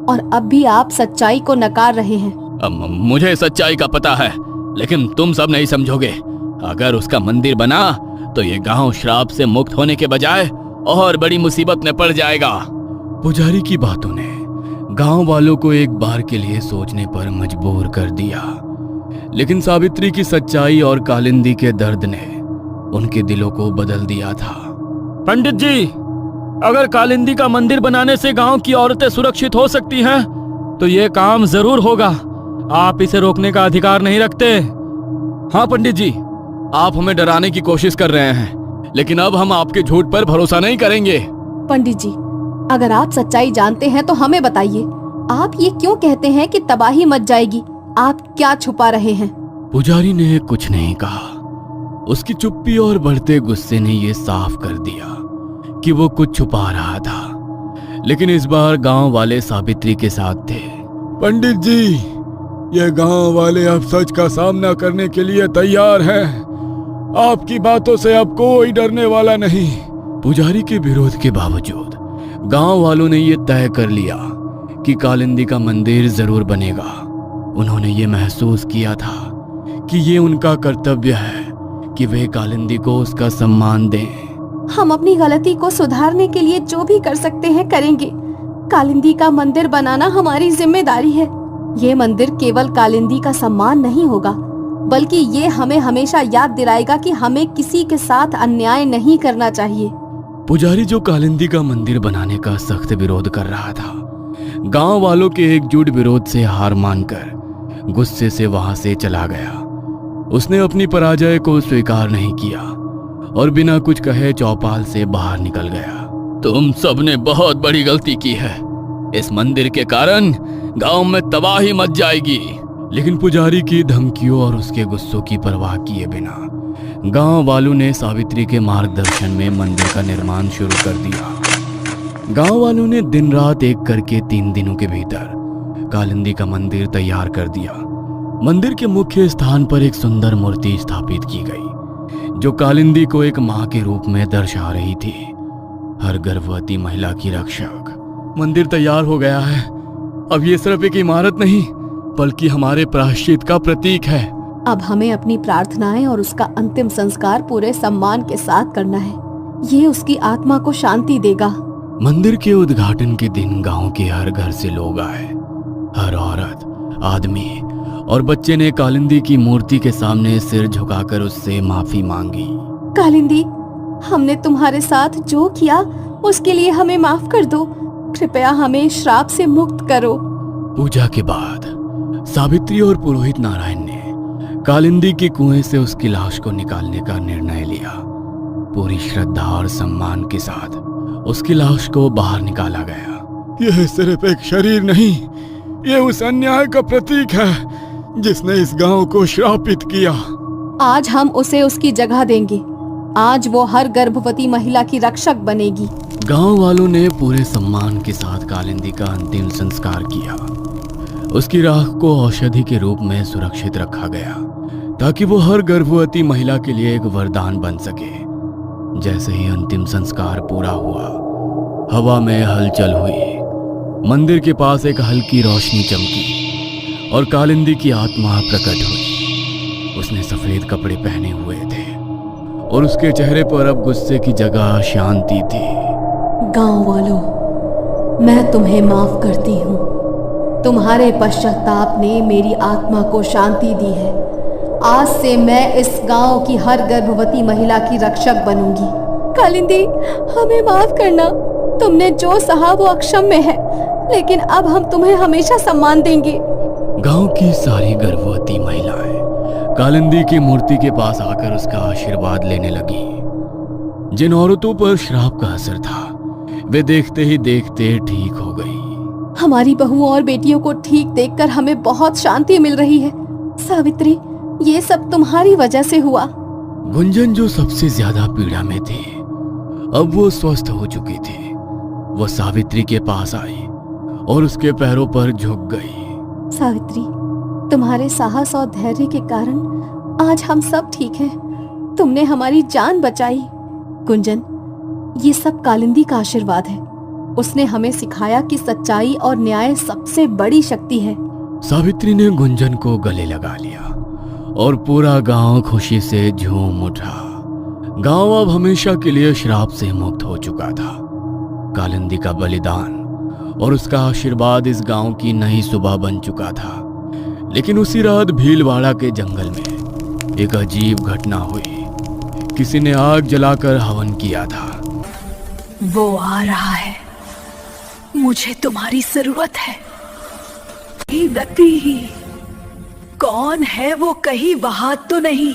और अब भी आप सच्चाई को नकार रहे हैं। मुझे सच्चाई का पता है, लेकिन तुम सब नहीं समझोगे। अगर उसका मंदिर बना तो ये गांव श्राप से मुक्त होने के बजाय और बड़ी मुसीबत में पड़ जाएगा। पुजारी की बातों ने गांव वालों को एक बार के लिए सोचने पर मजबूर कर दिया, लेकिन सावित्री की सच्चाई और कालिंदी के दर्द ने उनके दिलों को बदल दिया था। पंडित जी, अगर कालिंदी का मंदिर बनाने से गांव की औरतें सुरक्षित हो सकती हैं, तो ये काम जरूर होगा। आप इसे रोकने का अधिकार नहीं रखते। हाँ पंडित जी, आप हमें डराने की कोशिश कर रहे हैं, लेकिन अब हम आपके झूठ पर भरोसा नहीं करेंगे। पंडित जी, अगर आप सच्चाई जानते हैं तो हमें बताइए। आप ये क्यों कहते हैं कि तबाही मच जाएगी? आप क्या छुपा रहे हैं? पुजारी ने कुछ नहीं कहा। उसकी चुप्पी और बढ़ते गुस्से ने ये साफ कर दिया कि वो कुछ छुपा रहा था। लेकिन इस बार गांव वाले सावित्री के साथ थे। पंडित जी, ये गांव वाले अब सच का सामना करने के लिए तैयार हैं। आपकी बातों से अब कोई डरने वाला नहीं। पुजारी के विरोध के बावजूद गांव वालों ने ये तय कर लिया कि कालिंदी का मंदिर जरूर बनेगा। उन्होंने ये महसूस किया था कि ये उनका कर्तव्य है कि वे कालिंदी को उसका सम्मान दें। हम अपनी गलती को सुधारने के लिए जो भी कर सकते हैं करेंगे। कालिंदी का मंदिर बनाना हमारी जिम्मेदारी है। ये मंदिर केवल कालिंदी का सम्मान नहीं होगा, बल्कि ये हमें हमेशा याद दिलाएगा कि हमें किसी के साथ अन्याय नहीं करना चाहिए। पुजारी, जो कालिंदी का मंदिर बनाने का सख्त विरोध कर रहा था, गांव वालों के एकजुट विरोध से हार मानकर गुस्से से वहां से चला गया। उसने अपनी पराजय को स्वीकार नहीं किया और बिना कुछ कहे चौपाल से बाहर निकल गया। तुम सबने बहुत बड़ी गलती की है। इस मंदिर के कारण गांव में तबाही मच जाएगी। लेकिन पुजारी की धमकियों और उसके गुस्सों की परवाह किए बिना गांव वालों ने सावित्री के मार्गदर्शन में मंदिर का निर्माण शुरू कर दिया। गांव वालों ने दिन रात एक करके 3 दिनों के भीतर कालिंदी का मंदिर तैयार कर दिया। मंदिर के मुख्य स्थान पर एक सुंदर मूर्ति स्थापित की गई, जो कालिंदी को एक मां के रूप में दर्शा रही थी, हर गर्भवती महिला की रक्षक। मंदिर तैयार हो गया है। अब ये सिर्फ एक इमारत नहीं, बल्कि हमारे प्रायश्चित का प्रतीक है। अब हमें अपनी प्रार्थनाएं और उसका अंतिम संस्कार पूरे सम्मान के साथ करना है। ये उसकी आत्मा को शांति देगा। मंदिर के उद्घाटन के दिन गांव के हर घर से लोग आए। हर औरत, आदमी और बच्चे ने कालिंदी की मूर्ति के सामने सिर झुकाकर उससे माफी मांगी। कालिंदी, हमने तुम्हारे साथ जो किया उसके लिए हमें माफ कर दो। कृपया हमें श्राप से मुक्त करो। पूजा के बाद सावित्री और पुरोहित नारायण ने कालिंदी के कुएं से उसकी लाश को निकालने का निर्णय लिया। पूरी श्रद्धा और सम्मान के साथ उसकी लाश को बाहर निकाला गया। यह सिर्फ एक शरीर नहीं, ये उस अन्याय का प्रतीक है जिसने इस गांव को श्रापित किया। आज हम उसे उसकी जगह देंगे। आज वो हर गर्भवती महिला की रक्षक बनेगी। गांव वालों ने पूरे सम्मान के साथ कालिंदी का अंतिम संस्कार किया। उसकी राख को औषधि के रूप में सुरक्षित रखा गया ताकि वो हर गर्भवती महिला के लिए एक वरदान बन सके। जैसे ही अंतिम संस्कार पूरा हुआ, हवा में हलचल हुई। मंदिर के पास एक हल्की रोशनी चमकी और कालिंदी की आत्मा प्रकट हुई। उसने सफेद कपड़े पहने हुए थे और उसके चेहरे पर अब गुस्से की जगह शांति थी। गांव वालों, मैं तुम्हें माफ करती हूँ। तुम्हारे पश्चाताप ने मेरी आत्मा को शांति दी है। आज से मैं इस गांव की हर गर्भवती महिला की रक्षक बनूंगी। कालिंदी, हमें माफ करना। तुमने जो सहा वो अक्षम्य है, लेकिन अब हम तुम्हें हमेशा सम्मान देंगे। गांव की सारी गर्भवती महिलाएं कालिंदी की मूर्ति के पास आकर उसका आशीर्वाद लेने लगी। जिन औरतों पर श्राप का असर था, वे देखते ही देखते ठीक हो गई। हमारी बहुओं और बेटियों को ठीक देखकर हमें बहुत शांति मिल रही है। सावित्री, ये सब तुम्हारी वजह से हुआ। गुंजन, जो सबसे ज्यादा पीड़ा में थी, अब वो स्वस्थ हो चुकी थी। वो सावित्री के पास आई और उसके पैरों पर झुक गई। सावित्री, तुम्हारे साहस और धैर्य के कारण आज हम सब ठीक हैं। तुमने हमारी जान बचाई। गुंजन, ये सब कालिंदी का आशीर्वाद है। उसने हमें सिखाया कि सच्चाई और न्याय सबसे बड़ी शक्ति है। सावित्री ने गुंजन को गले लगा लिया और पूरा गांव खुशी से झूम उठा। गांव अब हमेशा के लिए श्राप से मुक्त हो चुका था। कालिंदी का बलिदान और उसका आशीर्वाद इस गांव की नई सुबह बन चुका था। लेकिन उसी रात भीलवाड़ा के जंगल में एक अजीब घटना हुई। किसी ने आग जलाकर हवन किया था। वो आ रहा है। मुझे तुम्हारी जरूरत है। गति, कौन है वो? कहीं वहां तो नहीं?